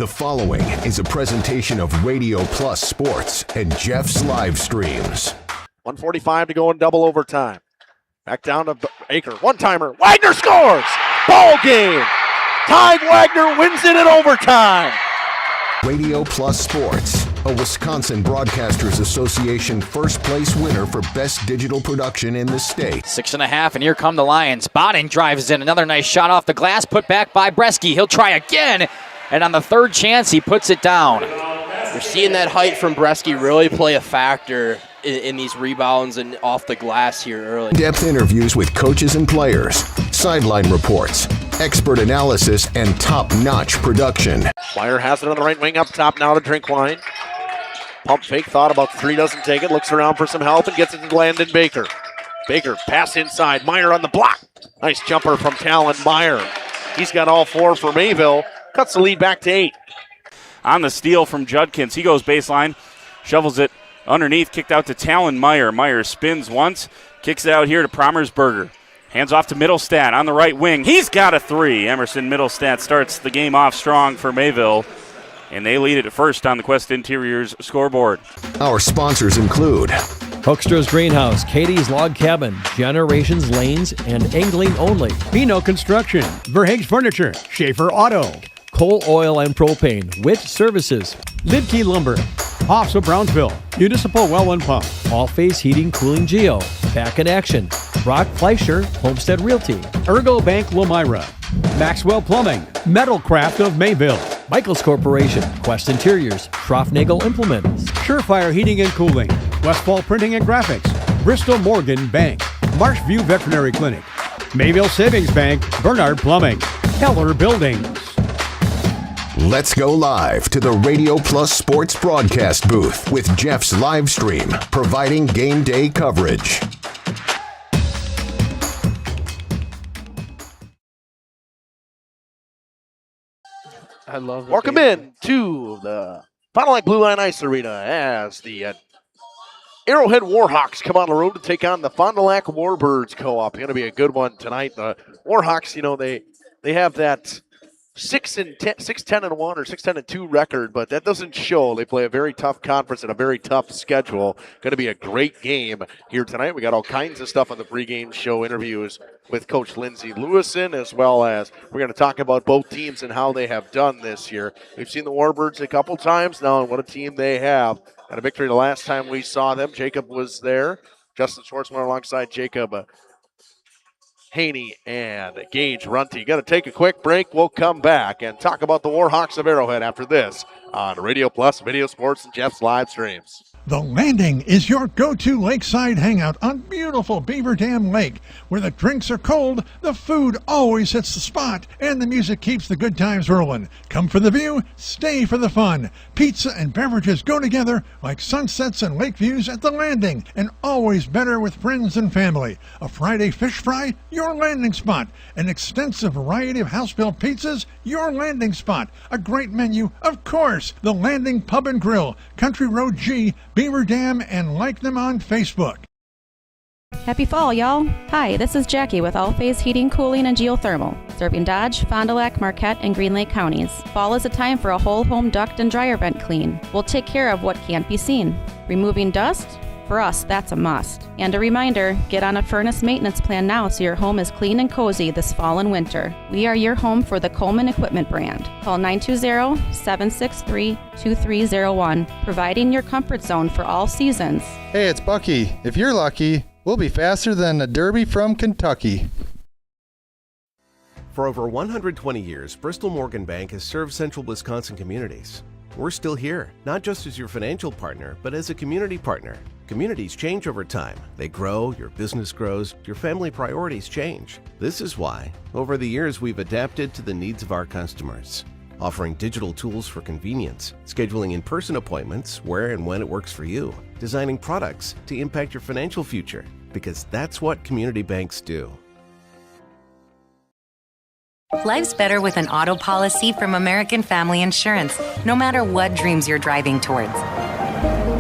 The following is a presentation of Radio Plus Sports and Jeff's Livestreams. 1:45 to go in double overtime. Back down to Baker. One-timer. Wagner scores! Ball game! Ty Wagner wins it in overtime. Radio Plus Sports, a Wisconsin Broadcasters Association first place winner for best digital production in the state. 6.5, and here come the Lions. Botting drives in. Another nice shot off the glass, put back by Bresky. He'll try again, and on the third chance, he puts it down. You're seeing that height from Bresky really play a factor in these rebounds and off the glass here early. In-depth interviews with coaches and players, sideline reports, expert analysis, and top-notch production. Meyer has it on the right wing up top now to Drinkwine. Pump fake, thought about three, doesn't take it, looks around for some help and gets it to Landon Baker. Baker, pass inside, Meyer on the block. Nice jumper from Talon Meyer. He's got all four for Mayville, cuts the lead back to 8. On the steal from Judkins, he goes baseline, shovels it underneath, kicked out to Talon Meyer. Meyer spins once, kicks it out here to Promersberger. Hands off to Middlestat on the right wing. He's got a three. Emerson Middlestat starts the game off strong for Mayville, and they lead it at first on the Quest Interiors scoreboard. Our sponsors include Hoekstra's Greenhouse, Katie's Log Cabin, Generations Lanes, and Angling Only. Pino Construction, Verhaeg's Furniture, Schaefer Auto, Coal, Oil, and Propane, Witt Services, Lidkey Lumber, Hoffs of Brownsville, Municipal Well and Pump, All Phase Heating, Cooling Geo, Back in Action, Brock Fleischer, Homestead Realty, Ergo Bank Lomira, Maxwell Plumbing, Metalcraft of Mayville, Michaels Corporation, Quest Interiors, Schroffnagel Implements, Surefire Heating and Cooling, Westfall Printing and Graphics, Bristol Morgan Bank, Marshview Veterinary Clinic, Mayville Savings Bank, Bernard Plumbing, Keller Buildings. Let's go live to the Radio Plus Sports broadcast booth with Jeff's Livestream, providing game day coverage. I love it. Welcome in to the Fond du Lac Blue Line Ice Arena as the Arrowhead Warhawks come on the road to take on the Fond du Lac Warbirds co-op. Going to be a good one tonight. The Warhawks, you know, they have that 6-10-1 or 6-10-2 record, but that doesn't show. They play a very tough conference and a very tough schedule. Going to be a great game here tonight. We got all kinds of stuff on the pregame show, interviews with Coach Lindsey Lewison, as well as we're going to talk about both teams and how they have done this year. We've seen the Warbirds a couple times now, and what a team they have. Got a victory the last time we saw them. Jacob was there. Justin Schwartzman alongside Jacob Haney and Gage Runty. Got to take a quick break. We'll come back and talk about the Warhawks of Arrowhead after this on Radio Plus Video Sports and Jeff's Livestreams. The Landing is your go-to lakeside hangout on beautiful Beaver Dam Lake. Where the drinks are cold, the food always hits the spot, and the music keeps the good times rolling. Come for the view, stay for the fun. Pizza and beverages go together like sunsets and lake views at The Landing, and always better with friends and family. A Friday fish fry, your landing spot. An extensive variety of house-built pizzas, your landing spot. A great menu, of course. The Landing Pub and Grill, Country Road G, Beaver Dam, and like them on Facebook. Happy fall, y'all. Hi, this is Jackie with All Phase Heating, Cooling, and Geothermal, serving Dodge, Fond du Lac, Marquette, and Green Lake counties. Fall is a time for a whole home duct and dryer vent clean. We'll take care of what can't be seen. Removing dust? For us, that's a must. And a reminder, get on a furnace maintenance plan now so your home is clean and cozy this fall and winter. We are your home for the Coleman Equipment brand. Call 920-763-2301, providing your comfort zone for all seasons. Hey, it's Bucky. If you're lucky, we'll be faster than a Derby from Kentucky. For over 120 years, Bristol Morgan Bank has served central Wisconsin communities. We're still here, not just as your financial partner, but as a community partner. Communities change over time. They grow, your business grows, your family priorities change. This is why, over the years, we've adapted to the needs of our customers, offering digital tools for convenience, scheduling in-person appointments where and when it works for you, designing products to impact your financial future, because that's what community banks do. Life's better with an auto policy from American Family Insurance, no matter what dreams you're driving towards.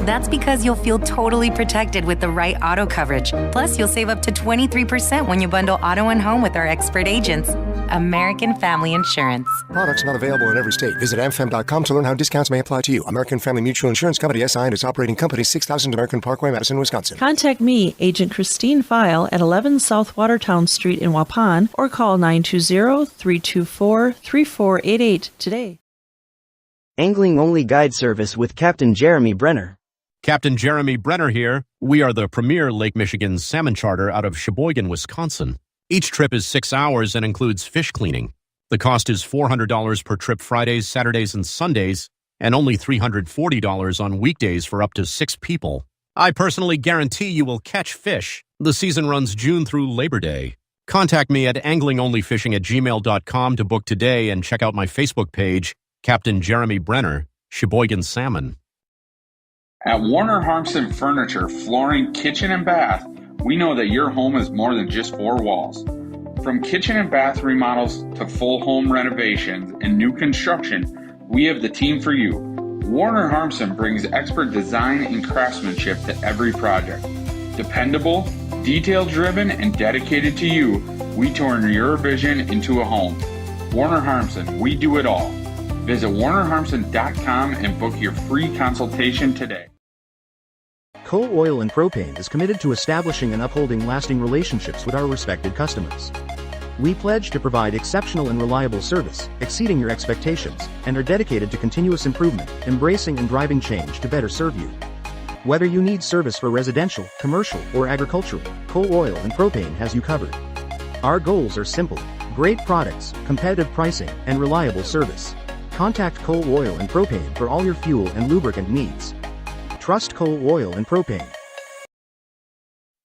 That's because you'll feel totally protected with the right auto coverage. Plus, you'll save up to 23% when you bundle auto and home with our expert agents. American Family Insurance. Products not available in every state. Visit amfam.com to learn how discounts may apply to you. American Family Mutual Insurance Company, SI, and its operating company, 6000 American Parkway, Madison, Wisconsin. Contact me, Agent Christine File, at 11 South Watertown Street in Waupun, or call 920-324-3488 today. Angling-only guide service with Captain Jeremy Brenner. Captain Jeremy Brenner here. We are the premier Lake Michigan salmon charter out of Sheboygan, Wisconsin. Each trip is 6 hours and includes fish cleaning. The cost is $400 per trip Fridays, Saturdays, and Sundays, and only $340 on weekdays for up to 6 people. I personally guarantee you will catch fish. The season runs June through Labor Day. Contact me at anglingonlyfishing@gmail.com to book today and check out my Facebook page, Captain Jeremy Brenner, Sheboygan Salmon. At Warner Harmson Furniture, Flooring, Kitchen, and Bath, we know that your home is more than just 4 walls. From kitchen and bath remodels to full home renovations and new construction, we have the team for you. Warner Harmson brings expert design and craftsmanship to every project. Dependable, detail-driven, and dedicated to you, we turn your vision into a home. Warner Harmson, we do it all. Visit warnerharmson.com and book your free consultation today. Coal Oil and Propane is committed to establishing and upholding lasting relationships with our respected customers. We pledge to provide exceptional and reliable service, exceeding your expectations, and are dedicated to continuous improvement, embracing and driving change to better serve you. Whether you need service for residential, commercial, or agricultural, Coal Oil and Propane has you covered. Our goals are simple: great products, competitive pricing, and reliable service. Contact Coal Oil and Propane for all your fuel and lubricant needs. Trust Coal Oil and Propane.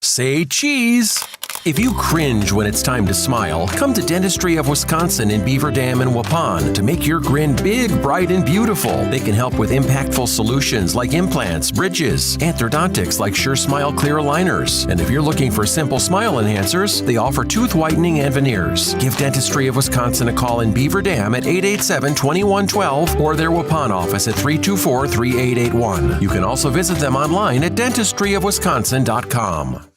Say cheese! If you cringe when it's time to smile, come to Dentistry of Wisconsin in Beaver Dam and Waupun to make your grin big, bright, and beautiful. They can help with impactful solutions like implants, bridges, orthodontics like Sure Smile clear aligners. And if you're looking for simple smile enhancers, they offer tooth whitening and veneers. Give Dentistry of Wisconsin a call in Beaver Dam at 887-2112 or their Waupun office at 324-3881. You can also visit them online at dentistryofwisconsin.com.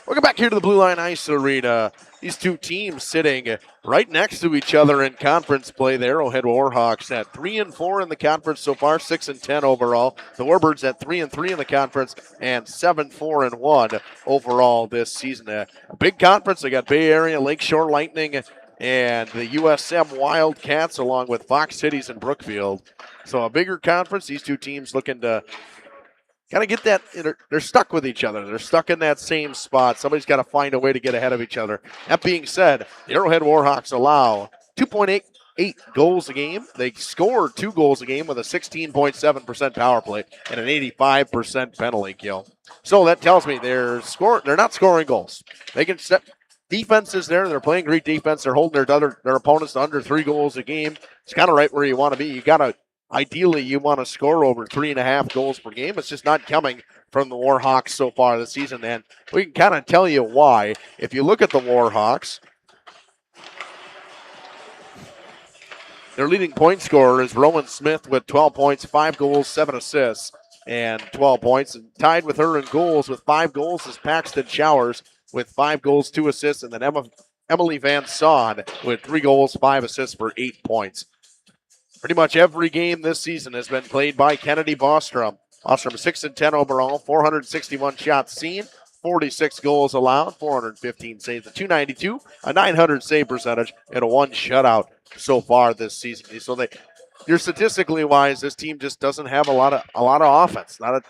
Welcome back here to the Blue Line Ice Arena. These two teams sitting right next to each other in conference play. The Arrowhead Warhawks at 3-4 in the conference so far, 6-10 overall. The Warbirds at 3-3 in the conference and 7-4-1 overall this season. A big conference. They got Bay Area, Lakeshore Lightning, and the USM Wildcats along with Fox Cities and Brookfield. So a bigger conference. These two teams looking to kind of get that, they're stuck with each other. They're stuck in that same spot. Somebody's got to find a way to get ahead of each other. That being said, the Arrowhead Warhawks allow 2.88 goals a game. They score 2 goals a game with a 16.7% power play and an 85% penalty kill. So that tells me they're not scoring goals. They can set defenses there. They're playing great defense. They're holding their opponents to under 3 goals a game. It's kind of right where you want to be. Ideally, you want to score over 3.5 goals per game. It's just not coming from the Warhawks so far this season, and we can kind of tell you why. If you look at the Warhawks, their leading point scorer is Rowan Smith with 12 points, 5 goals, 7 assists, and 12 points. And tied with her in goals with 5 goals is Paxton Showers with 5 goals, 2 assists, and then Emily Van Saun with 3 goals, 5 assists for 8 points. Pretty much every game this season has been played by Kennedy Bostrom. Bostrom 6-10 overall, 461 shots seen, 46 goals allowed, 415 saves, a .292, a .900 save percentage, and a 1 shutout so far this season. So you're statistically wise, this team just doesn't have a lot of offense. Not a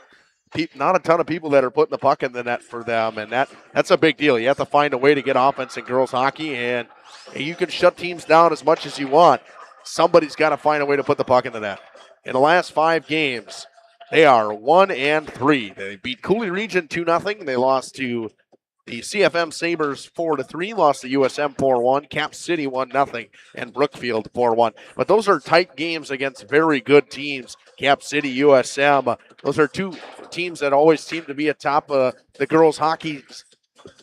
ton of people that are putting the puck in the net for them, and that's a big deal. You have to find a way to get offense in girls hockey, and you can shut teams down as much as you want. Somebody's got to find a way to put the puck in the net. In the last 5 games, they are 1-3. They beat Cooley Region 2-0. They lost to the CFM Sabres 4-3, lost to USM 4-1, Cap City 1-0, and Brookfield 4-1. But those are tight games against very good teams. Cap City, USM, those are 2 teams that always seem to be atop the girls hockey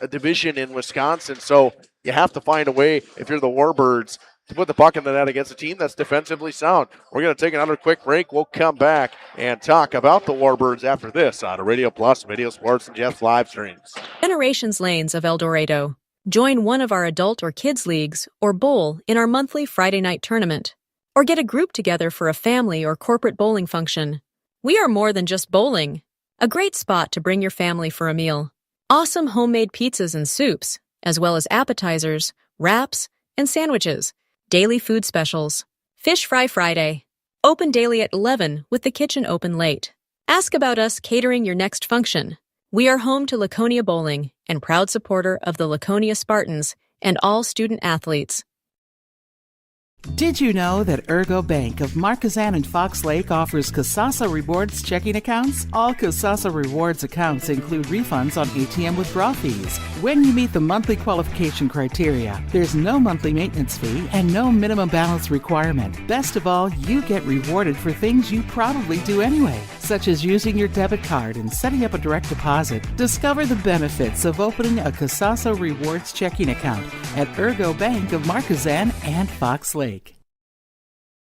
division in Wisconsin. So you have to find a way, if you're the Warbirds, to put the puck in the net against a team that's defensively sound. We're going to take another quick break. We'll come back and talk about the Warbirds after this on Radio Plus, Video Sports, and Jeff's live streams. Generations Lanes of El Dorado. Join one of our adult or kids leagues or bowl in our monthly Friday night tournament. Or get a group together for a family or corporate bowling function. We are more than just bowling. A great spot to bring your family for a meal. Awesome homemade pizzas and soups, as well as appetizers, wraps, and sandwiches. Daily food specials. Fish Fry Friday. Open daily at 11 with the kitchen open late. Ask about us catering your next function. We are home to Laconia Bowling and proud supporter of the Laconia Spartans and all student athletes. Did you know that Ergo Bank of Marquezan and Fox Lake offers Kasasa Rewards checking accounts? All Kasasa Rewards accounts include refunds on ATM withdrawal fees when you meet the monthly qualification criteria. There's no monthly maintenance fee and no minimum balance requirement. Best of all, you get rewarded for things you probably do anyway, such as using your debit card and setting up a direct deposit. Discover the benefits of opening a Kasasa Rewards checking account at Ergo Bank of Marquezan and Fox Lake.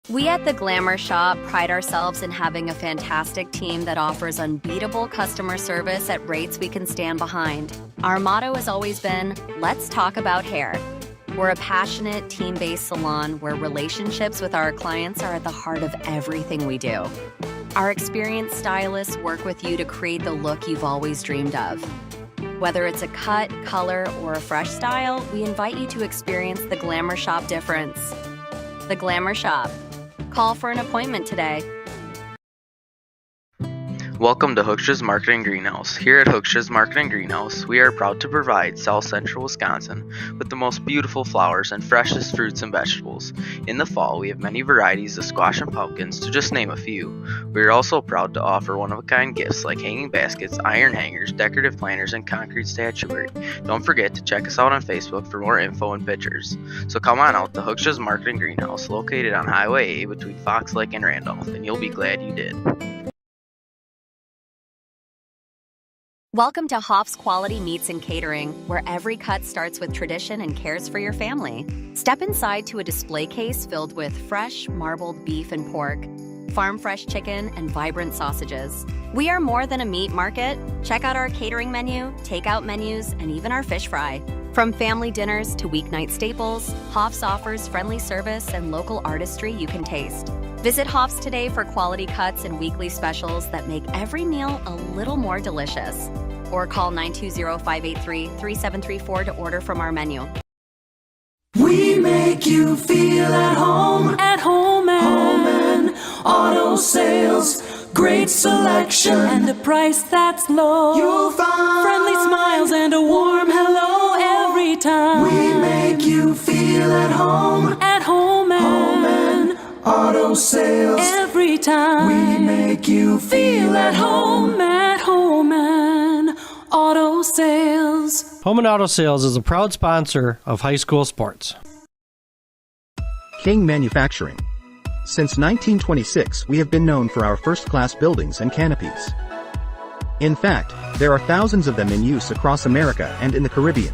We at The Glamour Shop pride ourselves in having a fantastic team that offers unbeatable customer service at rates we can stand behind. Our motto has always been, let's talk about hair. We're a passionate, team-based salon where relationships with our clients are at the heart of everything we do. Our experienced stylists work with you to create the look you've always dreamed of. Whether it's a cut, color, or a fresh style, we invite you to experience The Glamour Shop difference. The Glamour Shop. Call for an appointment today. Welcome to Hooksha's Marketing Greenhouse. Here at Hooksha's Marketing Greenhouse, we are proud to provide South Central Wisconsin with the most beautiful flowers and freshest fruits and vegetables. In the fall, we have many varieties of squash and pumpkins, to just name a few. We are also proud to offer one-of-a-kind gifts like hanging baskets, iron hangers, decorative planters, and concrete statuary. Don't forget to check us out on Facebook for more info and pictures. So come on out to Hooksha's Marketing Greenhouse, located on Highway A between Fox Lake and Randolph, and you'll be glad you did. Welcome to Hoff's Quality Meats and Catering, where every cut starts with tradition and cares for your family. Step inside to a display case filled with fresh, marbled beef and pork, farm-fresh chicken, and vibrant sausages. We are more than a meat market. Check out our catering menu, takeout menus, and even our fish fry. From family dinners to weeknight staples, Hoff's offers friendly service and local artistry you can taste. Visit Hoff's today for quality cuts and weekly specials that make every meal a little more delicious. Or call 920-583-3734 to order from our menu. We make you feel at home and auto sales. Great selection and a price that's low. You'll find friendly smiles and a warm hello every time. We make you feel at home and auto sales. Every time we make you feel at home and auto sales. Home and Auto Sales is a proud sponsor of high school sports. King Manufacturing. Since 1926, we have been known for our first-class buildings and canopies. In fact, there are thousands of them in use across America and in the Caribbean.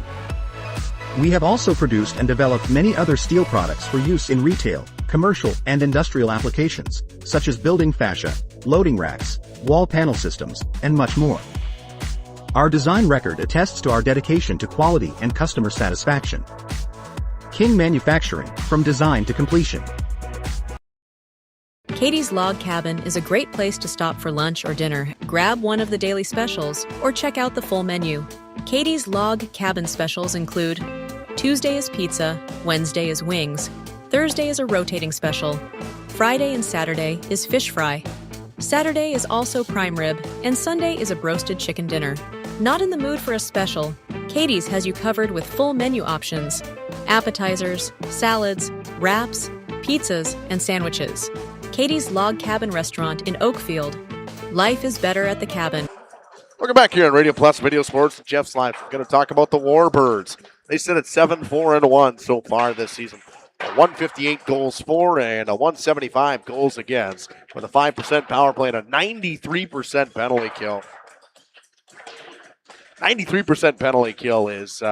We have also produced and developed many other steel products for use in retail, commercial, and industrial applications, such as building fascia, loading racks, wall panel systems, and much more. Our design record attests to our dedication to quality and customer satisfaction. King Manufacturing, from design to completion. Katie's Log Cabin is a great place to stop for lunch or dinner. Grab one of the daily specials or check out the full menu. Katie's Log Cabin specials include Tuesday is pizza, Wednesday is wings, Thursday is a rotating special, Friday and Saturday is fish fry, Saturday is also prime rib, and Sunday is a broasted chicken dinner. Not in the mood for a special? Katie's has you covered with full menu options, appetizers, salads, wraps, pizzas, and sandwiches. Katie's Log Cabin Restaurant in Oakfield. Life is better at the cabin. Welcome back here on Radio Plus Video Sports. Jeff's Live. We're going to talk about the Warbirds. They sit at 7-4-1 so far this season. 158 goals for and a 175 goals against, with a 5% power play and a 93% penalty kill. 93% penalty kill is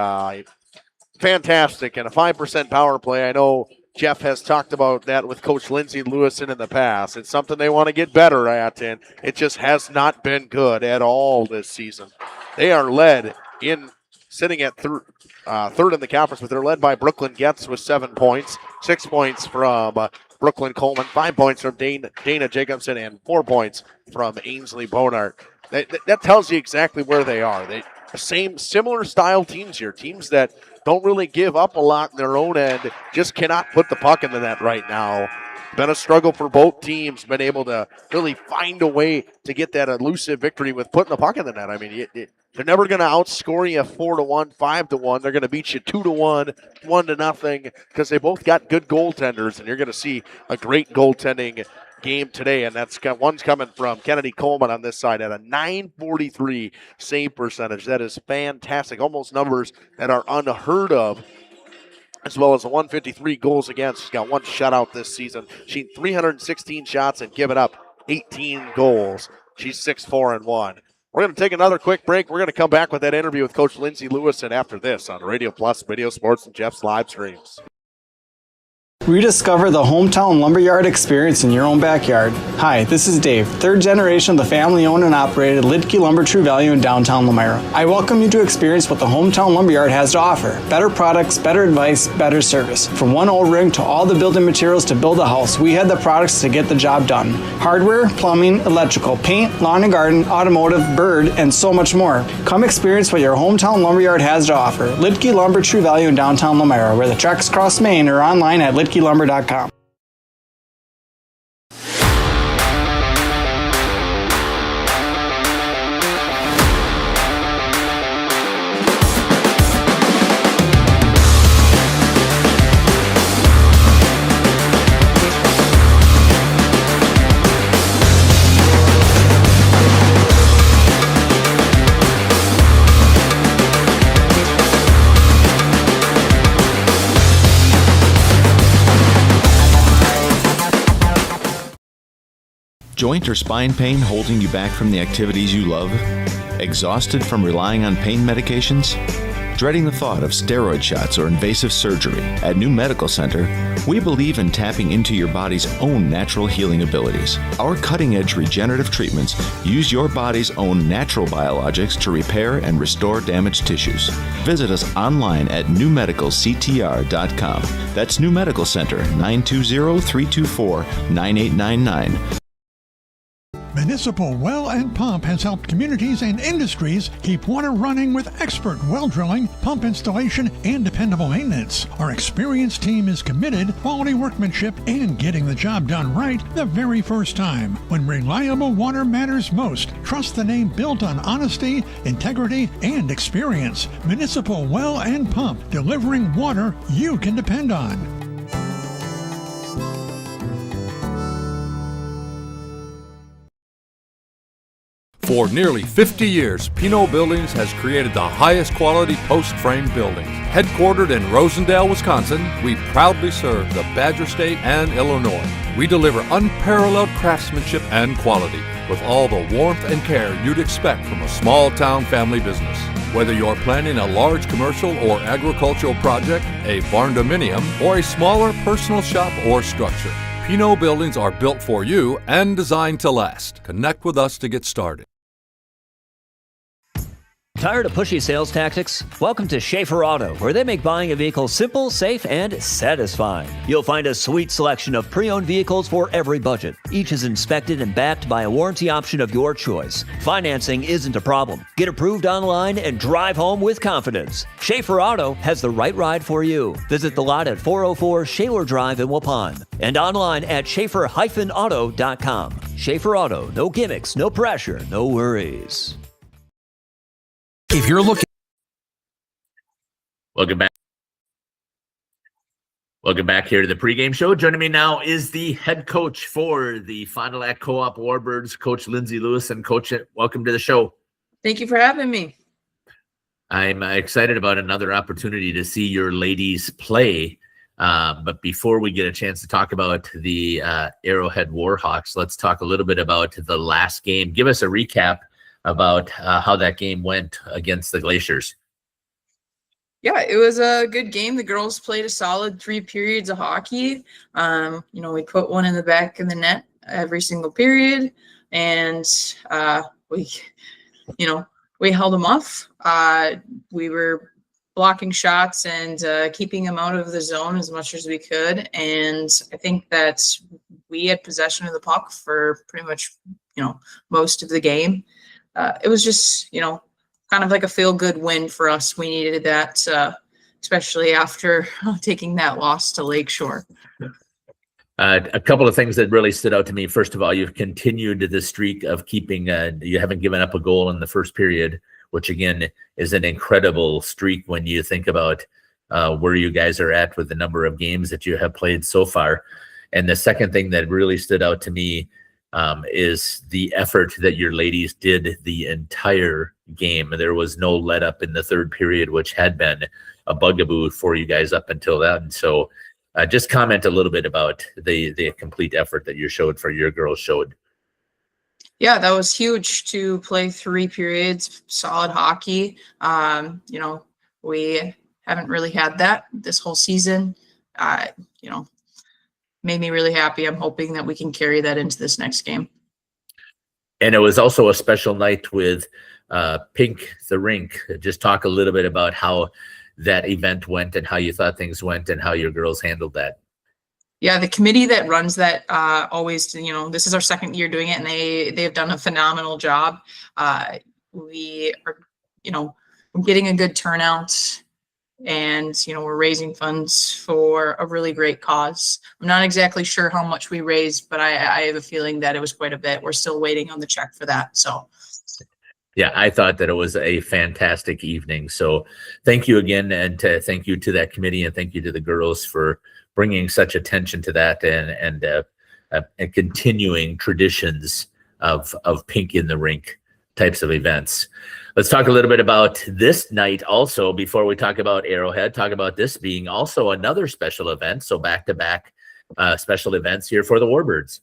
fantastic, and a 5% power play. I know Jeff has talked about that with Coach Lindsey Lewison in the past. It's something they want to get better at, and it just has not been good at all this season. They are led in sitting at third in the conference, but they're led by Brooklyn Getz with 7 points, 6 points from Brooklyn Coleman, 5 points from Dana Jacobson, and 4 points from Ainsley Bonart. That tells you exactly where they are. They similar style teams here, teams that don't really give up a lot in their own end, just cannot put the puck in the net right now. Been a struggle for both teams, been able to really find a way to get that elusive victory with putting the puck in the net. I mean, they're never going to outscore you 4-1, 5-1. They're going to beat you 2-1, 1-0, because they both got good goaltenders, and you're going to see a great goaltending game today, and one's coming from Kennedy Coleman on this side at a .943 save percentage. That is fantastic, almost numbers that are unheard of, as well as a 153 goals against. She's got 1 shutout this season. She's 316 shots and given up 18 goals. She's 6-4-1. We're going to take another quick break. We're going to come back with that interview with Coach Lindsey Lewison after this on Radio Plus, Video Sports, and Jeff's live streams. Rediscover the hometown lumberyard experience in your own backyard. Hi, this is Dave, third generation of the family-owned and operated Lidke Lumber True Value in downtown Lamira. I welcome you to experience what the hometown lumberyard has to offer. Better products, better advice, better service. From one O-ring to all the building materials to build a house, we have the products to get the job done. Hardware, plumbing, electrical, paint, lawn and garden, automotive, bird, and so much more. Come experience what your hometown lumberyard has to offer. Lidke Lumber True Value in downtown Lamira, where the tracks cross Main, or online at lidkelumber.com. Joint or spine pain holding you back from the activities you love? Exhausted from relying on pain medications? Dreading the thought of steroid shots or invasive surgery? At New Medical Center, we believe in tapping into your body's own natural healing abilities. Our cutting-edge regenerative treatments use your body's own natural biologics to repair and restore damaged tissues. Visit us online at newmedicalctr.com. That's New Medical Center, 920-324-9899. Municipal Well and Pump has helped communities and industries keep water running with expert well drilling, pump installation, and dependable maintenance. Our experienced team is committed, quality workmanship, and getting the job done right the very first time. When reliable water matters most, trust the name built on honesty, integrity, and experience. Municipal Well and Pump, delivering water you can depend on. For nearly 50 years, Pinot Buildings has created the highest quality post-frame buildings. Headquartered in Rosendale, Wisconsin, we proudly serve the Badger State and Illinois. We deliver unparalleled craftsmanship and quality with all the warmth and care you'd expect from a small-town family business. Whether you're planning a large commercial or agricultural project, a barn-dominium, or a smaller personal shop or structure, Pinot Buildings are built for you and designed to last. Connect with us to get started. Tired of pushy sales tactics? Welcome to Schaefer Auto, where they make buying a vehicle simple, safe, and satisfying. You'll find a sweet selection of pre-owned vehicles for every budget. Each is inspected and backed by a warranty option of your choice. Financing isn't a problem. Get approved online and drive home with confidence. Schaefer Auto has the right ride for you. Visit the lot at 404 Shaler Drive in Waupun and online at schaefer-auto.com. Schaefer Auto, no gimmicks, no pressure, no worries. If you're looking... Welcome back here to the pregame show. Joining me now is the head coach for the Fond du Lac Co-op Warbirds, Coach Lindsey Lewison. Coach, welcome to the show. Thank you for having me. I'm excited about another opportunity to see your ladies play. But before we get a chance to talk about the Arrowhead Warhawks, let's talk a little bit about the last game. Give us a recap about how that game went against the Glaciers. Yeah, it was a good game. The girls played a solid 3 periods of hockey. We put one in the back of the net every single period, and we we held them off. We were blocking shots and keeping them out of the zone as much as we could. And I think that we had possession of the puck for pretty much, most of the game. It was just, kind of like a feel-good win for us. We needed that, especially after taking that loss to Lakeshore. A couple of things that really stood out to me. First of all, you've continued the streak of keeping, you haven't given up a goal in the first period, which again is an incredible streak when you think about where you guys are at with the number of games that you have played so far. And the second thing that really stood out to me is the effort that your ladies did the entire game. There was no let up in the third period, which had been a bugaboo for you guys up until then. So just comment a little bit about the complete effort that your girls showed. Yeah, that was huge to play 3 periods, solid hockey. We haven't really had that this whole season. Made me really happy. I'm hoping that we can carry that into this next game. And it was also a special night with Pink the Rink. Just talk a little bit about how that event went and how you thought things went and how your girls handled that. Yeah, the committee that runs that always, this is our second year doing it, and they've done a phenomenal job. We are, getting a good turnout, and we're raising funds for a really great cause. I'm not exactly sure how much we raised, but I have a feeling that it was quite a bit. We're still waiting on the check for that. So yeah, I thought that it was a fantastic evening. So thank you again, and thank you to that committee, and thank you to the girls for bringing such attention to that and continuing traditions of Pink in the Rink types of events. Let's talk a little bit about this night also before we talk about Arrowhead. Talk about this being also another special event. So back-to-back special events here for the Warbirds.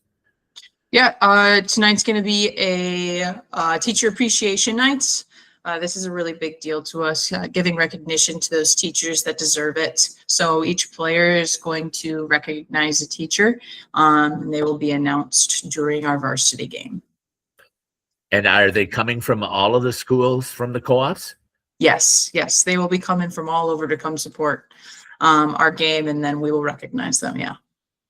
Yeah, tonight's going to be a teacher appreciation night. This is a really big deal to us, giving recognition to those teachers that deserve it. So each player is going to recognize a teacher, and they will be announced during our varsity game. And are they coming from all of the schools from the co-ops? Yes, they will be coming from all over to come support our game, and then we will recognize them, yeah.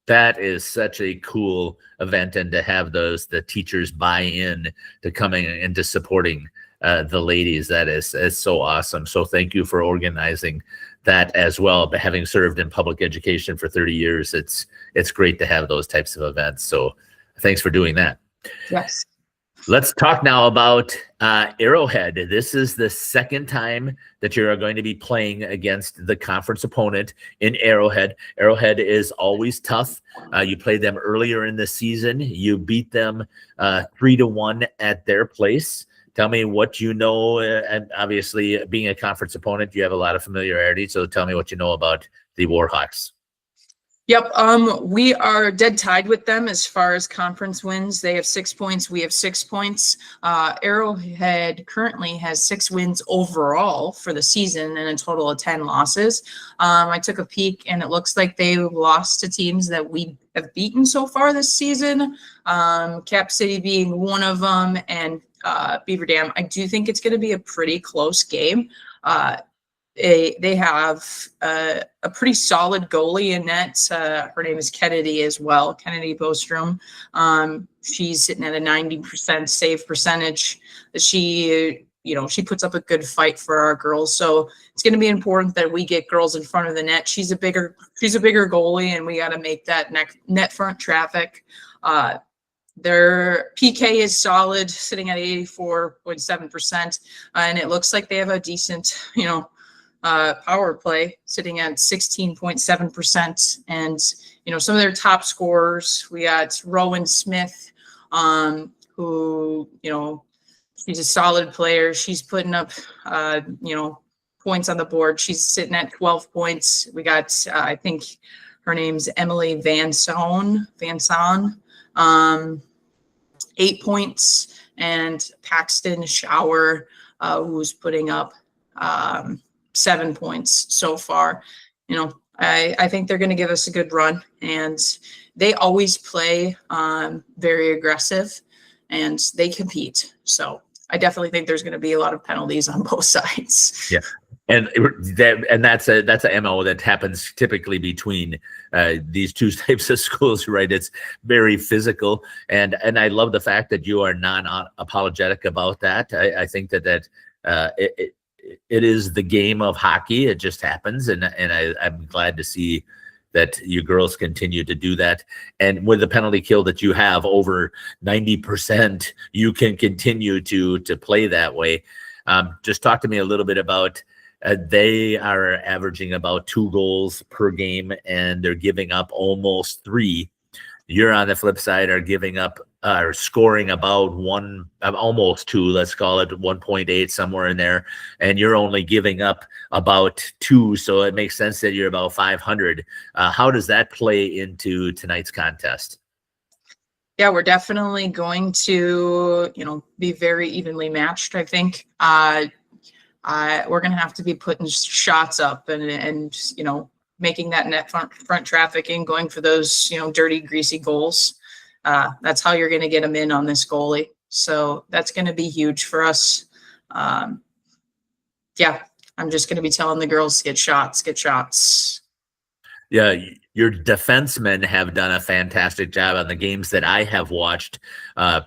That is such a cool event, and to have the teachers buy in to coming into supporting the ladies, that is so awesome. So thank you for organizing that as well. But having served in public education for 30 years, it's great to have those types of events. So thanks for doing that. Yes. Let's talk now about Arrowhead. This is the second time that you're going to be playing against the conference opponent in Arrowhead. Arrowhead is always tough. You played them earlier in the season. You beat them 3-1 at their place. Tell me what you know, and obviously being a conference opponent, you have a lot of familiarity. So tell me what you know about the Warhawks. Yep. We are dead tied with them as far as conference wins. They have 6 points. We have 6 points. Arrowhead currently has 6 wins overall for the season and a total of 10 losses. I took a peek, and it looks like they lost to teams that we have beaten so far this season. Cap City being one of them, and Beaver Dam. I do think it's going to be a pretty close game. They have a pretty solid goalie in net. Her name is Kennedy as well, Kennedy Bostrom. She's sitting at a 90% save percentage. She puts up a good fight for our girls. So it's going to be important that we get girls in front of the net. She's a bigger goalie, and we got to make that net front traffic. Their PK is solid, sitting at 84.7%, and it looks like they have a decent, power play, sitting at 16.7%. And, some of their top scorers, we got Rowan Smith, who, she's a solid player. She's putting up, points on the board. She's sitting at 12 points. We got, I think her name's Emily Van Son, 8 points, and Paxton Shower, who's putting up 7 points so far. I think they're going to give us a good run, and they always play very aggressive, and they compete. So I definitely think there's going to be a lot of penalties on both sides. Yeah. And that's a MO that happens typically between these two types of schools, right? It's very physical, and I love the fact that you are non-apologetic about that. I think that it is the game of hockey. It just happens, and I'm glad to see that you girls continue to do that. And with the penalty kill that you have over 90%, you can continue to play that way. Just talk to me a little bit about. They are averaging about 2 goals per game, and they're giving up almost 3. You're on the flip side are giving up or scoring about 1, almost 2. Let's call it 1.8, somewhere in there, and you're only giving up about 2. So it makes sense that you're about 500. How does that play into tonight's contest? Yeah, we're definitely going to, be very evenly matched. I think. We're going to have to be putting shots up and making that net front trafficking, going for those, dirty, greasy goals. That's how you're going to get them in on this goalie. So that's going to be huge for us. Yeah, I'm just going to be telling the girls, get shots. Yeah, your defensemen have done a fantastic job on the games that I have watched,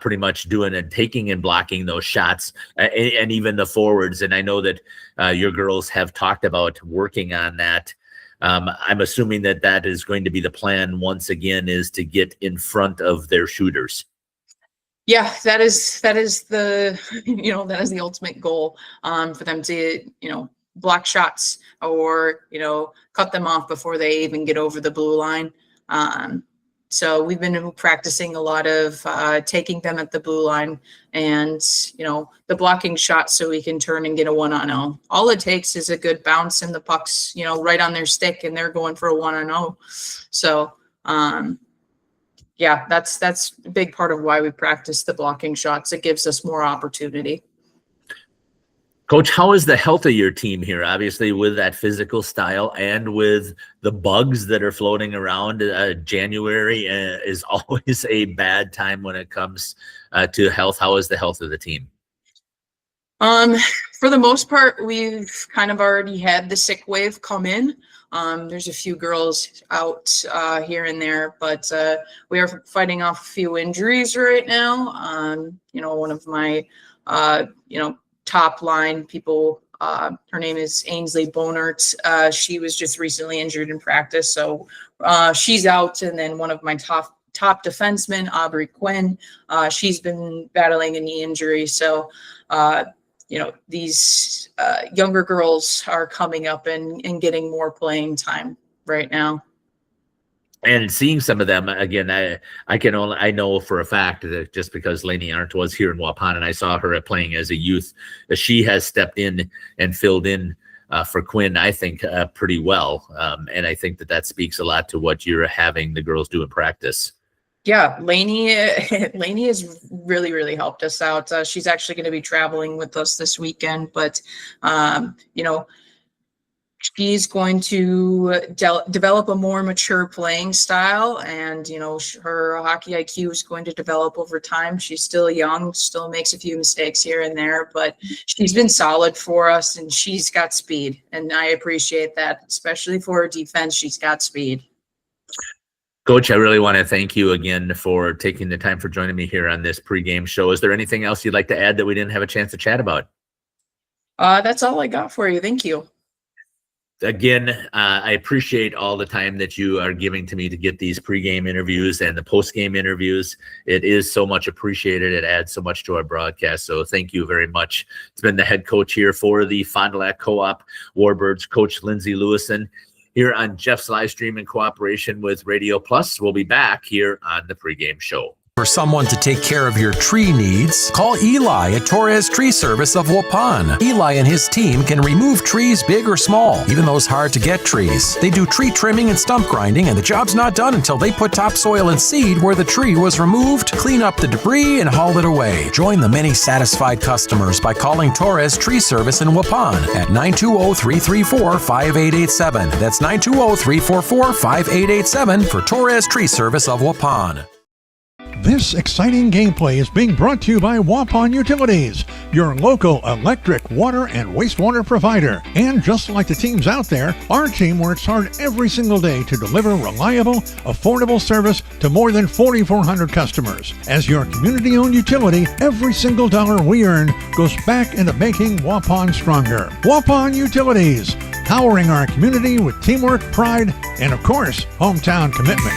pretty much doing and taking and blocking those shots, and even the forwards. And I know that your girls have talked about working on that. I'm assuming that is going to be the plan once again, is to get in front of their shooters. Yeah, that is the that is the ultimate goal, for them to block shots or cut them off before they even get over the blue line. So we've been practicing a lot of taking them at the blue line and the blocking shots, so we can turn and get a 1-on-0. All it takes is a good bounce and the puck's right on their stick, and they're going for a 1-on-0. So yeah, that's a big part of why we practice the blocking shots. It gives us more opportunity. Coach, how is the health of your team here? Obviously, with that physical style and with the bugs that are floating around, January is always a bad time when it comes to health. How is the health of the team? For the most part, we've kind of already had the sick wave come in. There's a few girls out here and there, but we are fighting off a few injuries right now. One of my, top line people, her name is Ainsley Bonert. She was just recently injured in practice, so she's out. And then one of my top defensemen, Aubrey Quinn, she's been battling a knee injury. So, these younger girls are coming up and getting more playing time right now. And seeing some of them again, I know for a fact that just because Lainey Arndt was here in Waupun and I saw her playing as a youth, she has stepped in and filled in for Quinn, I think, pretty well. And I think that speaks a lot to what you're having the girls do in practice. Yeah, Lainey has really, really helped us out. She's actually going to be traveling with us this weekend, but she's going to develop a more mature playing style, and her hockey IQ is going to develop over time. She's still young, still makes a few mistakes here and there, but she's been solid for us, and she's got speed, and I appreciate that, especially for her defense. She's got speed. Coach, I really want to thank you again for taking the time for joining me here on this pregame show. Is there anything else you'd like to add that we didn't have a chance to chat about? That's all I got for you. Thank you. Again, I appreciate all the time that you are giving to me to get these pregame interviews and the postgame interviews. It is so much appreciated. It adds so much to our broadcast. So thank you very much. It's been the head coach here for the Fond du Lac Co-op Warbirds, Coach Lindsay Lewison, here on Jeff's live stream in cooperation with Radio Plus. We'll be back here on the pregame show. For someone to take care of your tree needs, call Eli at Torres Tree Service of Waupun. Eli and his team can remove trees big or small, even those hard-to-get trees. They do tree trimming and stump grinding, and the job's not done until they put topsoil and seed where the tree was removed, clean up the debris, and haul it away. Join the many satisfied customers by calling Torres Tree Service in Waupun at 920-334-5887. That's 920-344-5887 for Torres Tree Service of Waupun. This exciting gameplay is being brought to you by Waupun Utilities. your local electric, water, and wastewater provider. And just like the teams out there, our team works hard every single day to deliver reliable, affordable service to more than 4,400 customers. As your community-owned utility, every single dollar we earn goes back into making Waupun stronger. Waupun Utilities, powering our community with teamwork, pride, and of course, hometown commitment.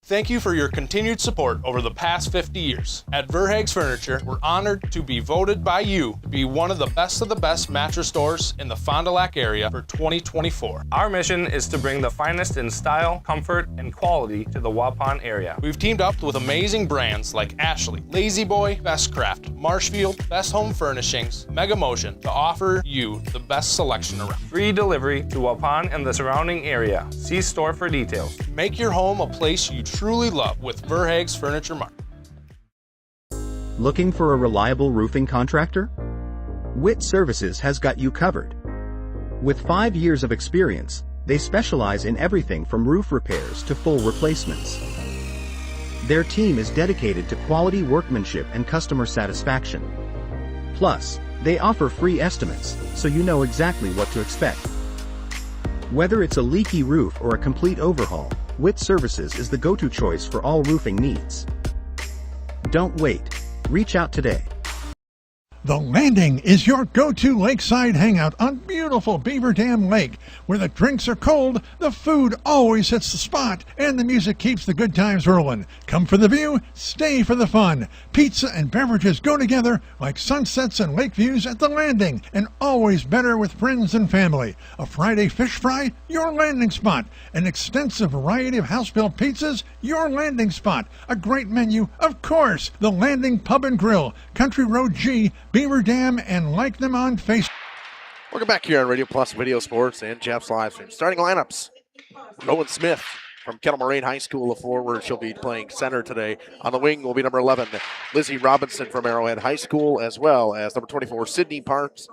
Thank you for your continued support over the past 50 years. At Verhaeg's Furniture, we're honored to be voted by you to be one of the best mattress stores in the Fond du Lac area for 2024. Our mission is to bring the finest in style, comfort, and quality to the Waupun area. We've teamed up with amazing brands like Ashley, Lazy Boy, Best Craft, Marshfield, Best Home Furnishings, Mega Motion to offer you the best selection around. Free delivery to Waupun and the surrounding area. See store for details. Make your home a place you truly love with Verhaeg's Furniture Mart. Looking for a reliable roofing contractor? Witt Services has got you covered. With 5 years of experience, they specialize in everything from roof repairs to full replacements. Their team is dedicated to quality workmanship and customer satisfaction. Plus, they offer free estimates, so you know exactly what to expect. Whether it's a leaky roof or a complete overhaul, Witt Services is the go-to choice for all roofing needs. Don't wait. Reach out today. The Landing is your go-to lakeside hangout on beautiful Beaver Dam Lake, where the drinks are cold, the food always hits the spot, and the music keeps the good times rolling. Come for the view, stay for the fun. Pizza and beverages go together like sunsets and lake views at The Landing, and always better with friends and family. A Friday fish fry, your landing spot. An extensive variety of house-built pizzas, your landing spot. A great menu, of course. The Landing Pub and Grill, Country Road G, Beaver Dam, and like them on Facebook. Welcome back here on Radio Plus Video Sports and Jeff's Livestream. Starting lineups. Rowan Smith from Kettle Moraine High School, a forward. She'll be playing center today. On the wing will be number 11, Lizzie Robinson from Arrowhead High School, as well as number 24, Sydney Parsons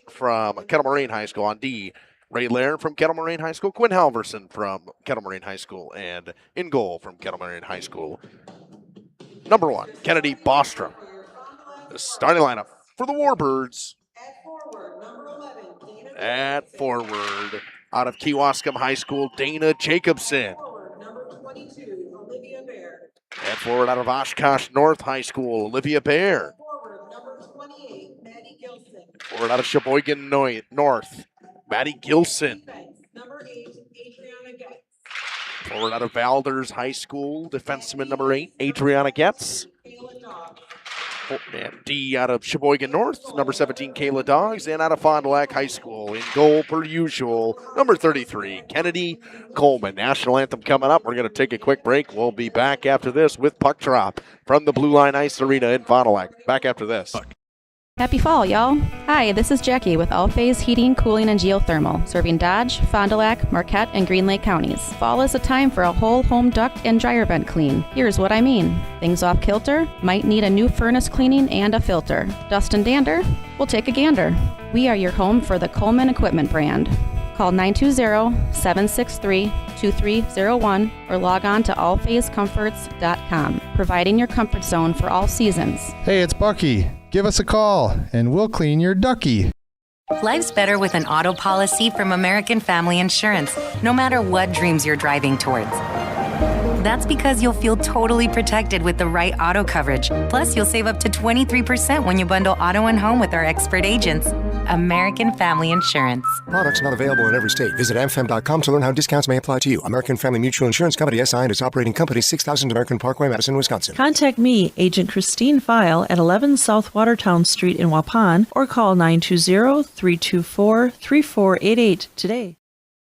from Kettle Moraine High School. On D, Ray Laird from Kettle Moraine High School, Quinn Halverson from Kettle Moraine High School, and in goal from Kettle Moraine High School, number 1, Kennedy Bostrom. The starting lineup for the Warbirds. At forward, out of Kewaskum High School, Dana Jacobson. At forward, out of Oshkosh North High School, Olivia Bear. Forward, out of Sheboygan North, Maddie Gilson. Forward, out of Valders High School, defenseman number 8, Adriana Getz. And D out of Sheboygan North, number 17, Kayla Doggs. And out of Fond du Lac High School, in goal per usual, number 33, Kennedy Coleman. National anthem coming up. We're going to take a quick break. We'll be back after this with Puck Drop from the Blue Line Ice Arena in Fond du Lac. Back after this. Happy fall, y'all. Hi, this is Jackie with All Phase Heating, Cooling, and Geothermal, serving Dodge, Fond du Lac, Marquette, and Green Lake counties. Fall is a time for a whole home duct and dryer vent clean. Here's what I mean. Things off kilter? Might need a new furnace cleaning and a filter. Dust and dander? We'll take a gander. We are your home for the Coleman Equipment brand. Call 920-763-2301 or log on to allphasecomforts.com, providing your comfort zone for all seasons. Hey, it's Bucky. Give us a call, and we'll clean your ducky. Life's better with an auto policy from American Family Insurance, no matter what dreams you're driving towards. That's because you'll feel totally protected with the right auto coverage. Plus, you'll save up to 23% when you bundle auto and home with our expert agents. American Family Insurance. Products not available in every state. Visit amfam.com to learn how discounts may apply to you. American Family Mutual Insurance Company, SI, and its operating company, 6000 American Parkway, Madison, Wisconsin. Contact me, Agent Christine File, at 11 South Watertown Street in Waupun, or call 920-324-3488 today.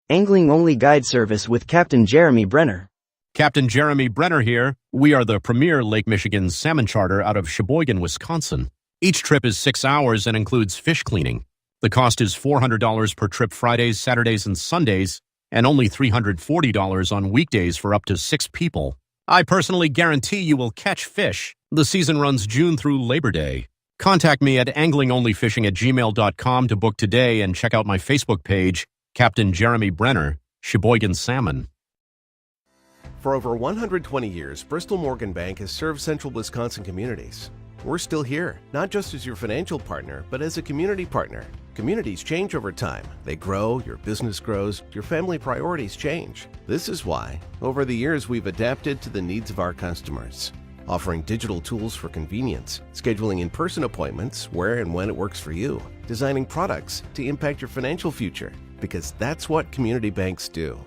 Angling Only Guide Service with Captain Jeremy Brenner. Captain Jeremy Brenner here. We are the premier Lake Michigan salmon charter out of Sheboygan, Wisconsin. Each trip is 6 hours and includes fish cleaning. The cost is $400 per trip Fridays, Saturdays, and Sundays, and only $340 on weekdays for up to 6 people. I personally guarantee you will catch fish. The season runs June through Labor Day. Contact me at anglingonlyfishing@gmail.com to book today and check out my Facebook page, Captain Jeremy Brenner, Sheboygan Salmon. For over 120 years, Bristol Morgan Bank has served central Wisconsin communities. We're still here, not just as your financial partner, but as a community partner. Communities change over time. They grow, your business grows, your family priorities change. This is why, over the years, we've adapted to the needs of our customers, offering digital tools for convenience, scheduling in-person appointments where and when it works for you, designing products to impact your financial future, because that's what community banks do.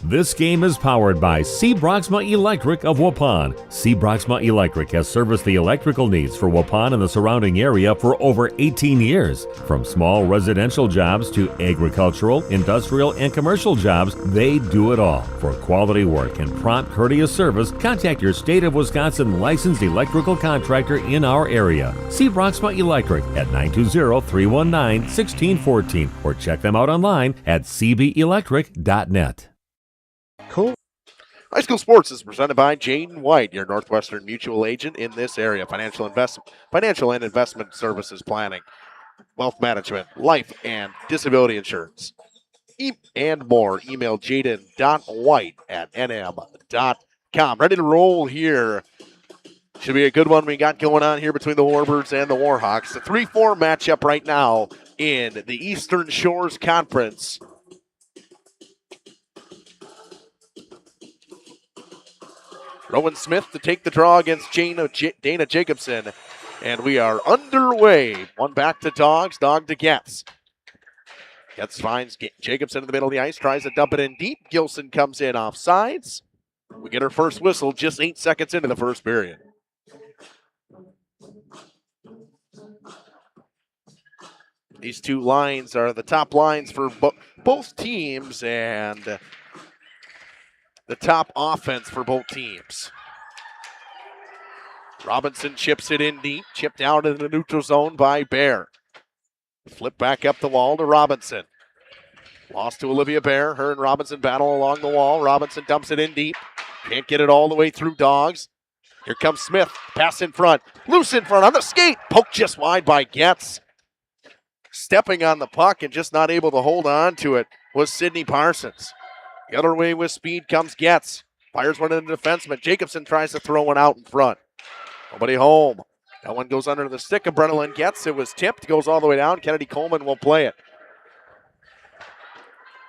This game is powered by C. Broxma Electric of Waupun. C. Broxma Electric has serviced the electrical needs for Waupun and the surrounding area for over 18 years. From small residential jobs to agricultural, industrial, and commercial jobs, they do it all. For quality work and prompt, courteous service, contact your State of Wisconsin licensed electrical contractor in our area. C. Broxma Electric at 920-319-1614 or check them out online at cbelectric.net. Cool. High School Sports is presented by Jane White, your Northwestern mutual agent in this area. Financial and investment services planning, wealth management, life and disability insurance, and more. Email jaden.white@nm.com. Ready to roll here. Should be a good one we got going on here between the Warbirds and the Warhawks. The 3-4 matchup right now in the Eastern Shores Conference. Rowan Smith to take the draw against Dana Jacobson. And we are underway. One back to Dogs, Dog to Getz. Getz finds Jacobson in the middle of the ice, tries to dump it in deep. Gilson comes in off sides. We get our first whistle just 8 seconds into the first period. These two lines are the top lines for both teams and the top offense for both teams. Robinson chips it in deep, chipped out in the neutral zone by Bear. Flip back up the wall to Robinson. Lost to Olivia Bear. Her and Robinson battle along the wall. Robinson dumps it in deep. Can't get it all the way through Dogs. Here comes Smith. Pass in front. Loose in front on the skate. Poked just wide by Getz. Stepping on the puck and just not able to hold on to it was Sydney Parsons. The other way with speed comes Getz. Fires one into the defenseman. Jacobson tries to throw one out in front. Nobody home. That one goes under the stick of Brennan Getz. It was tipped. Goes all the way down. Kennedy Coleman will play it.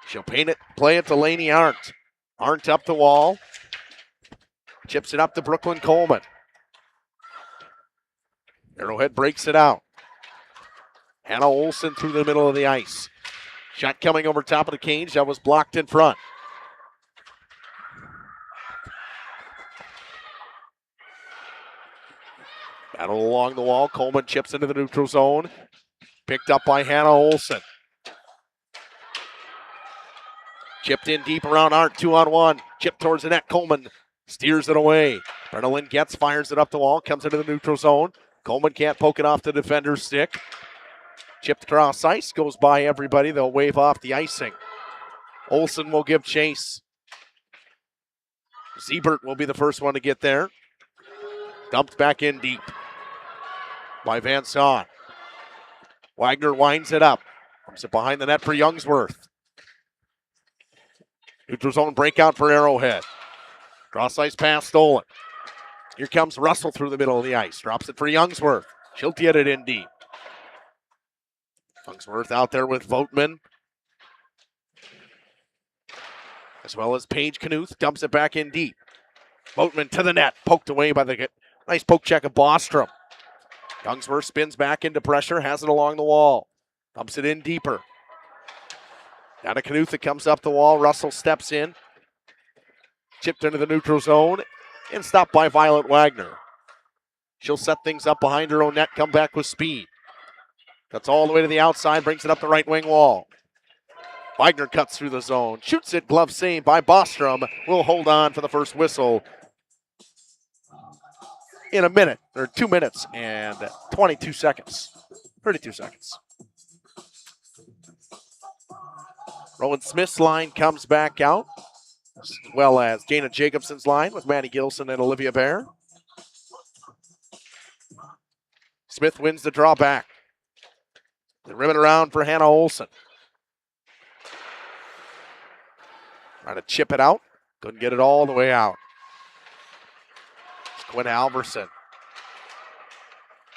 She'll play it to Laney Arndt. Arndt up the wall. Chips it up to Brooklyn Coleman. Arrowhead breaks it out. Hannah Olsen through the middle of the ice. Shot coming over top of the cage. That was blocked in front. Battle along the wall. Coleman chips into the neutral zone. Picked up by Hannah Olsen. Chipped in deep around Arndt, 2-on-1. Chip towards the net. Coleman steers it away. Brennan Getz fires it up the wall. Comes into the neutral zone. Coleman can't poke it off the defender's stick. Chipped across ice. Goes by everybody. They'll wave off the icing. Olsen will give chase. Siebert will be the first one to get there. Dumped back in deep by Van Saun. Wagner winds it up. Comes it behind the net for Youngsworth. Neutral zone breakout for Arrowhead. Cross ice pass stolen. Here comes Russell through the middle of the ice. Drops it for Youngsworth. She'll get it in deep. Youngsworth out there with Vogtman. As well as Paige Knuth. Dumps it back in deep. Vogtman to the net. Poked away by the nice poke check of Bostrom. Youngsworth spins back into pressure. Has it along the wall. Dumps it in deeper. Down to Knuth. It comes up the wall. Russell steps in. Chipped into the neutral zone. And stopped by Violet Wagner. She'll set things up behind her own net. Come back with speed. Cuts all the way to the outside. Brings it up the right wing wall. Wagner cuts through the zone. Shoots it. Glove save by Bostrom. Will hold on for the first whistle in a minute, or 2 minutes and 22 seconds. 32 seconds. Rowan Smith's line comes back out, as well as Dana Jacobson's line with Maddie Gilson and Olivia Bear. Smith wins the draw back. They rim it around for Hannah Olsen. Trying to chip it out. Couldn't get it all the way out. It's Quinn Halverson.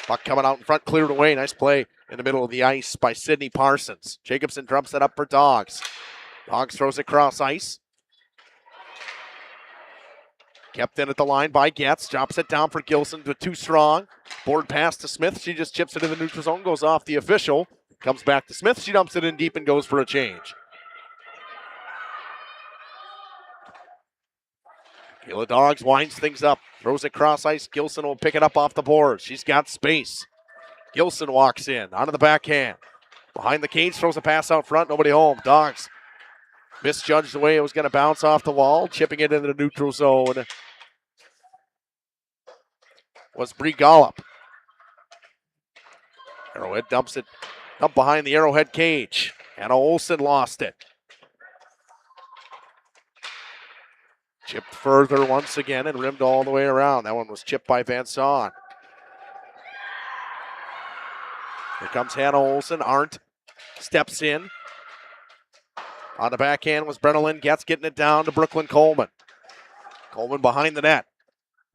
Puck coming out in front, cleared away. Nice play in the middle of the ice by Sidney Parsons. Jacobson dumps it up for Dogs. Dogs throws it across ice. Kept in at the line by Getz. Drops it down for Gilson, but too strong. Board pass to Smith. She just chips it in the neutral zone, goes off the official. Comes back to Smith. She dumps it in deep and goes for a change. Kayla Dogs winds things up. Throws it cross ice. Gilson will pick it up off the board. She's got space. Gilson walks in. Onto the backhand. Behind the cage. Throws a pass out front. Nobody home. Dogs misjudged the way it was going to bounce off the wall. Chipping it into the neutral zone was Bree Gollop. Arrowhead dumps it up behind the Arrowhead cage. Anna Olsen lost it. Chipped further once again and rimmed all the way around. That one was chipped by Van Son. Here comes Hannah Olsen. Arndt steps in. On the backhand was Brenna Getz getting it down to Brooklyn Coleman. Coleman behind the net.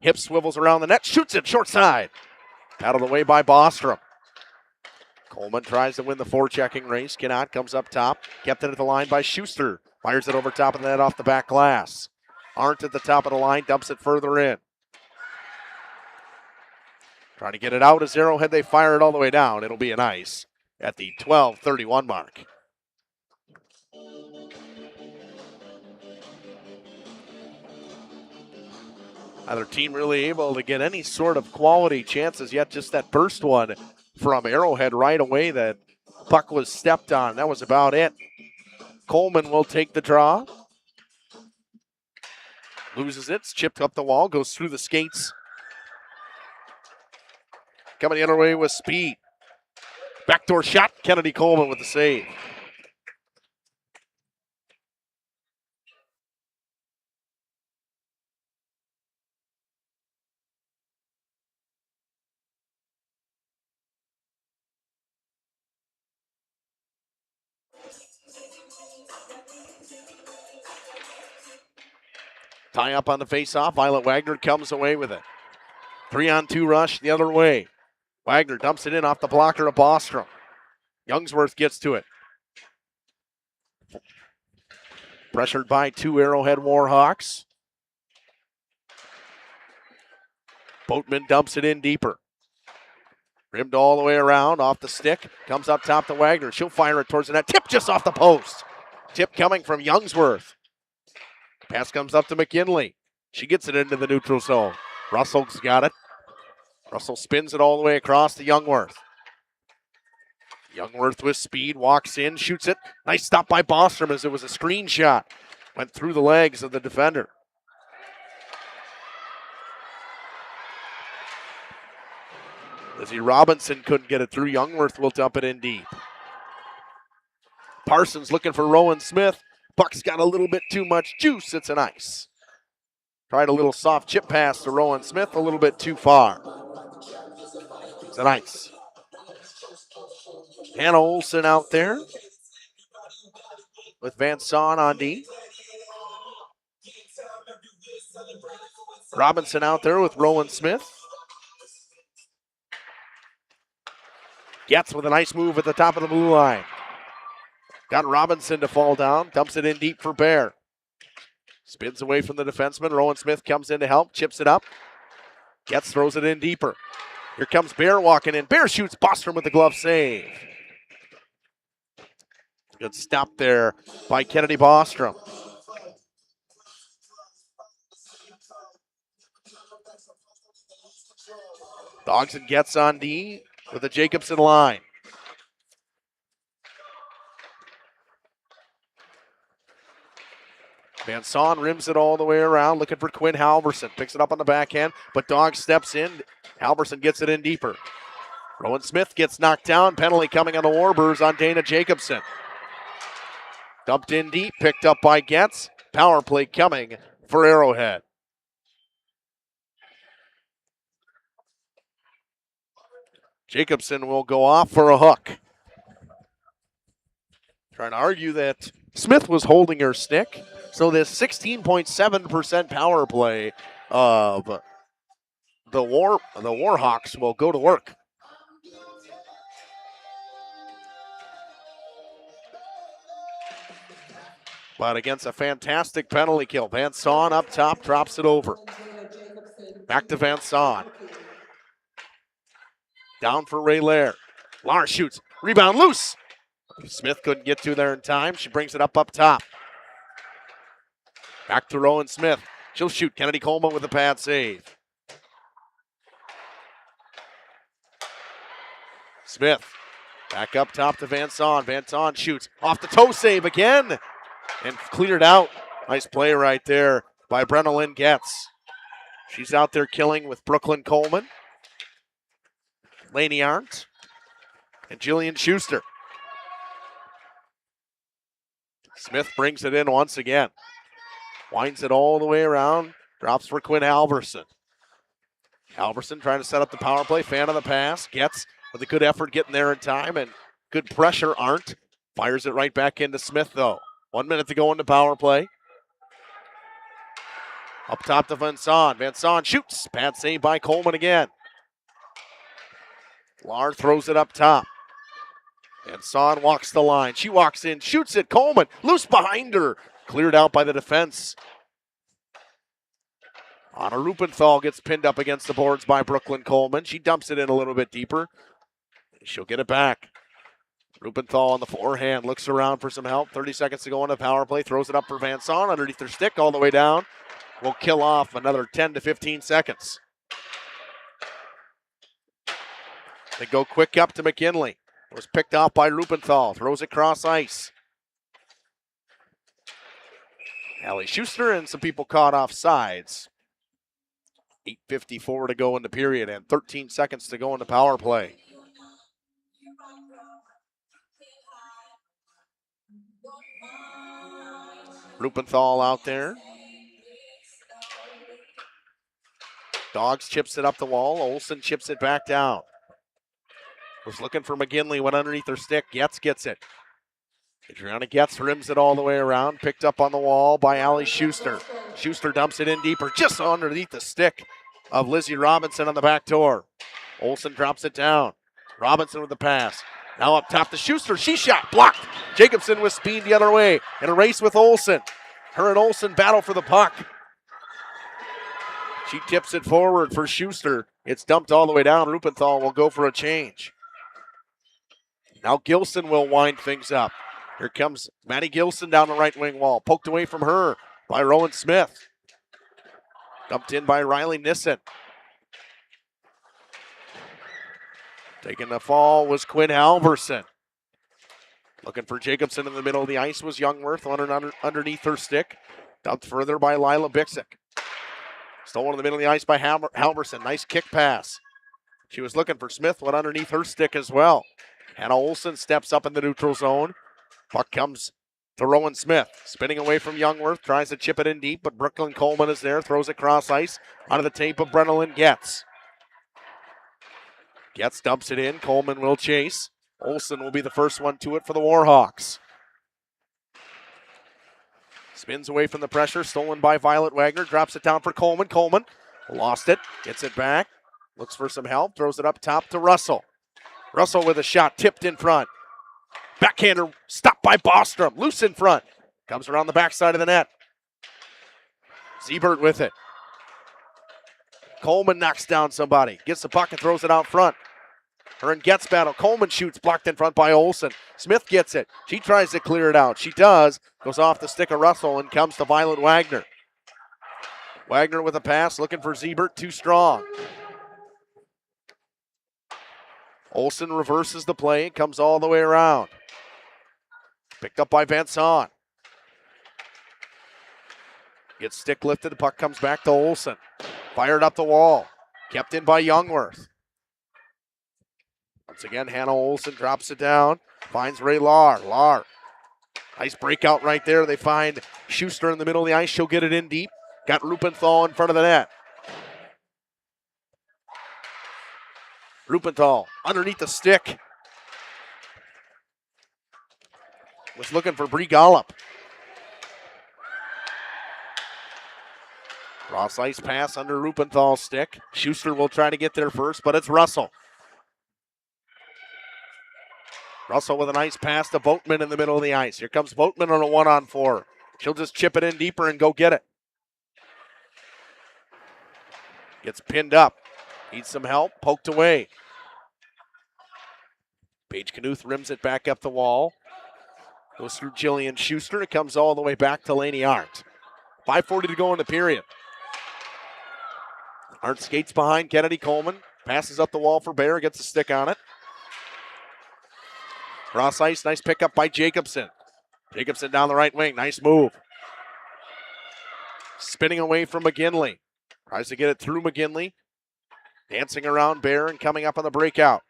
Hip swivels around the net. Shoots it short side. Paddled away by Bostrom. Coleman tries to win the forechecking race. Cannot. Comes up top. Kept it at the line by Schuster. Fires it over top of the net off the back glass. Arndt at the top of the line. Dumps it further in. Trying to get it out as Arrowhead. They fire it all the way down. It'll be an ice at the 12:31 mark. Neither team really able to get any sort of quality chances yet. Just that first one from Arrowhead right away. That puck was stepped on. That was about it. Coleman will take the draw. Loses it. It's chipped up the wall. Goes through the skates. Coming the other way with speed. Backdoor shot. Kennedy Coleman with the save. Tie up on the faceoff. Violet Wagner comes away with it. 3-on-2 rush the other way. Wagner dumps it in off the blocker of Bostrom. Youngsworth gets to it. Pressured by two Arrowhead Warhawks. Boatman dumps it in deeper. Rimmed all the way around off the stick. Comes up top to Wagner. She'll fire it towards the net. Tip just off the post. Tip coming from Youngsworth. Pass comes up to McKinley. She gets it into the neutral zone. Russell's got it. Russell spins it all the way across to Youngworth. Youngworth with speed, walks in, shoots it. Nice stop by Bostrom as it was a screen shot. Went through the legs of the defender. Lizzie Robinson couldn't get it through. Youngworth will dump it in deep. Parsons looking for Rowan Smith. Puck's got a little bit too much juice. It's an ice. Tried a little soft chip pass to Rowan Smith, a little bit too far. It's an ice. Hannah Olsen out there with Van Son on D. Robinson out there with Rowan Smith. Gets with a nice move at the top of the blue line. Got Robinson to fall down. Dumps it in deep for Bear. Spins away from the defenseman. Rowan Smith comes in to help. Chips it up. Gets, throws it in deeper. Here comes Bear walking in. Bear shoots. Bostrom with the glove save. Good stop there by Kennedy Bostrom. Dogson gets on D with the Jacobson line. Van Son rims it all the way around, looking for Quinn Halverson. Picks it up on the backhand, but Dog steps in. Halverson gets it in deeper. Rowan Smith gets knocked down. Penalty coming on the Warbirds on Dana Jacobson. Dumped in deep, picked up by Getz. Power play coming for Arrowhead. Jacobson will go off for a hook. Trying to argue that Smith was holding her stick. So this 16.7% power play of the Warhawks will go to work. But against a fantastic penalty kill. Van Son up top, drops it over. Back to Van Son. Down for Ray Lair. Lahr shoots. Rebound loose. Smith couldn't get to there in time. She brings it up top. Back to Rowan Smith. She'll shoot. Kennedy Coleman with a pad save. Smith back up top to Van Son. Van Son shoots. Off the toe save again. And cleared out. Nice play right there by Brenna Lynn Getz. She's out there killing with Brooklyn Coleman, Laney Arndt, and Jillian Schuster. Smith brings it in once again. Winds it all the way around. Drops for Quinn Halverson. Halverson trying to set up the power play. Fan of the pass. Getz with a good effort getting there in time. And good pressure. Arndt fires it right back into Smith, though. 1 minute to go into power play. Up top to Van Son. Van Son shoots. Pad save by Coleman again. Lahr throws it up top. Van Son walks the line. She walks in, shoots it. Coleman loose behind her. Cleared out by the defense. Anna Rupenthal gets pinned up against the boards by Brooklyn Coleman. She dumps it in a little bit deeper. She'll get it back. Rupenthal on the forehand, looks around for some help. 30 seconds to go on the power play. Throws it up for Van Son underneath her stick all the way down. Will kill off another 10 to 15 seconds. They go quick up to McKinley. Was picked off by Rupenthal. Throws it cross ice. Allie Schuster and some people caught off sides. 8:54 to go in the period and 13 seconds to go in the power play. Rupenthal out there. Dogs chips it up the wall. Olsen chips it back down. Was looking for McGinley, went underneath her stick. Getz gets it. Adriana Getz rims it all the way around. Picked up on the wall by Allie Schuster. Schuster dumps it in deeper, just underneath the stick of Lizzie Robinson on the back door. Olsen drops it down. Robinson with the pass. Now up top to Schuster. She shot, blocked. Jacobson with speed the other way. In a race with Olsen. Her and Olsen battle for the puck. She tips it forward for Schuster. It's dumped all the way down. Rupenthal will go for a change. Now Gilson will wind things up. Here comes Maddie Gilson down the right wing wall. Poked away from her by Rowan Smith. Dumped in by Riley Nissen. Taking the fall was Quinn Halverson. Looking for Jacobson in the middle of the ice was Youngworth underneath her stick. Dumped further by Lila Bixick. Stolen in the middle of the ice by Halverson. Nice kick pass. She was looking for Smith, went underneath her stick as well. Hannah Olsen steps up in the neutral zone. Puck comes to Rowan Smith. Spinning away from Youngworth. Tries to chip it in deep, but Brooklyn Coleman is there. Throws it cross ice onto the tape of Brenna Getz. Getz dumps it in. Coleman will chase. Olsen will be the first one to it for the Warhawks. Spins away from the pressure. Stolen by Violet Wagner. Drops it down for Coleman. Coleman lost it. Gets it back. Looks for some help. Throws it up top to Russell. Russell with a shot. Tipped in front. Backhander stopped by Bostrom. Loose in front. Comes around the backside of the net. Siebert with it. Coleman knocks down somebody. Gets the puck and throws it out front. Her and Getz battle. Coleman shoots. Blocked in front by Olsen. Smith gets it. She tries to clear it out. She does. Goes off the stick of Russell and comes to Violet Wagner. Wagner with a pass. Looking for Siebert. Too strong. Olsen reverses the play. Comes all the way around. Picked up by Van Son. Gets stick lifted. The puck comes back to Olsen. Fired up the wall. Kept in by Youngworth. Once again, Hannah Olsen drops it down. Finds Ray Lahr. Lahr. Nice breakout right there. They find Schuster in the middle of the ice. She'll get it in deep. Got Rupenthal in front of the net. Rupenthal underneath the stick. Was looking for Bree Gollop. Cross ice pass under Rupenthal's stick. Schuster will try to get there first, but it's Russell. Russell with a nice pass to Voigtman in the middle of the ice. Here comes Voigtman on a 1-on-4. She'll just chip it in deeper and go get it. Gets pinned up. Needs some help. Poked away. Paige Knuth rims it back up the wall. Goes through Jillian Schuster. It comes all the way back to Lainey Arndt. 5:40 to go in the period. Arndt skates behind Kennedy Coleman. Passes up the wall for Bear. Gets a stick on it. Cross ice. Nice pickup by Jacobson. Jacobson down the right wing. Nice move. Spinning away from McGinley. Tries to get it through McGinley. Dancing around Bear and coming up on the breakout.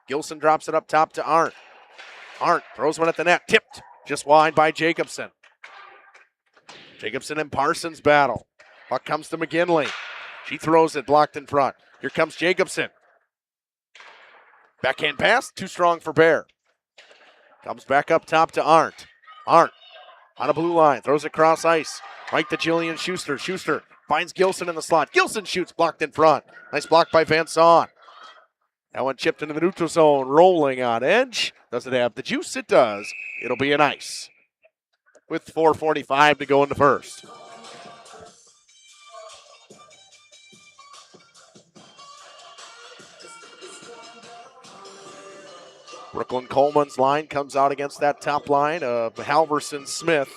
Gilson drops it up top to Arndt. Arndt throws one at the net. Tipped just wide by Jacobson. Jacobson and Parsons battle. Puck comes to McGinley. She throws it, blocked in front. Here comes Jacobson. Backhand pass, too strong for Bear. Comes back up top to Arndt. Arndt on a blue line, throws it across ice. Right to Jillian Schuster. Schuster finds Gilson in the slot. Gilson shoots, blocked in front. Nice block by Van Son. That one chipped into the neutral zone, rolling on edge. Does it have the juice? It does. It'll be an ice. With 4:45 to go in the first. Brooklyn Coleman's line comes out against that top line of Halverson Smith.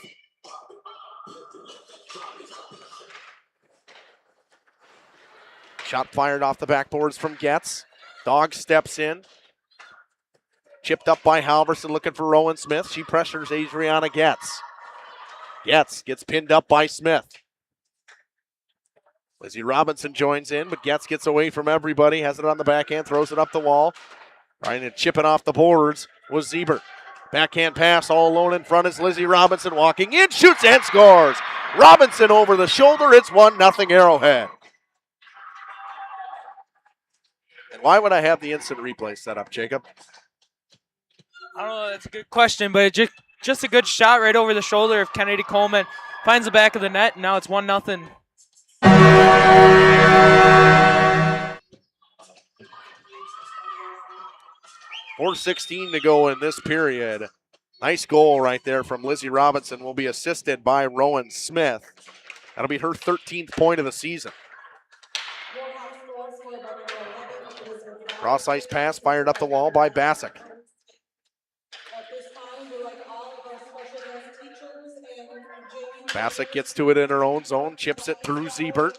Shot fired off the backboards from Getz. Dog steps in. Chipped up by Halverson, looking for Rowan Smith. She pressures Adriana Getz. Getz gets pinned up by Smith. Lizzie Robinson joins in, but Getz gets away from everybody. Has it on the backhand, throws it up the wall. Trying to chip it off the boards was Siebert. Backhand pass all alone in front is Lizzie Robinson walking in, shoots and scores. Robinson over the shoulder. It's 1-0 Arrowhead. And why would I have the instant replay set up, Jacob? I don't know. That's a good question, but just a good shot right over the shoulder of Kennedy Coleman. Finds the back of the net, and now it's 1-0. 4:16 to go in this period. Nice goal right there from Lizzie Robinson. Will be assisted by Rowan Smith. That'll be her 13th point of the season. Cross ice pass fired up the wall by Bassick. Bassick gets to it in her own zone, chips it through Siebert.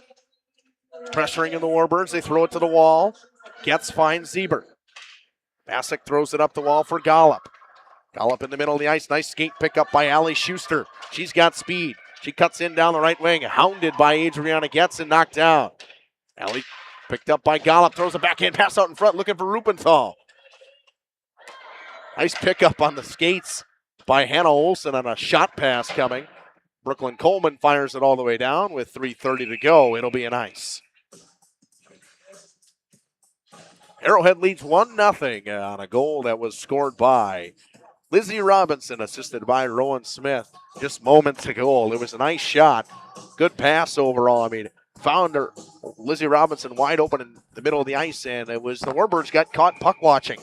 Pressuring in the Warbirds, they throw it to the wall. Getz finds Siebert. Bassick throws it up the wall for Gollop. Gollop in the middle of the ice, nice skate pickup by Allie Schuster. She's got speed. She cuts in down the right wing, hounded by Adriana Getz and knocked down. Allie picked up by Gollop, throws a backhand pass out in front, looking for Rupenthal. Nice pickup on the skates by Hannah Olsen on a shot pass coming. Brooklyn Coleman fires it all the way down with 3:30 to go. It'll be an ice. Arrowhead leads 1-0 on a goal that was scored by Lizzie Robinson, assisted by Rowan Smith just moments ago. It was a nice shot. Good pass overall. I mean, found her, Lizzie Robinson wide open in the middle of the ice, and it was the Warbirds got caught puck watching.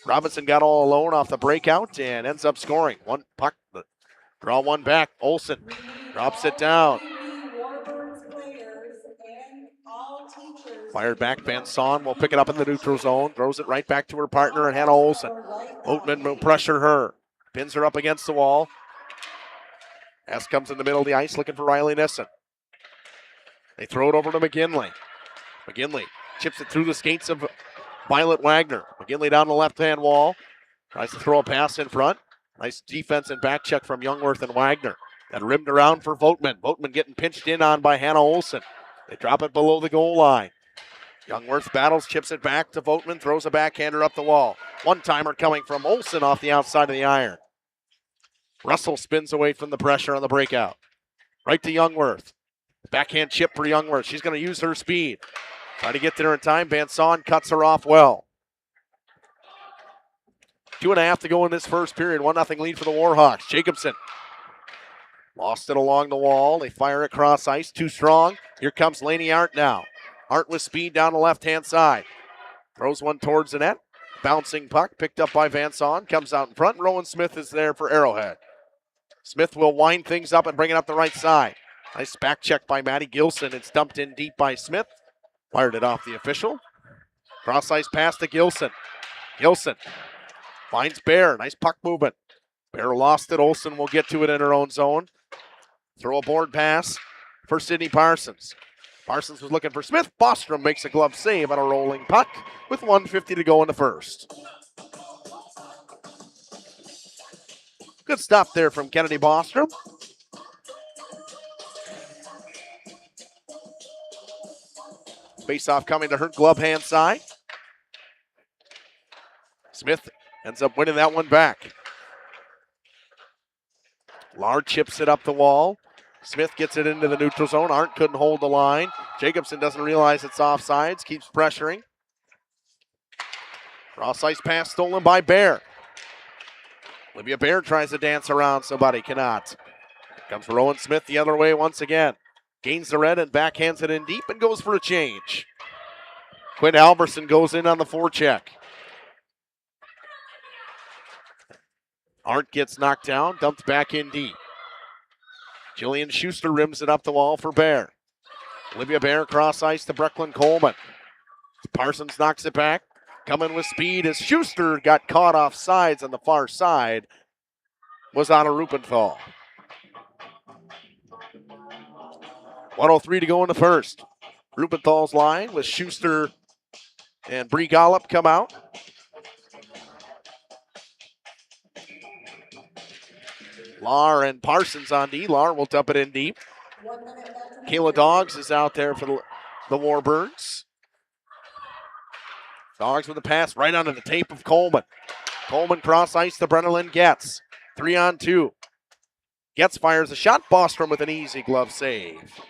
Robinson got all alone off the breakout and ends up scoring. One puck, draw one back. Olsen drops it down. Fired back, Van Son will pick it up in the neutral zone, throws it right back to her partner and Hannah Olsen. Oatman will pressure her, pins her up against the wall. S comes in the middle of the ice looking for Riley Nissen. They throw it over to McGinley. McGinley chips it through the skates of Violet Wagner. McGinley down the left-hand wall, tries to throw a pass in front. Nice defense and back check from Youngworth and Wagner. That rimmed around for Voigtman. Voigtman getting pinched in on by Hannah Olsen. They drop it below the goal line. Youngworth battles, chips it back to Voigtman, throws a backhander up the wall. One-timer coming from Olsen off the outside of the iron. Russell spins away from the pressure on the breakout. Right to Youngworth. Backhand chip for Youngworth. She's going to use her speed. Try to get there in time. Van Son cuts her off well. 2.5 to go in this first period. 1-0 lead for the Warhawks. Jacobson Lost it along the wall. They fire it across ice. Too strong. Here comes Laney Arndt now. Arndt with speed down the left-hand side. Throws one towards the net. Bouncing puck picked up by Van Son. Comes out in front. Rowan Smith is there for Arrowhead. Smith will wind things up and bring it up the right side. Nice back check by Matty Gilson. It's dumped in deep by Smith. Fired it off the official. Cross ice pass to Gilson. Gilson finds Bear. Nice puck movement. Bear lost it. Olsen will get to it in her own zone. Throw a board pass for Sydney Parsons. Parsons was looking for Smith. Bostrom makes a glove save on a rolling puck with 1:50 to go in the first. Good stop there from Kennedy Bostrom. Face-off coming to her glove hand side. Smith ends up winning that one back. Lard chips it up the wall. Smith gets it into the neutral zone. Arndt couldn't hold the line. Jacobson doesn't realize it's offsides. Keeps pressuring. Cross ice pass stolen by Bear. Olivia Bear tries to dance around somebody. Cannot. Here comes Rowan Smith the other way once again. Gains the red and backhands it in deep and goes for a change. Quinn Alverson goes in on the forecheck. Arndt gets knocked down, dumped back in deep. Jillian Schuster rims it up the wall for Bear. Olivia Bear cross ice to Brecklin Coleman. Parsons knocks it back. Coming with speed as Schuster got caught off sides on the far side. Was on a Rupenthal. 1:03 to go in the first. Rupenthal's line with Schuster and Bree Gollop come out. Lahr and Parsons on D. Lahr will dump it in deep. Kayla Doggs is out there for the Warbirds. Doggs with a pass right onto the tape of Coleman. Coleman cross ice to Brenna Getz. 3-on-2. Getz fires a shot. Bostrom with an easy glove save.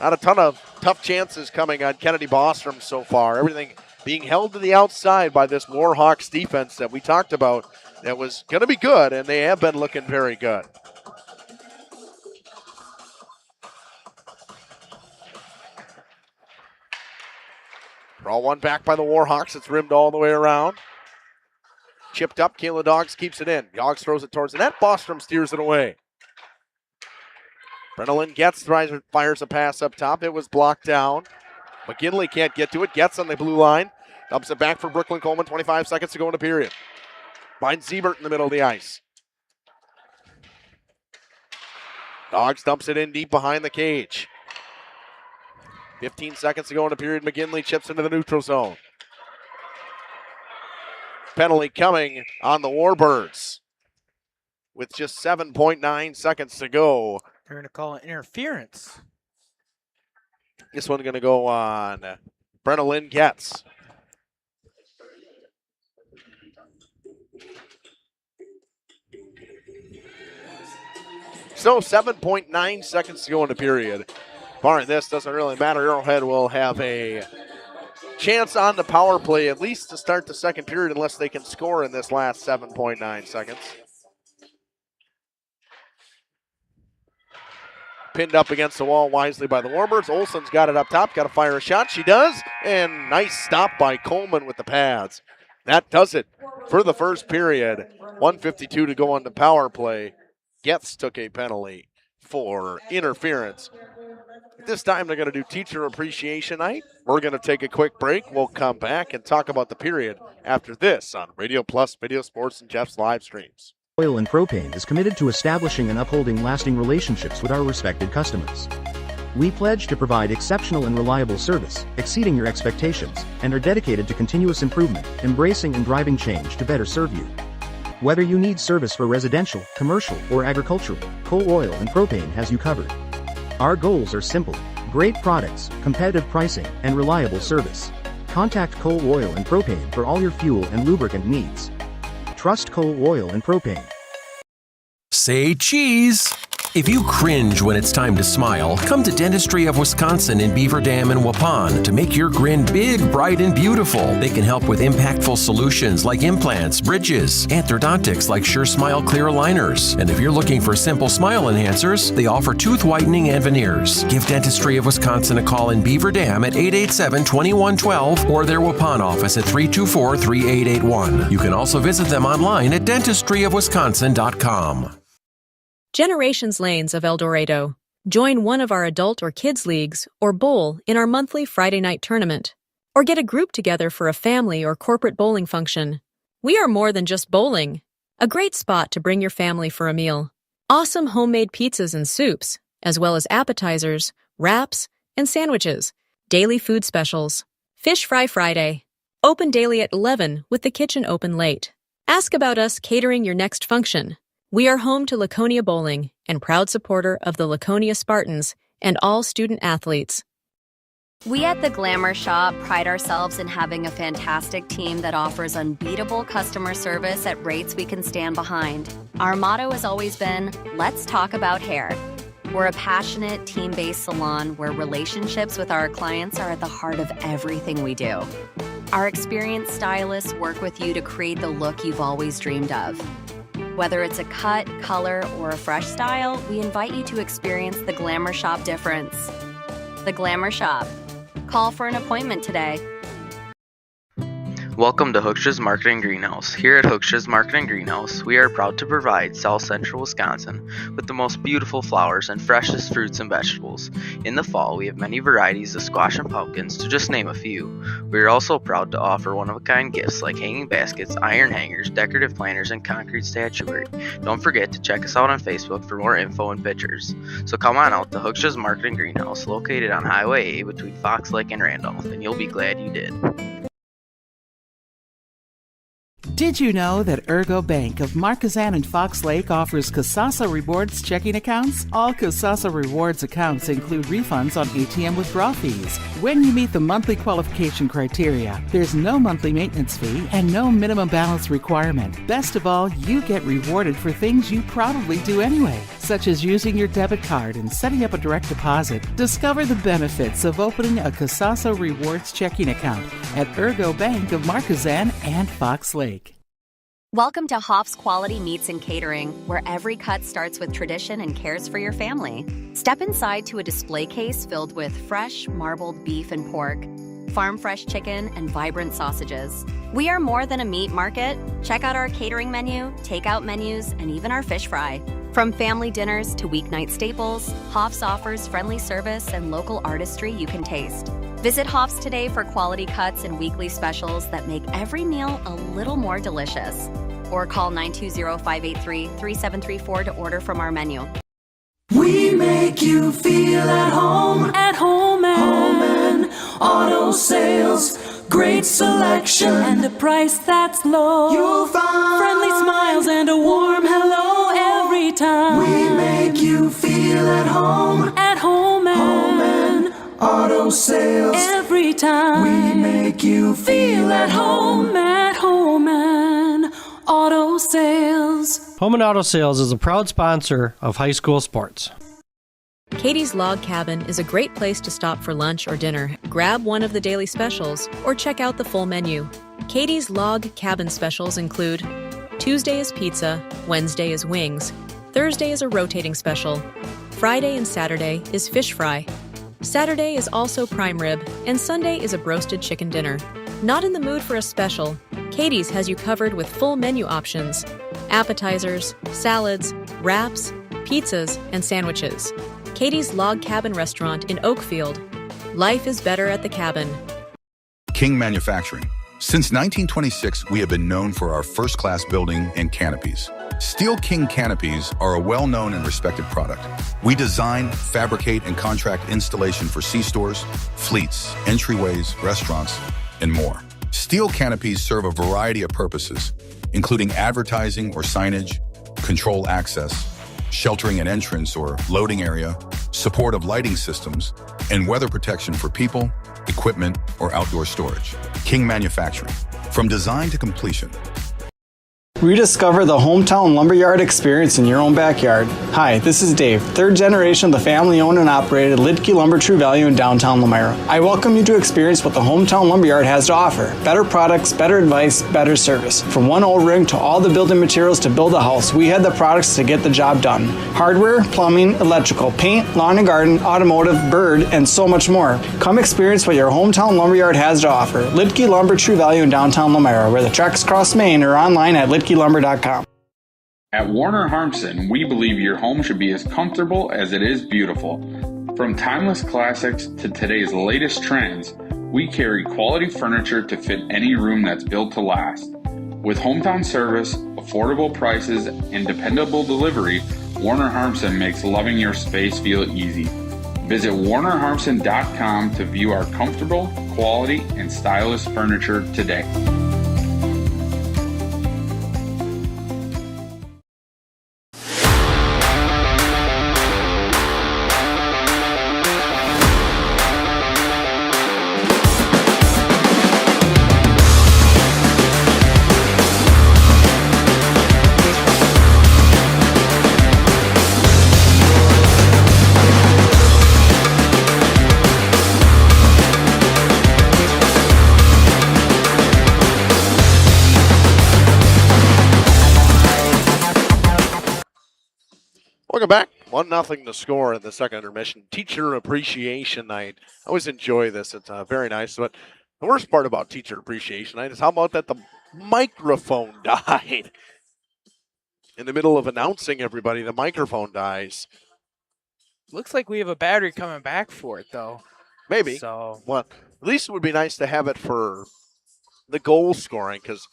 Not a ton of tough chances coming on Kennedy Bostrom so far. Everything being held to the outside by this Warhawks defense that we talked about that was going to be good, and they have been looking very good. Draw one back by the Warhawks. It's rimmed all the way around. Chipped up. Kayla Doggs keeps it in. Doggs throws it towards the net. Bostrom steers it away. Brenna Getz fires a pass up top. It was blocked down. McGinley can't get to it. Getz on the blue line. Dumps it back for Brooklyn Coleman. 25 seconds to go in the period. Finds Siebert in the middle of the ice. Doggs dumps it in deep behind the cage. 15 seconds to go in the period. McGinley chips into the neutral zone. Penalty coming on the Warbirds with just 7.9 seconds to go. They're going to call it interference. This one's going to go on Brenna Getz. So 7.9 seconds to go in the period. Barring this, doesn't really matter. Arrowhead will have a chance on the power play at least to start the second period unless they can score in this last 7.9 seconds. Pinned up against the wall wisely by the Warbirds. Olsen's got it up top. Got to fire a shot. She does. And nice stop by Coleman with the pads. That does it for the first period. 1:52 to go on the power play. Getz took a penalty for interference. This time they're going to do Teacher Appreciation Night. We're going to take a quick break. We'll come back and talk about the period after this on Radio Plus, Video Sports, and Jeff's live streams. Oil and Propane is committed to establishing and upholding lasting relationships with our respected customers. We pledge to provide exceptional and reliable service, exceeding your expectations, and are dedicated to continuous improvement, embracing and driving change to better serve you. Whether you need service for residential, commercial, or agricultural, Coal Oil and Propane has you covered. Our goals are simple: great products, competitive pricing, and reliable service. Contact Coal Oil and Propane for all your fuel and lubricant needs. Trust Coal Oil and Propane. Say cheese. If you cringe when it's time to smile, come to Dentistry of Wisconsin in Beaver Dam and Waupun to make your grin big, bright, and beautiful. They can help with impactful solutions like implants, bridges, orthodontics like Sure Smile clear aligners. And if you're looking for simple smile enhancers, they offer tooth whitening and veneers. Give Dentistry of Wisconsin a call in Beaver Dam at 887-2112 or their Waupun office at 324-3881. You can also visit them online at dentistryofwisconsin.com. Generations Lanes of El Dorado. Join one of our adult or kids leagues or bowl in our monthly Friday night tournament. Or get a group together for a family or corporate bowling function. We are more than just bowling. A great spot to bring your family for a meal. Awesome homemade pizzas and soups, as well as appetizers, wraps, and sandwiches. Daily food specials. Fish Fry Friday. Open daily at 11 with the kitchen open late. Ask about us catering your next function. We are home to Laconia Bowling and proud supporter of the Laconia Spartans and all student athletes. We at the Glamour Shop pride ourselves in having a fantastic team that offers unbeatable customer service at rates we can stand behind. Our motto has always been, let's talk about hair. We're a passionate, team-based salon where relationships with our clients are at the heart of everything we do. Our experienced stylists work with you to create the look you've always dreamed of. Whether it's a cut, color, or a fresh style, we invite you to experience the Glamour Shop difference. The Glamour Shop. Call for an appointment today. Welcome to Hooksha's Marketing Greenhouse. Here at Hooksha's Marketing Greenhouse, we are proud to provide South Central Wisconsin with the most beautiful flowers and freshest fruits and vegetables. In the fall, we have many varieties of squash and pumpkins, to just name a few. We are also proud to offer one-of-a-kind gifts like hanging baskets, iron hangers, decorative planters, and concrete statuary. Don't forget to check us out on Facebook for more info and pictures. So come on out to Hooksha's Marketing Greenhouse, located on Highway A between Fox Lake and Randolph, and you'll be glad you did. Did you know that Ergo Bank of Marquezan and Fox Lake offers Kasasa Rewards checking accounts? All Kasasa Rewards accounts include refunds on ATM withdrawal fees. When you meet the monthly qualification criteria, there's no monthly maintenance fee and no minimum balance requirement. Best of all, you get rewarded for things you probably do anyway, such as using your debit card and setting up a direct deposit. Discover the benefits of opening a Kasasa Rewards checking account at Ergo Bank of Marquezan and Fox Lake. Welcome to Hoff's Quality Meats and Catering, where every cut starts with tradition and cares for your family. Step inside to a display case filled with fresh, marbled beef and pork, farm-fresh chicken, and vibrant sausages. We are more than a meat market. Check out our catering menu, takeout menus, and even our fish fry. From family dinners to weeknight staples, Hoff's offers friendly service and local artistry you can taste. Visit Hoff's today for quality cuts and weekly specials that make every meal a little more delicious. Or call 920-583-3734 to order from our menu. We make you feel at home and auto sales. Great selection and a price that's low. You'll find friendly smiles and a warm hello every time. We make you feel at home and auto sales. Every time we make you feel at home and auto sales. Home and Auto Sales is a proud sponsor of high school sports. Katie's Log Cabin is a great place to stop for lunch or dinner. Grab one of the daily specials or check out the full menu. Katie's Log Cabin specials include Tuesday is pizza, Wednesday is wings, Thursday is a rotating special, Friday and Saturday is fish fry, Saturday is also prime rib, and Sunday is a broasted chicken dinner. Not in the mood for a special? Katie's has you covered with full menu options, appetizers, salads, wraps, pizzas, and sandwiches. Katie's Log Cabin Restaurant in Oakfield. Life is better at the cabin. King Manufacturing. Since 1926, we have been known for our first-class building and canopies. Steel King canopies are a well-known and respected product. We design, fabricate, and contract installation for C-stores, fleets, entryways, restaurants, and more. Steel canopies serve a variety of purposes, including advertising or signage, control access, sheltering an entrance or loading area, support of lighting systems, and weather protection for people, equipment, or outdoor storage. King Manufacturing. From design to completion. Rediscover the hometown lumberyard experience in your own backyard. Hi, this is Dave, third generation of the family-owned and operated Lidke Lumber True Value in downtown Lamira. I welcome you to experience what the hometown lumberyard has to offer. Better products, better advice, better service. From one O-ring to all the building materials to build a house, we had the products to get the job done. Hardware, plumbing, electrical, paint, lawn and garden, automotive, bird, and so much more. Come experience what your hometown lumberyard has to offer. Lidke Lumber True Value in downtown Lamira, where the tracks cross Main, or online at lidkelumber.com. At Warner Harmson, we believe your home should be as comfortable as it is beautiful. From timeless classics to today's latest trends, we carry quality furniture to fit any room that's built to last. With hometown service, affordable prices, and dependable delivery, Warner Harmson makes loving your space feel easy. Visit warnerharmson.com to view our comfortable, quality, and stylish furniture today. Welcome back. 1-0 to score in the second intermission. Teacher Appreciation Night. I always enjoy this. It's very nice. But the worst part about Teacher Appreciation Night is how about that the microphone died. In the middle of announcing everybody, the microphone dies. Looks like we have a battery coming back for it, though. Maybe. So, well, at least it would be nice to have it for the goal scoring, because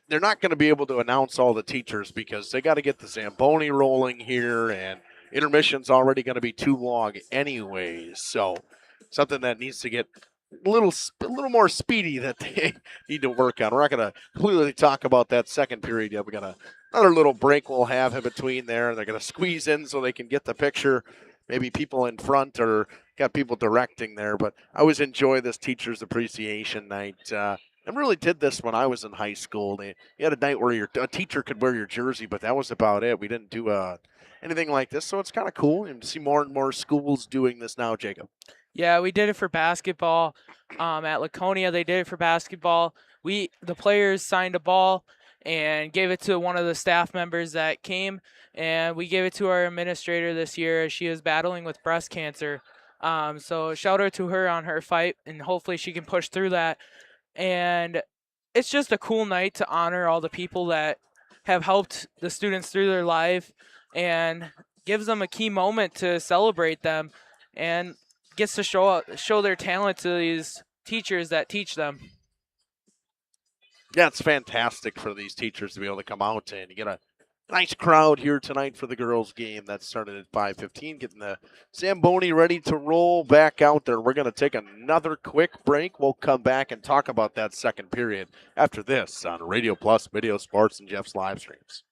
they're not going to be able to announce all the teachers because they got to get the Zamboni rolling here, and intermission's already going to be too long anyways. So something that needs to get a little more speedy that they need to work on. We're not going to clearly talk about that second period yet. We got another little break we'll have in between there. They're going to squeeze in so they can get the picture. Maybe people in front or got people directing there. But I always enjoy this Teachers Appreciation Night. I really did this when I was in high school. You had a night where a teacher could wear your jersey, but that was about it. We didn't do anything like this, so it's kind of cool. And to see more and more schools doing this now, Jacob. Yeah, we did it for basketball. At Laconia, they did it for basketball. The players signed a ball and gave it to one of the staff members that came, and we gave it to our administrator this year as she is battling with breast cancer. So shout out to her on her fight, and hopefully she can push through that. And it's just a cool night to honor all the people that have helped the students through their life, and gives them a key moment to celebrate them, and gets to show their talent to these teachers that teach them. Yeah, it's fantastic for these teachers to be able to come out, and you get a nice crowd here tonight for the girls' game that started at 5:15, getting the Zamboni ready to roll back out there. We're going to take another quick break. We'll come back and talk about that second period after this on Radio Plus, Video Sports, and Jeff's live streams.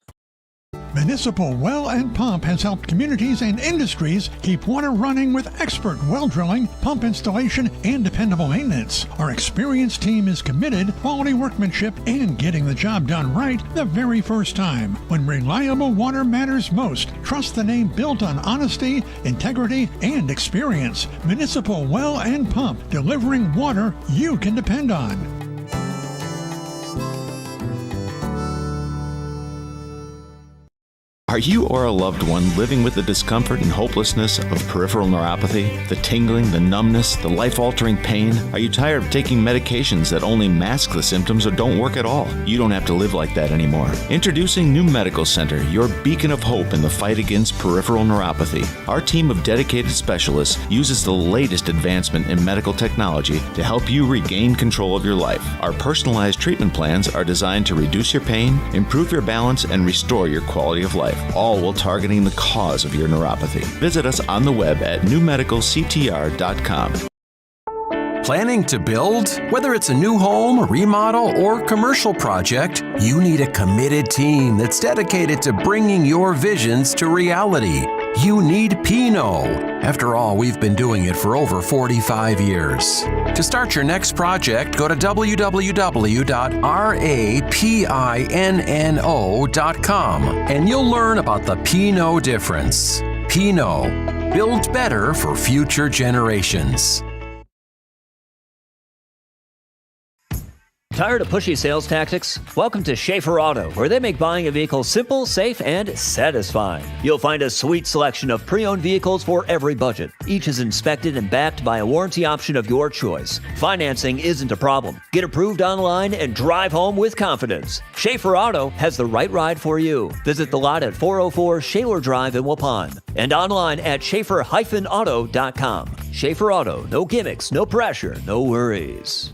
Municipal Well and Pump has helped communities and industries keep water running with expert well drilling, pump installation, and dependable maintenance. Our experienced team is committed, quality workmanship, and getting the job done right the very first time. When reliable water matters most, trust the name built on honesty, integrity, and experience. Municipal Well and Pump, delivering water you can depend on. Are you or a loved one living with the discomfort and hopelessness of peripheral neuropathy? The tingling, the numbness, the life-altering pain? Are you tired of taking medications that only mask the symptoms or don't work at all? You don't have to live like that anymore. Introducing New Medical Center, your beacon of hope in the fight against peripheral neuropathy. Our team of dedicated specialists uses the latest advancement in medical technology to help you regain control of your life. Our personalized treatment plans are designed to reduce your pain, improve your balance, and restore your quality of life, all while targeting the cause of your neuropathy. Visit us on the web at newmedicalctr.com. Planning to build? Whether it's a new home, remodel, or commercial project, you need a committed team that's dedicated to bringing your visions to reality. you need Pinot. After all, we've been doing it for over 45 years. To start your next project, go to www.rapinno.com and you'll learn about the Pinot difference. Pinot, built better for future generations. Tired of pushy sales tactics? Welcome to Schaefer Auto, where they make buying a vehicle simple, safe, and satisfying. You'll find a sweet selection of pre-owned vehicles for every budget. Each is inspected and backed by a warranty option of your choice. Financing isn't a problem. Get approved online and drive home with confidence. Schaefer Auto has the right ride for you. Visit the lot at 404 Shaler Drive in Waupun and online at schaefer-auto.com. Schaefer Auto, no gimmicks, no pressure, no worries.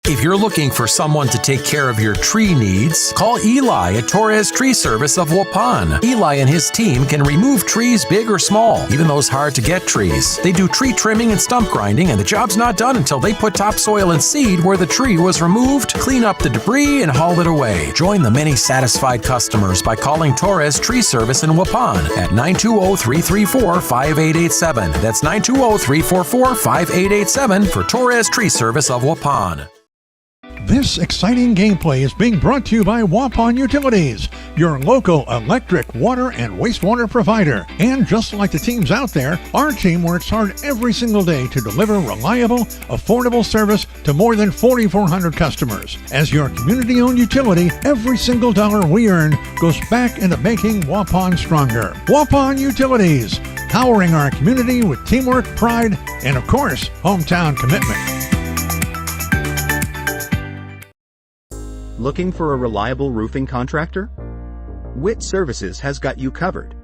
If you're looking for someone to take care of your tree needs, call Eli at Torres Tree Service of Waupun. Eli and his team can remove trees big or small, even those hard-to-get trees. They do tree trimming and stump grinding, and the job's not done until they put topsoil and seed where the tree was removed, clean up the debris, and haul it away. Join the many satisfied customers by calling Torres Tree Service in Waupun at 920-334-5887. That's 920-344-5887 for Torres Tree Service of Waupun. This exciting gameplay is being brought to you by Waupun Utilities, your local electric, water, and wastewater provider. And just like the teams out there, our team works hard every single day to deliver reliable, affordable service to more than 4,400 customers. As your community-owned utility, every single dollar we earn goes back into making Waupun stronger. Waupun Utilities, powering our community with teamwork, pride, and of course, hometown commitment. Looking for a reliable roofing contractor? WIT Services has got you covered.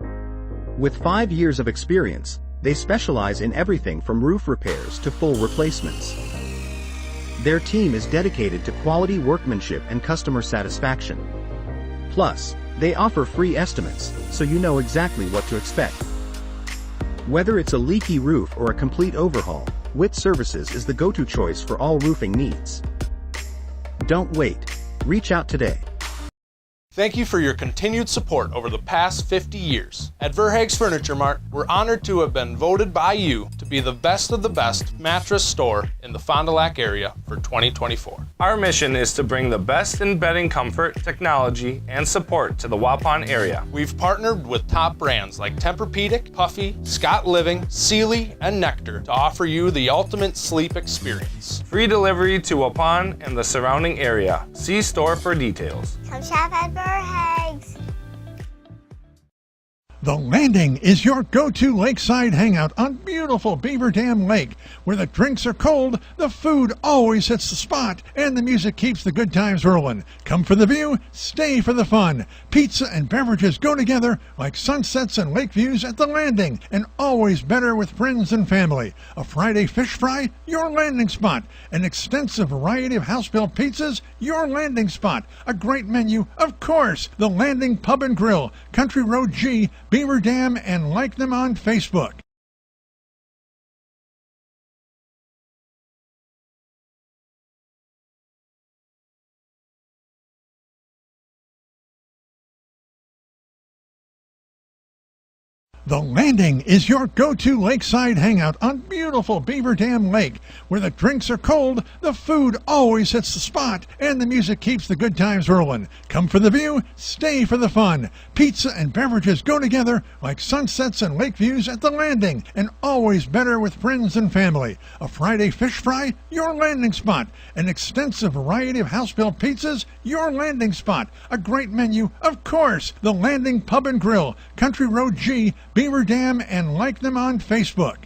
With 5 years of experience, they specialize in everything from roof repairs to full replacements. Their team is dedicated to quality workmanship and customer satisfaction. Plus, they offer free estimates, so you know exactly what to expect. Whether it's a leaky roof or a complete overhaul, WIT Services is the go-to choice for all roofing needs. Don't wait. Reach out today. Thank you for your continued support over the past 50 years. At Verhaeg's Furniture Mart, we're honored to have been voted by you to be the best of the best mattress store in the Fond du Lac area for 2024. Our mission is to bring the best in bedding comfort, technology, and support to the Waupun area. We've partnered with top brands like Tempur-Pedic, Puffy, Scott Living, Sealy, and Nectar to offer you the ultimate sleep experience. Free delivery to Waupun and the surrounding area. See store for details. Come shop at Verhaeg's. The Landing is your go-to lakeside hangout on beautiful Beaver Dam Lake, where the drinks are cold, the food always hits the spot, and the music keeps the good times rolling. Come for the view, stay for the fun. Pizza and beverages go together like sunsets and lake views at The Landing, and always better with friends and family. A Friday fish fry, your landing spot. An extensive variety of house-built pizzas, your landing spot. A great menu, of course. The Landing Pub and Grill, Country Road G, Beaver Dam, and like them on Facebook. The Landing is your go-to lakeside hangout on beautiful Beaver Dam Lake, where the drinks are cold, the food always hits the spot, and the music keeps the good times rolling. Come for the view, stay for the fun. Pizza and beverages go together like sunsets and lake views at The Landing, and always better with friends and family. A Friday fish fry, your landing spot. An extensive variety of house-built pizzas, your landing spot. A great menu, of course. The Landing Pub and Grill, Country Road G, Beaver Dam, and like them on Facebook.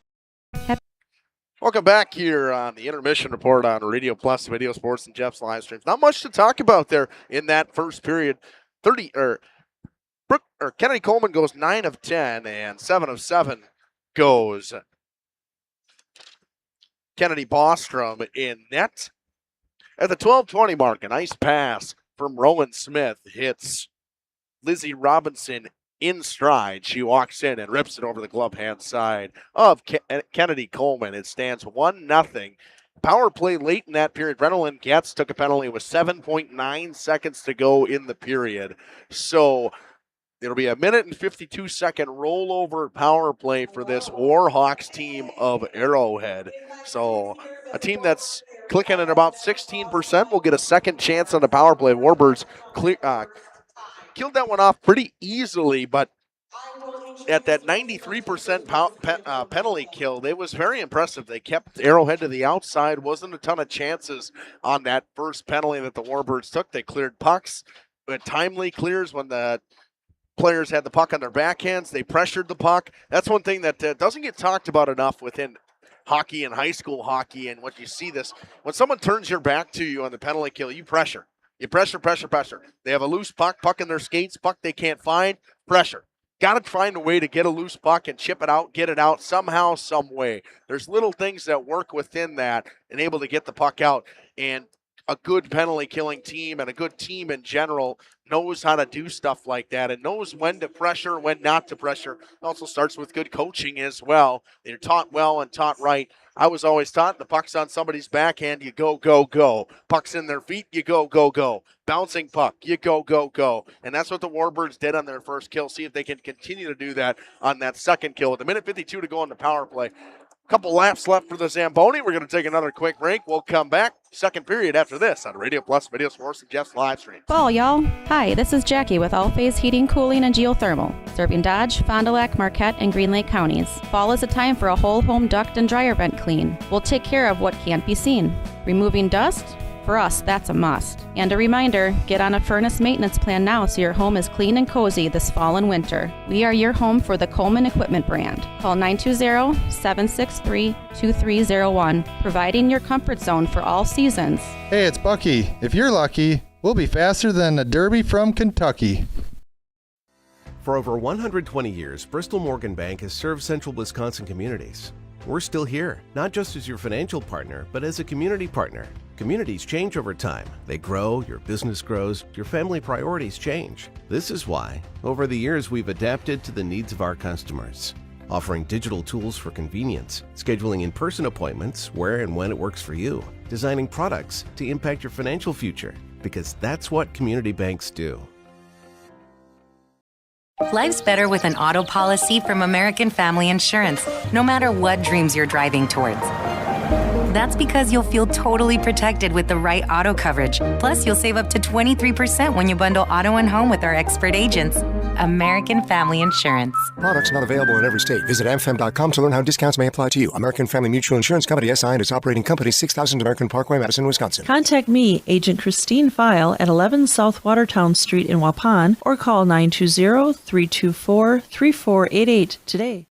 Welcome back here on the Intermission Report on Radio Plus, Video Sports, and Jeff's live streams. Not much to talk about there in that first period. Kennedy Coleman goes 9 of 10, and 7 of 7 goes Kennedy Bostrom in net. At the 12:20 mark, a nice pass from Rowan Smith hits Lizzie Robinson in stride. She walks in and rips it over the glove hand side of Kennedy Coleman. It stands 1-0. Power play late in that period. Brennan Getz took a penalty with 7.9 seconds to go in the period. So It'll be a 1:52 rollover power play for this Warhawks team of Arrowhead. So a team that's clicking at about 16% will get a second chance on the power play. Warbirds killed that one off pretty easily, but at that 93% penalty kill, it was very impressive. They kept Arrowhead to the outside. Wasn't a ton of chances on that first penalty that the Warbirds took. They cleared pucks, but timely clears when the players had the puck on their backhands. They pressured the puck. That's one thing that doesn't get talked about enough within hockey and high school hockey. And what you see this, when someone turns your back to you on the penalty kill, you pressure. You pressure. They have a loose puck in their skates, puck they can't find, pressure. Got to find a way to get a loose puck and chip it out, get it out somehow, some way. There's little things that work within that and able to get the puck out. And a good penalty killing team and a good team in general knows how to do stuff like that and knows when to pressure, when not to pressure. It also starts with good coaching as well. They're taught well and taught right. I was always taught the puck's on somebody's backhand, you go, go, go. Puck's in their feet, you go, go, go. Bouncing puck, you go, go, go. And that's what the Warbirds did on their first kill. See if they can continue to do that on that second kill. With a 1:52 to go on the power play. Couple laps left for the Zamboni. We're going to take another quick break. We'll come back second period after this on Radio Plus Video Sports and Jeff's live stream. Fall, y'all. Hi, this is Jackie with All Phase Heating, Cooling, and Geothermal, serving Dodge, Fond du Lac, Marquette, and Green Lake counties. Fall is a time for a whole home duct and dryer vent clean. We'll take care of what can't be seen. Removing dust? For us, that's a must. And a reminder, get on a furnace maintenance plan now so your home is clean and cozy this fall and winter. We are your home for the Coleman Equipment brand. Call 920-763-2301, providing your comfort zone for all seasons. Hey, it's Bucky. If you're lucky, we'll be faster than a Derby from Kentucky. For over 120 years, Bristol Morgan Bank has served central Wisconsin communities. We're still here, not just as your financial partner, but as a community partner. Communities change over time. They grow, your business grows, your family priorities change. This is why, over the years, we've adapted to the needs of our customers, offering digital tools for convenience, scheduling in-person appointments where and when it works for you, designing products to impact your financial future, because that's what community banks do. Life's better with an auto policy from American Family Insurance, no matter what dreams you're driving towards. That's because you'll feel totally protected with the right auto coverage. Plus, you'll save up to 23% when you bundle auto and home with our expert agents. American Family Insurance. Products not available in every state. Visit amfam.com to learn how discounts may apply to you. American Family Mutual Insurance Company, SI, and its operating company, 6000 American Parkway, Madison, Wisconsin. Contact me, Agent Christine File, at 11 South Watertown Street in Waupun, or call 920-324-3488 today.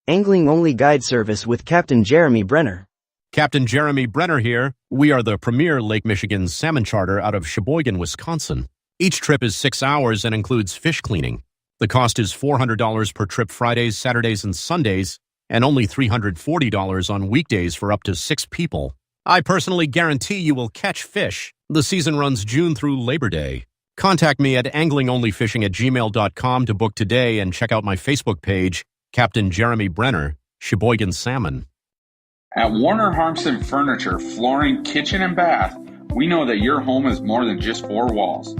Angling-only guide service with Captain Jeremy Brenner. Captain Jeremy Brenner here. We are the premier Lake Michigan salmon charter out of Sheboygan, Wisconsin. Each trip is 6 hours and includes fish cleaning. The cost is $400 per trip Fridays, Saturdays, and Sundays, and only $340 on weekdays for up to 6 people. I personally guarantee you will catch fish. The season runs June through Labor Day. Contact me at anglingonlyfishing@gmail.com to book today and check out my Facebook page, Captain Jeremy Brenner, Sheboygan Salmon. At Warner Harmson Furniture, Flooring, Kitchen, and Bath, we know that your home is more than just 4 walls.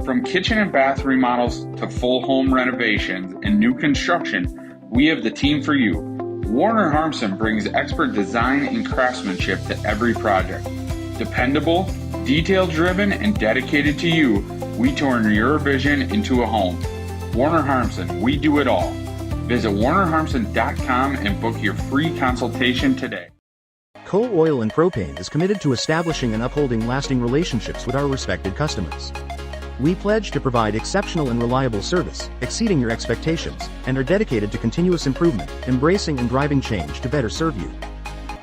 From kitchen and bath remodels to full home renovations and new construction, we have the team for you. Warner Harmson brings expert design and craftsmanship to every project. Dependable, detail-driven, and dedicated to you, we turn your vision into a home. Warner Harmson, we do it all. Visit warnerharmson.com and book your free consultation today. Coal Oil and Propane is committed to establishing and upholding lasting relationships with our respected customers. We pledge to provide exceptional and reliable service, exceeding your expectations, and are dedicated to continuous improvement, embracing and driving change to better serve you.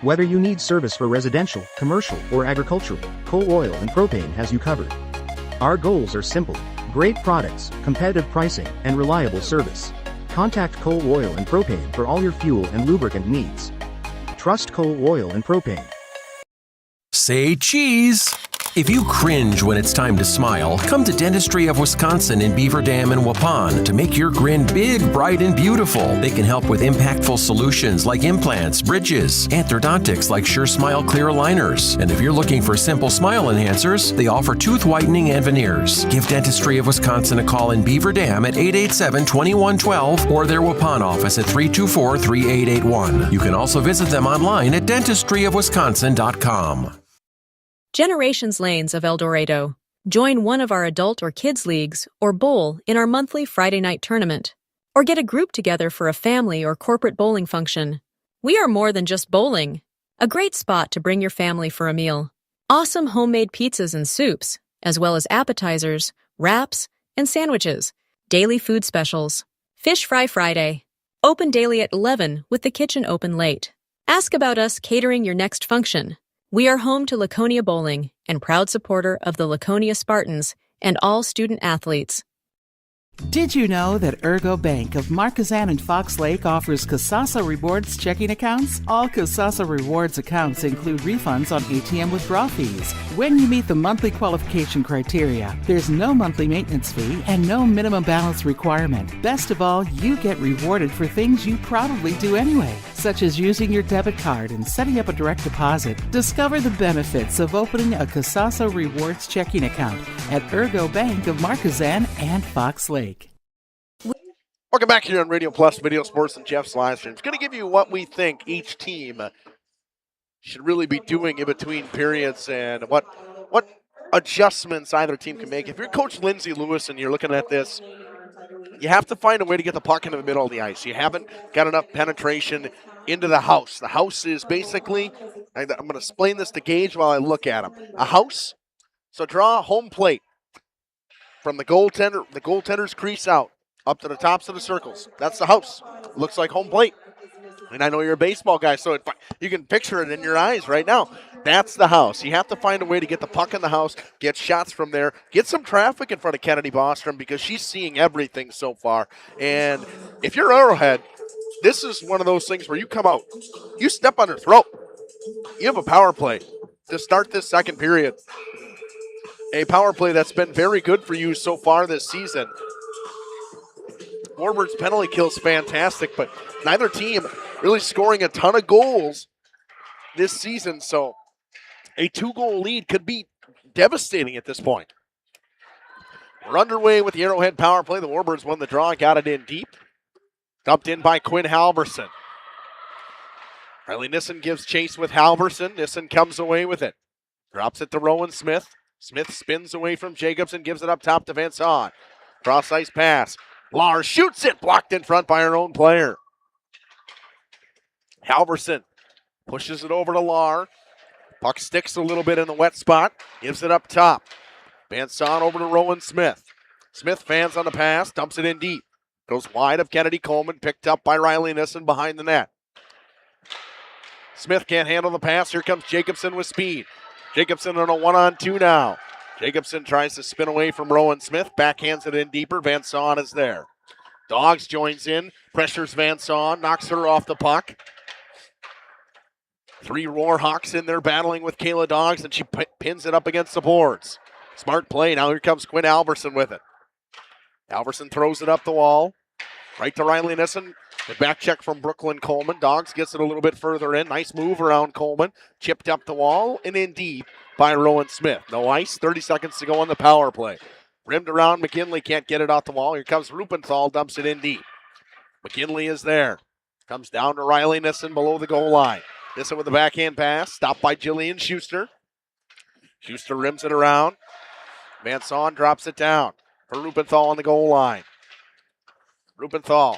Whether you need service for residential, commercial, or agricultural, Coal Oil and Propane has you covered. Our goals are simple: great products, competitive pricing, and reliable service. Contact Coal Oil and Propane for all your fuel and lubricant needs. Trust Coal Oil and Propane. Say cheese! If you cringe when it's time to smile, come to Dentistry of Wisconsin in Beaver Dam and Waupun to make your grin big, bright, and beautiful. They can help with impactful solutions like implants, bridges, and orthodontics like Sure Smile clear aligners. And if you're looking for simple smile enhancers, they offer tooth whitening and veneers. Give Dentistry of Wisconsin a call in Beaver Dam at 887-2112 or their Waupun office at 324-3881. You can also visit them online at dentistryofwisconsin.com. Generations Lanes of El Dorado. Join one of our adult or kids leagues or bowl in our monthly Friday night tournament. Or get a group together for a family or corporate bowling function. We are more than just bowling. A great spot to bring your family for a meal. Awesome homemade pizzas and soups, as well as appetizers, wraps, and sandwiches. Daily food specials. Fish Fry Friday. Open daily at 11 with the kitchen open late. Ask about us catering your next function. We are home to Laconia Bowling and proud supporter of the Laconia Spartans and all student athletes. Did you know that Ergo Bank of Marquezan and Fox Lake offers Casasa Rewards checking accounts? All Casasa Rewards accounts include refunds on ATM withdrawal fees when you meet the monthly qualification criteria. There's no monthly maintenance fee and no minimum balance requirement. Best of all, you get rewarded for things you probably do anyway, such as using your debit card and setting up a direct deposit. Discover the benefits of opening a Casasa Rewards checking account at Ergo Bank of Marquezan and Fox Lake. Welcome back here on Radio Plus Video Sports and Jeff's Livestreams. Going to give you what we think each team should really be doing in between periods and what adjustments either team can make. If you're Coach Lindsey Lewis and you're looking at this, you have to find a way to get the puck into the middle of the ice. You haven't got enough penetration into the house. The house is basically, I'm going to explain this to Gage while I look at him. A house, so draw home plate from the goaltender's crease out, up to the tops of the circles. That's the house. Looks like home plate. And I know you're a baseball guy, so you can picture it in your eyes right now. That's the house. You have to find a way to get the puck in the house, get shots from there, get some traffic in front of Kennedy Bostrom because she's seeing everything so far. And if you're Arrowhead, this is one of those things where you come out, you step on her throat. You have a power play to start this second period. A power play that's been very good for you so far this season. Warbirds' penalty kill's fantastic, but neither team really scoring a ton of goals this season, so a 2-goal lead could be devastating at this point. We're underway with the Arrowhead power play. The Warbirds won the draw, got it in deep. Dumped in by Quinn Halverson. Riley Nissen gives chase with Halverson. Nissen comes away with it. Drops it to Rowan Smith. Smith spins away from Jacobson, gives it up top to Van Saun. Cross-ice pass. Lars shoots it, blocked in front by her own player. Halverson pushes it over to Lar. Puck sticks a little bit in the wet spot, gives it up top. Van Saun over to Rowan Smith. Smith fans on the pass, dumps it in deep. Goes wide of Kennedy Coleman, picked up by Riley Nissen behind the net. Smith can't handle the pass. Here comes Jacobson with speed. Jacobson on a 1-on-2 now. Jacobson tries to spin away from Rowan Smith, backhands it in deeper. Van Saun is there. Dogs joins in, pressures Van Saun, knocks her off the puck. 3 Roarhawks in there battling with Kayla Dogs, and she pins it up against the boards. Smart play. Now here comes Quinn Alverson with it. Alverson throws it up the wall. Right to Riley Nissen. The back check from Brooklyn Coleman. Dogs gets it a little bit further in. Nice move around Coleman. Chipped up the wall and in deep by Rowan Smith. No ice. 30 seconds to go on the power play. Rimmed around. McKinley can't get it off the wall. Here comes Rupenthal. Dumps it in deep. McKinley is there. Comes down to Riley Nissen below the goal line. Nissen with the backhand pass. Stopped by Jillian Schuster. Schuster rims it around. Van Saun drops it down for Rupenthal on the goal line. Rupenthal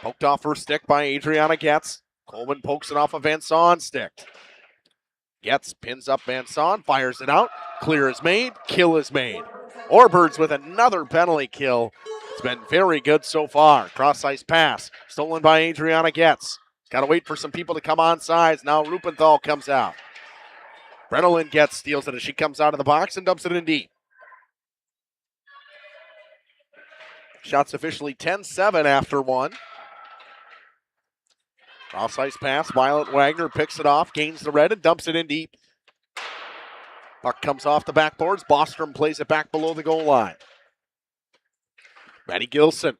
poked off her stick by Adriana Getz. Coleman pokes it off a Van Saun stick. Getz pins up Van Saun, fires it out. Clear is made, kill is made. Warbirds with another penalty kill. It's been very good so far. Cross-ice pass, stolen by Adriana Getz. Got to wait for some people to come on sides. Now Rupenthal comes out. Brenelin Getz steals it as she comes out of the box and dumps it in deep. Shots officially 10-7 after one. Cross-ice pass, Violet Wagner picks it off, gains the red and dumps it in deep. Puck comes off the backboards. Bostrom plays it back below the goal line. Matty Gilson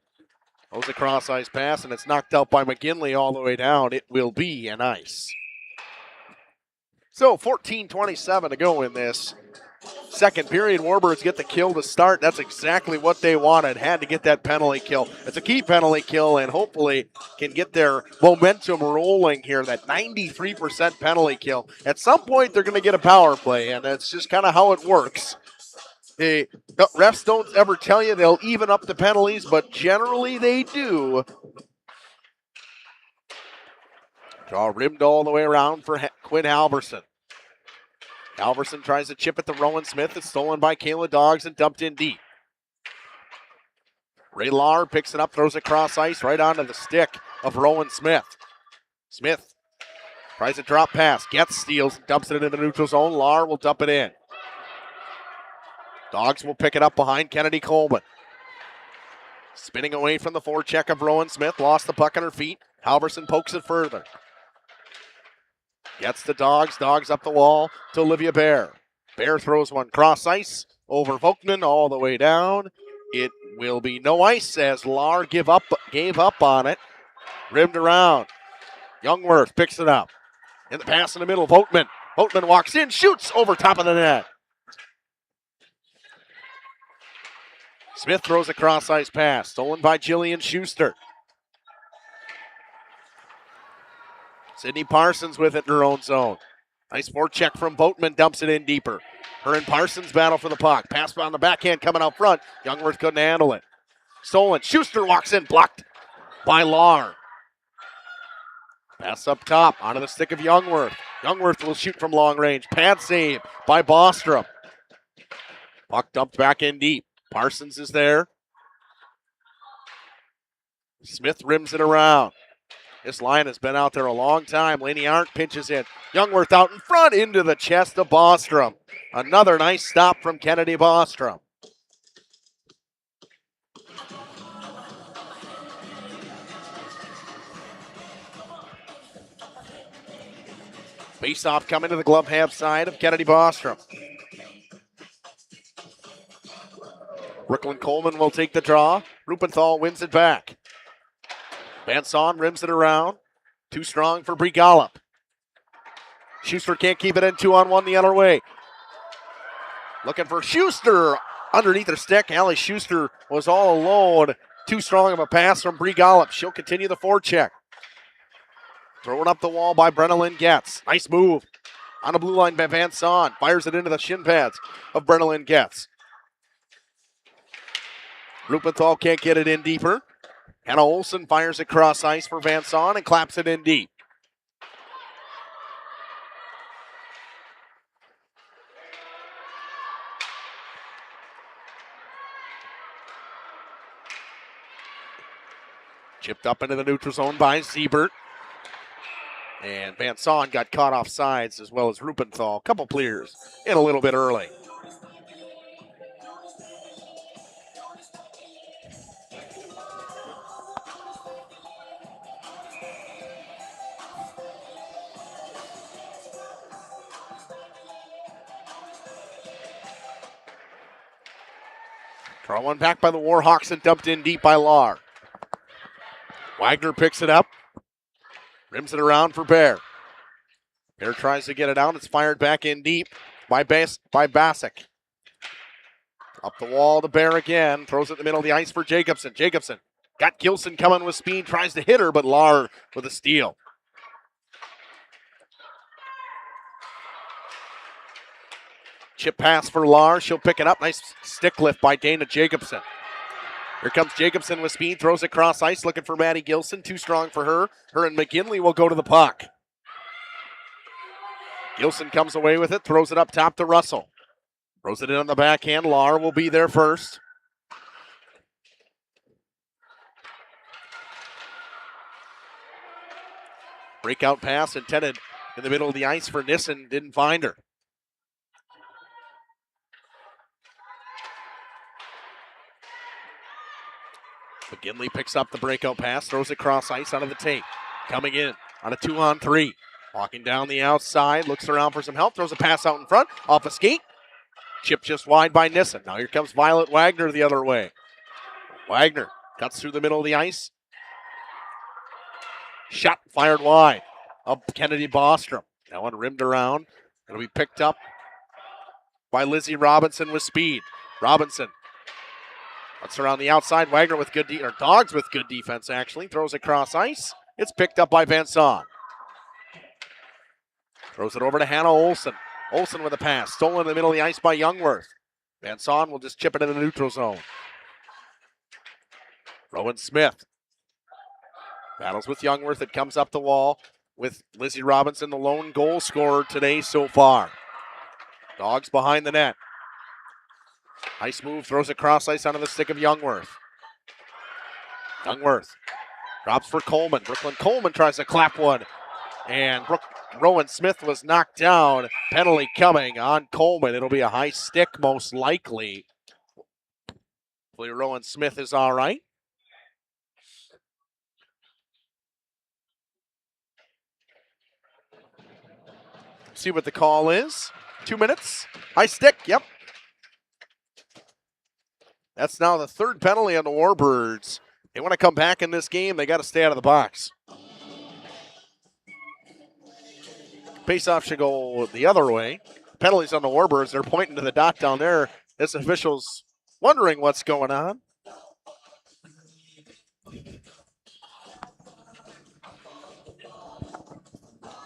goes a cross-ice pass, and it's knocked out by McGinley all the way down. It will be an ice. So 14:27 to go in this second period. Warbirds get the kill to start. That's exactly what they wanted. Had to get that penalty kill. It's a key penalty kill, and hopefully can get their momentum rolling here. That 93% penalty kill. At some point, they're going to get a power play, and that's just kind of how it works. The refs don't ever tell you they'll even up the penalties, but generally they do. Draw rimmed all the way around for Quinn Halverson. Halverson tries to chip at the Rowan Smith. It's stolen by Kayla Doggs and dumped in deep. Ray Lahr picks it up, throws it cross ice right onto the stick of Rowan Smith. Smith tries a drop pass, gets, steals, dumps it into the neutral zone. Lahr will dump it in. Dogs will pick it up behind Kennedy Coleman. Spinning away from the forecheck of Rowan Smith. Lost the puck on her feet. Halverson pokes it further. Gets the Dogs. Dogs up the wall to Olivia Bear. Bear throws one cross ice over Volkman all the way down. It will be no ice as Lahr gave up on it. Rimmed around. Youngworth picks it up. In the pass in the middle, Volkman. Volkman walks in, shoots over top of the net. Smith throws a cross-ice pass, stolen by Jillian Schuster. Sydney Parsons with it in her own zone. Nice forecheck from Boatman, dumps it in deeper. Her and Parsons battle for the puck. Pass on the backhand coming out front. Youngworth couldn't handle it. Stolen. Schuster walks in, blocked by Lahr. Pass up top, onto the stick of Youngworth. Youngworth will shoot from long range. Pad save by Bostrom. Puck dumped back in deep. Parsons is there. Smith rims it around. This line has been out there a long time. Laney Arndt pinches in. Youngworth out in front into the chest of Bostrom. Another nice stop from Kennedy Bostrom. Face-off coming to the glove half side of Kennedy Bostrom. Brooklyn Coleman will take the draw. Rupenthal wins it back. Vanson rims it around. Too strong for Brie Gollop. Schuster can't keep it in, 2-on-1 the other way. Looking for Schuster underneath her stick. Allie Schuster was all alone. Too strong of a pass from Brie Gollop. She'll continue the forecheck. Thrown up the wall by Brenna Lynn Getz. Nice move. On the blue line by Vanson. Fires it into the shin pads of Brenna Lynn Getz. Rupenthal can't get it in deeper. Hannah Olsen fires it cross ice for Vanson and claps it in deep. Chipped up into the neutral zone by Siebert. And Vanson got caught off sides as well as Rupenthal. Couple clears in a little bit early. Draw one back by the Warhawks and dumped in deep by Lahr. Wagner picks it up. Rims it around for Bear. Bear tries to get it out. It's fired back in deep by Bassick. Up the wall to Bear again. Throws it in the middle of the ice for Jacobson. Jacobson got Gilson coming with speed. Tries to hit her, but Lahr with a steal. Chip pass for Lahr. She'll pick it up. Nice stick lift by Dana Jacobson. Here comes Jacobson with speed. Throws it cross ice. Looking for Maddie Gilson. Too strong for her. Her and McGinley will go to the puck. Gilson comes away with it. Throws it up top to Russell. Throws it in on the backhand. Lahr will be there first. Breakout pass intended in the middle of the ice for Nissen. Didn't find her. McGinley picks up the breakout pass, throws it cross ice onto the tape. Coming in on a 2-on-3. Walking down the outside, looks around for some help, throws a pass out in front, off a skate, Chip just wide by Nissen. Now here comes Violet Wagner the other way. Wagner cuts through the middle of the ice. Shot fired wide. Up Kennedy Bostrom. That one rimmed around. It'll be picked up by Lizzie Robinson with speed. Robinson cuts around the outside. Wagner with good Dogs with good defense, actually. Throws across ice. It's picked up by Van Son. Throws it over to Hannah Olsen. Olsen with a pass. Stolen in the middle of the ice by Youngworth. Van Son will just chip it into the neutral zone. Rowan Smith battles with Youngworth. It comes up the wall with Lizzie Robinson, the lone goal scorer today so far. Dogs behind the net. Nice move, throws across ice onto the stick of Youngworth. Youngworth drops for Coleman. Brooklyn Coleman tries to clap one. And Rowan Smith was knocked down. Penalty coming on Coleman. It'll be a high stick most likely. Hopefully Rowan Smith is all right. See what the call is. 2 minutes. High stick, yep. That's now the third penalty on the Warbirds. They want to come back in this game. They got to stay out of the box. Faceoff should go the other way. Penalties on the Warbirds. They're pointing to the dot down there. This official's wondering what's going on.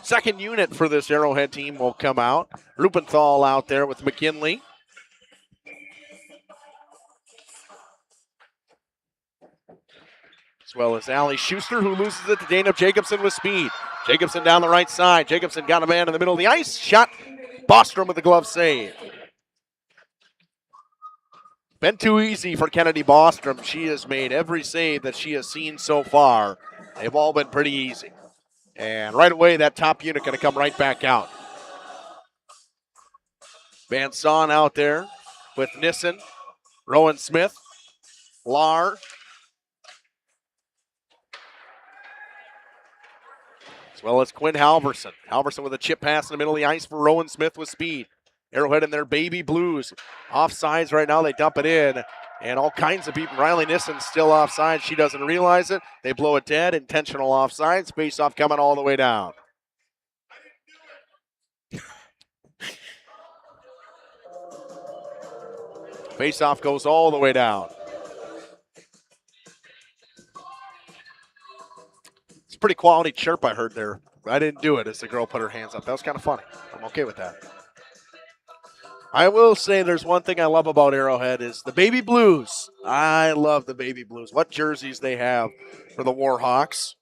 Second unit for this Arrowhead team will come out. Rupenthal out there with McKinley. As well as Allie Schuster, who loses it to Dana Jacobson with speed. Jacobson down the right side. Jacobson got a man in the middle of the ice. Shot. Bostrom with the glove save. Been too easy for Kennedy Bostrom. She has made every save that she has seen so far. They've all been pretty easy. And right away, that top unit going to come right back out. Van Son out there with Nissen, Rowan Smith, Lahr, as well as Quinn Halverson. Halverson with a chip pass in the middle of the ice for Rowan Smith with speed. Arrowhead in their baby blues. Offsides right now, they dump it in. And all kinds of people. Riley Nissen still offside. She doesn't realize it. They blow it dead. Intentional offsides. Face-off coming all the way down. Face-off goes all the way down. It's a pretty quality chirp I heard there. I didn't do it as the girl put her hands up. That was kind of funny. I'm okay with that. I will say there's one thing I love about Arrowhead is the baby blues. I love the baby blues. What jerseys they have for the Warhawks.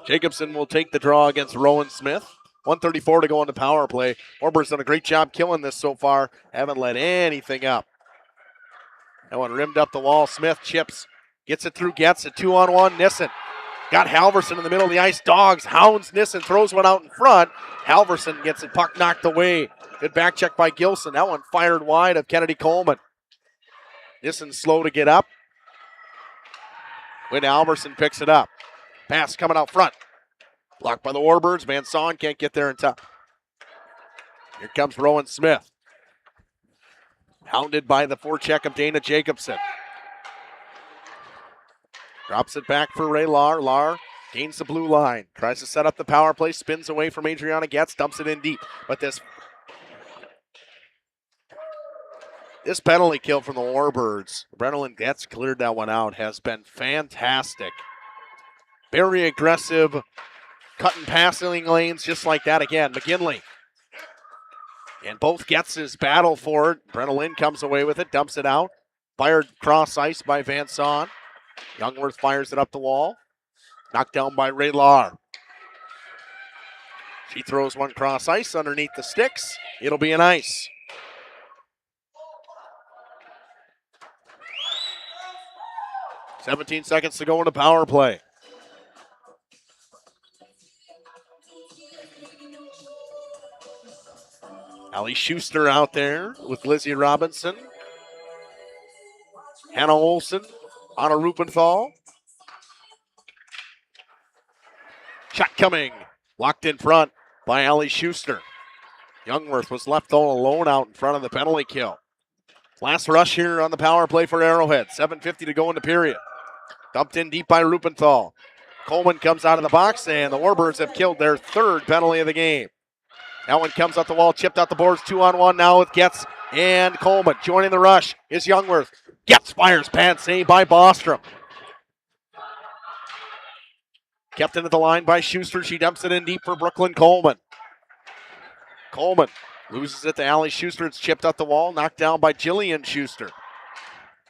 Jacobson will take the draw against Rowan Smith. 1:34 to go on the power play. Warbirds done a great job killing this so far. Haven't let anything up. That one rimmed up the wall. Smith chips. Gets it through, gets it. 2-on-1. Nissen. Got Halverson in the middle of the ice. Dogs, hounds Nissen, throws one out in front. Halverson gets it, puck knocked away. Good back check by Gilson. That one fired wide of Kennedy Coleman. Nissen slow to get up. When Halverson picks it up. Pass coming out front. Blocked by the Warbirds. Van Son can't get there in time. Here comes Rowan Smith. Hounded by the forecheck of Dana Jacobson. Drops it back for Ray Lahr. Lahr gains the blue line. Tries to set up the power play. Spins away from Adriana Getz. Dumps it in deep. But this penalty kill from the Warbirds, Brennan Getz cleared that one out, has been fantastic. Very aggressive. Cutting passing lanes just like that again. McGinley. And both Getz's battle for it. Brennan comes away with it. Dumps it out. Fired cross ice by Van Son. Youngworth fires it up the wall. Knocked down by Ray Lahr. She throws one cross ice underneath the sticks. It'll be an ice. "17 seconds to go in the power play. Allie Schuster out there with Lizzie Robinson. Hannah Olsen. Anna Rupenthal. Shot coming. Locked in front by Allie Schuster. Youngworth was left all alone out in front of the penalty kill. Last rush here on the power play for Arrowhead. 7:50 to go in the period. Dumped in deep by Rupenthal. Coleman comes out of the box, and the Warbirds have killed their third penalty of the game. That one comes up the wall, chipped out the boards, 2-on-1 now with Getz and Coleman. Joining the rush is Youngworth. Getz fires, pad save by Bostrom. Kept into the line by Schuster. She dumps it in deep for Brooklyn Coleman. Coleman loses it to Allie Schuster. It's chipped out the wall, knocked down by Jillian Schuster.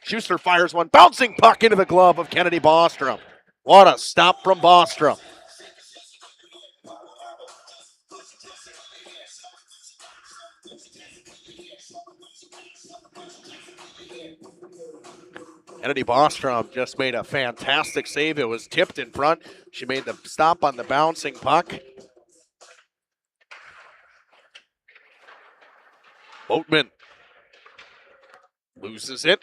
Schuster fires one, bouncing puck into the glove of Kennedy Bostrom. What a stop from Bostrom. Kennedy Bostrom just made a fantastic save. It was tipped in front. She made the stop on the bouncing puck. Boatman loses it.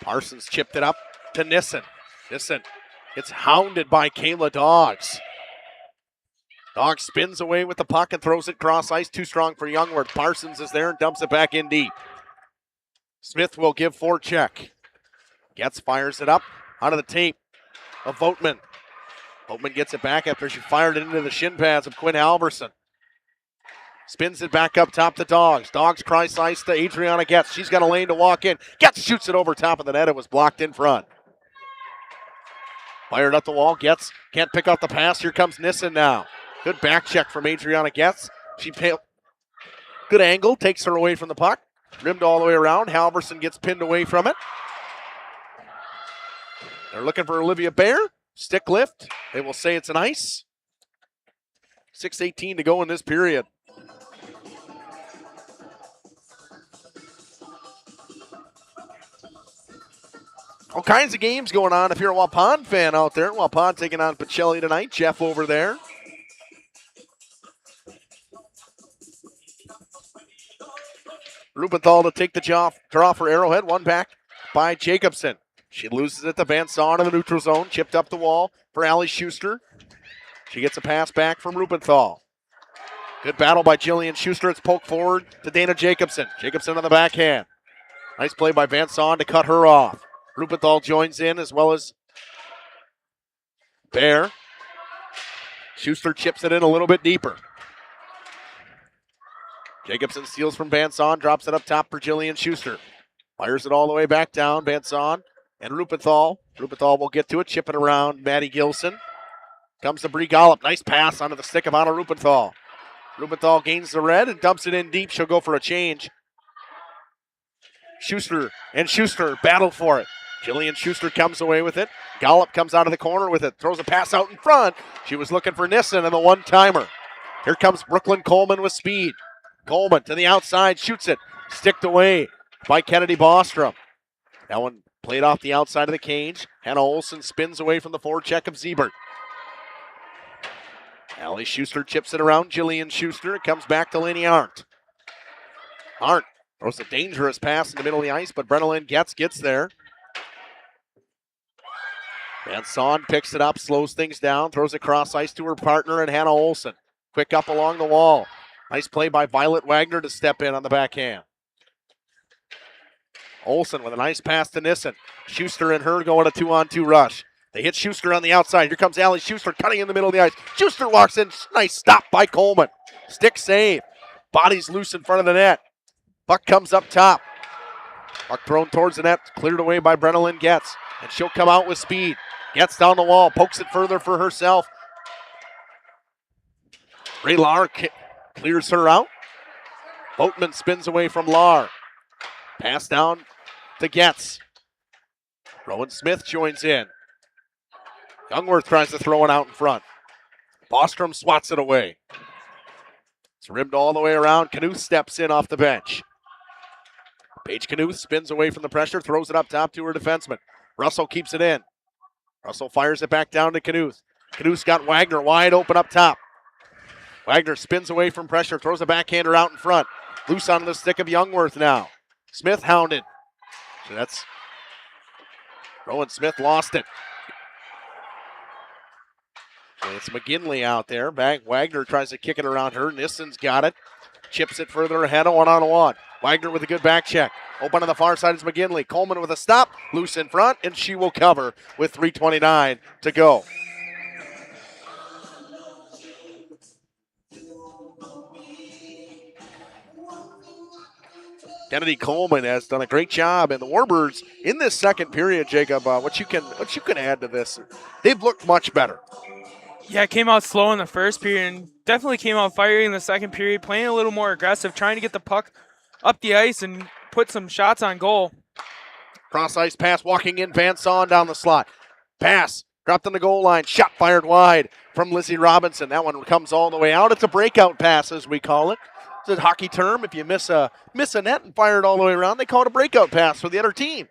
Parsons chipped it up to Nissen. Nissen gets hounded by Kayla Doggs. Doggs spins away with the puck and throws it cross ice. Too strong for Youngworth. Parsons is there and dumps it back in deep. Smith will give forecheck. Getz fires it up out of the tape of Voigtman. Voigtman gets it back after she fired it into the shin pads of Quinn Halverson. Spins it back up top to Doggs. Doggs cross ice to Adriana Getz. She's got a lane to walk in. Getz shoots it over top of the net. It was blocked in front. Fired up the wall. Getz can't pick out the pass. Here comes Nissen now. Good back check from Adriana Getz. Good angle. Takes her away from the puck. Rimmed all the way around. Halverson gets pinned away from it. They're looking for Olivia Baer. Stick lift. They will say it's an ice. 6:18 to go in this period. All kinds of games going on. If you're a Waupun fan out there, Waupun taking on Pacelli tonight. Jeff over there. Rubenthal to take the draw for Arrowhead. One back by Jacobson. She loses it to Van Saun in the neutral zone. Chipped up the wall for Allie Schuster. She gets a pass back from Rubenthal. Good battle by Jillian Schuster. It's poked forward to Dana Jacobson. Jacobson on the backhand. Nice play by Van Saun to cut her off. Rubenthal joins in as well as Bear. Schuster chips it in a little bit deeper. Jacobson steals from Van Saun, drops it up top for Jillian Schuster. Fires it all the way back down. Van Saun and Rubenthal. Rubenthal will get to it, chip it around Maddie Gilson. Comes to Bree Gollop. Nice pass onto the stick of Anna Rubenthal. Rubenthal gains the red and dumps it in deep. She'll go for a change. Schuster and Schuster battle for it. Jillian Schuster comes away with it. Gollop comes out of the corner with it. Throws a pass out in front. She was looking for Nissen and the one-timer. Here comes Brooklyn Coleman with speed. Coleman to the outside, shoots it. Sticked away by Kennedy Bostrom. That one played off the outside of the cage. Hannah Olsen spins away from the forecheck of Siebert. Allie Schuster chips it around Jillian Schuster. It comes back to Lenny Arndt. Arndt throws a dangerous pass in the middle of the ice, but Brenna Getz gets there. Van Saun picks it up, slows things down, throws it cross ice to her partner and Hannah Olsen. Quick up along the wall. Nice play by Violet Wagner to step in on the backhand. Olsen with a nice pass to Nissen. Schuster and her going a 2-on-2 rush. They hit Schuster on the outside. Here comes Allie Schuster cutting in the middle of the ice. Schuster walks in. Nice stop by Coleman. Stick save. Body's loose in front of the net. Puck comes up top. Puck thrown towards the net. Cleared away by Brenna Getz. And she'll come out with speed. Gets down the wall. Pokes it further for herself. Ray Lahr clears her out. Boatman spins away from Lahr. Pass down to Getz. Rowan Smith joins in. Youngworth tries to throw it out in front. Bostrom swats it away. It's rimmed all the way around. Knuth steps in off the bench. Paige Knuth spins away from the pressure, throws it up top to her defenseman. Russell keeps it in. Russell fires it back down to Knuth. Knuth's got Wagner wide open up top. Wagner spins away from pressure, throws a backhander out in front. Loose on the stick of Youngworth now. Smith hounded. So that's Rowan Smith lost it. It's McGinley out there. Wagner tries to kick it around her. Nissen's got it. Chips it further ahead, 1-on-1. Wagner with a good back check. Open on the far side is McGinley. Coleman with a stop. Loose in front, and she will cover with 3:29 to go. Kennedy Coleman has done a great job, and the Warbirds in this second period, Jacob, what you can add to this, they've looked much better. Yeah, it came out slow in the first period and definitely came out firing in the second period, playing a little more aggressive, trying to get the puck up the ice and put some shots on goal. Cross ice pass, walking in, Van Son down the slot. Pass, dropped on the goal line, shot fired wide from Lizzie Robinson. That one comes all the way out. It's a breakout pass, as we call it. It's a hockey term. If you miss a net and fire it all the way around, they call it a breakout pass for the other team.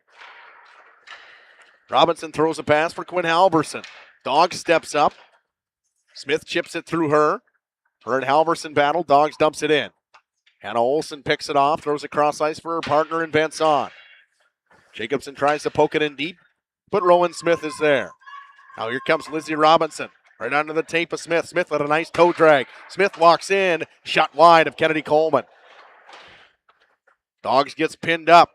Robinson throws a pass for Quinn Halverson. Dogs steps up. Smith chips it through her. Her and Halverson battle. Dogs dumps it in. Hannah Olsen picks it off, throws it cross ice for her partner in Van Son. Jacobson tries to poke it in deep, but Rowan Smith is there. Now here comes Lizzie Robinson. Right onto the tape of Smith. Smith with a nice toe drag. Smith walks in, shot wide of Kennedy Coleman. Dogs gets pinned up.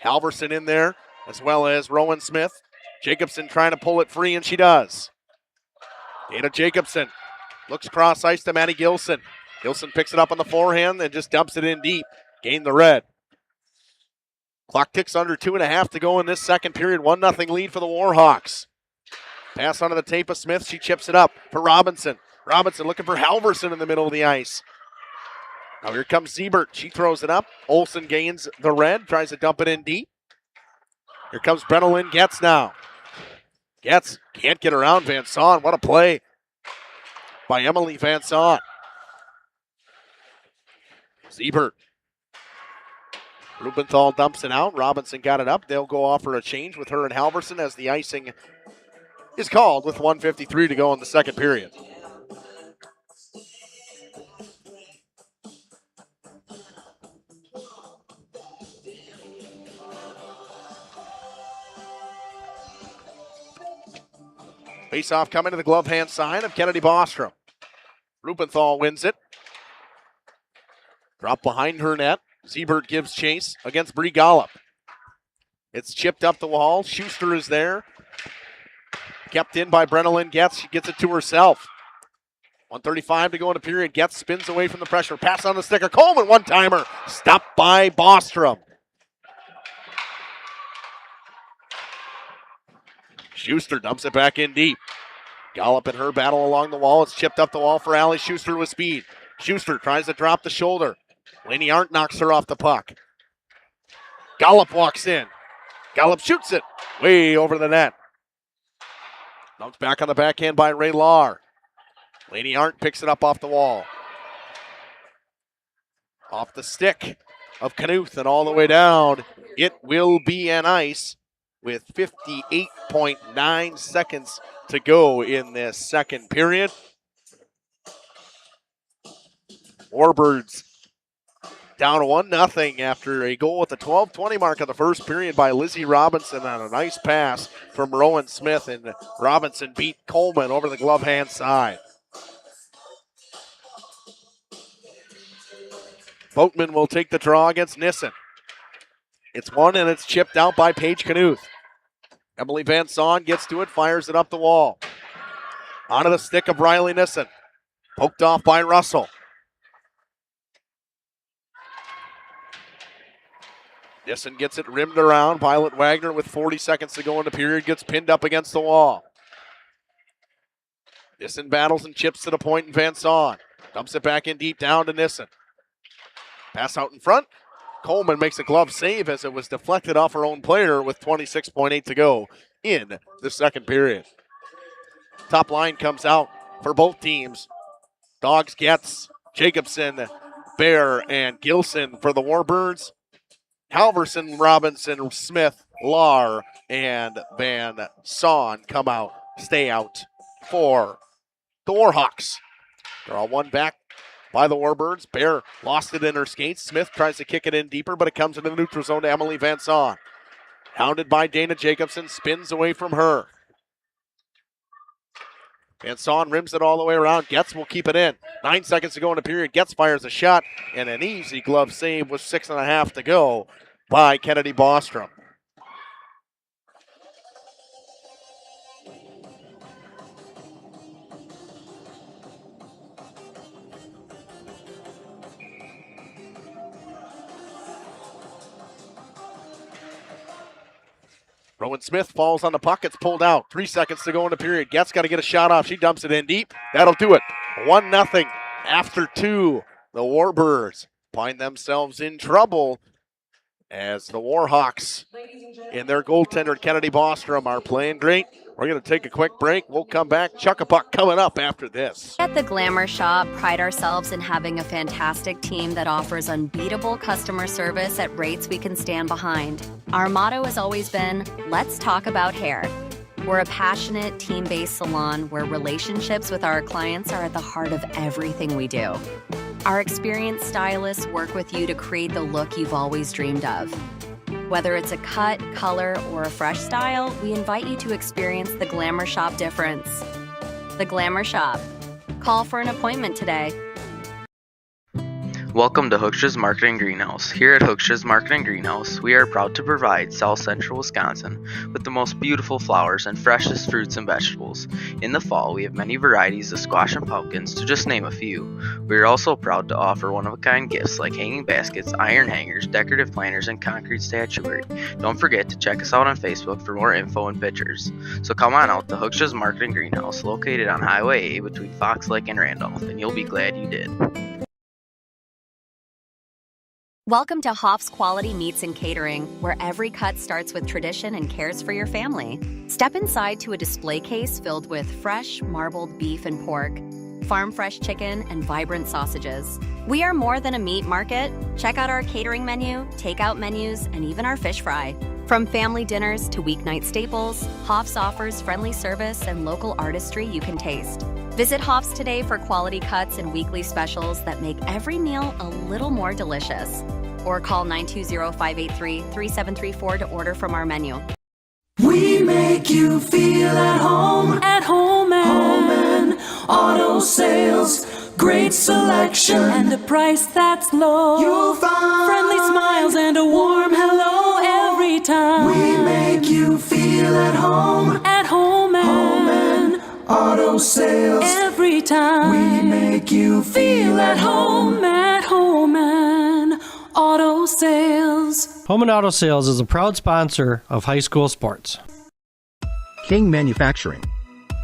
Halverson in there, as well as Rowan Smith. Jacobson trying to pull it free, and she does. Dana Jacobson looks cross ice to Maddie Gilson. Gilson picks it up on the forehand and just dumps it in deep. Gain the red. Clock ticks under 2.5 to go in this second period. 1-0 lead for the Warhawks. Pass onto the tape of Smith. She chips it up for Robinson. Robinson looking for Halverson in the middle of the ice. Now here comes Siebert. She throws it up. Olsen gains the red. Tries to dump it in deep. Here comes Brenna Getz now. Getz can't get around Van Son. What a play by Emily Van Son. Siebert. Rubenthal dumps it out. Robinson got it up. They'll go off for a change with her and Halverson as the icing is called with 1:53 to go in the second period. Face-off coming to the glove hand side of Kennedy Bostrom. Rubenthal wins it. Drop behind her net. Siebert gives chase against Bree Gollop. It's chipped up the wall. Schuster is there. Kept in by Brenna Getz. She gets it to herself. 1:35 to go in the period. Getz spins away from the pressure. Pass on the stick of Coleman. One-timer. Stopped by Bostrom. Schuster dumps it back in deep. Gollop in her battle along the wall. It's chipped up the wall for Allie Schuster with speed. Schuster tries to drop the shoulder. Laney Arndt knocks her off the puck. Gollop walks in. Gollop shoots it way over the net. Dumped back on the backhand by Ray Lahr. Laney Arndt picks it up off the wall. Off the stick of Knuth and all the way down. It will be an ice with 58.9 seconds to go in this second period. Warbirds down 1-0 after a goal at the 12:20 mark of the first period by Lizzie Robinson on a nice pass from Rowan Smith, and Robinson beat Coleman over the glove hand side. Boatman will take the draw against Nissen. It's won and it's chipped out by Paige Knuth. Emily Van Son gets to it, fires it up the wall. Onto the stick of Riley Nissen. Poked off by Russell. Nissen gets it rimmed around. Violet Wagner with 40 seconds to go in the period gets pinned up against the wall. Nissen battles and chips to the point in Van Son. Dumps it back in deep down to Nissen. Pass out in front. Coleman makes a glove save as it was deflected off her own player with 26.8 to go in the second period. Top line comes out for both teams. Dogs gets Jacobson, Bear, and Gilson for the Warbirds. Halverson, Robinson, Smith, Lahr, and Van Son stay out for the Warhawks. They're all one back by the Warbirds. Bear lost it in her skates. Smith tries to kick it in deeper, but it comes into the neutral zone to Emily Van Son. Hounded by Dana Jacobson, spins away from her. And Son rims it all the way around. Getz will keep it in. 9 seconds to go in the period. Getz fires a shot, and an easy glove save with 6.5 to go by Kennedy Bostrom. Rowan Smith falls on the puck. It's pulled out. 3 seconds to go in the period. Getz got to get a shot off. She dumps it in deep. That'll do it. 1-0 after 2. The Warbirds find themselves in trouble as the Warhawks and their goaltender Kennedy Bostrom are playing great. We're going to take a quick break. We'll come back. Chuck-a-puck coming up after this. At the Glamour Shop, pride ourselves in having a fantastic team that offers unbeatable customer service at rates we can stand behind. Our motto has always been, let's talk about hair. We're a passionate, team-based salon where relationships with our clients are at the heart of everything we do. Our experienced stylists work with you to create the look you've always dreamed of. Whether it's a cut, color, or a fresh style, we invite you to experience the Glamour Shop difference. The Glamour Shop. Call for an appointment today. Welcome to Hooksha's Market and Greenhouse. Here at Hooksha's Market and Greenhouse, we are proud to provide South Central Wisconsin with the most beautiful flowers and freshest fruits and vegetables. In the fall, we have many varieties of squash and pumpkins, to just name a few. We are also proud to offer one-of-a-kind gifts like hanging baskets, iron hangers, decorative planters, and concrete statuary. Don't forget to check us out on Facebook for more info and pictures. So come on out to Hooksha's Market and Greenhouse, located on Highway A between Fox Lake and Randolph, and you'll be glad you did. Welcome to Hoff's Quality Meats and Catering, where every cut starts with tradition and cares for your family. Step inside to a display case filled with fresh, marbled beef and pork, farm-fresh chicken, and vibrant sausages. We are more than a meat market. Check out our catering menu, takeout menus, and even our fish fry. From family dinners to weeknight staples, Hoff's offers friendly service and local artistry you can taste. Visit Hoff's today for quality cuts and weekly specials that make every meal a little more delicious. Or call 920-583-3734 to order from our menu. We make you feel at home and auto sales. Great selection and a price that's low. You'll find friendly smiles and a warm hello every time. We make you feel at home and auto sales. Every time we make you feel at home and auto sales. Home and Auto Sales is a proud sponsor of high school sports. King Manufacturing.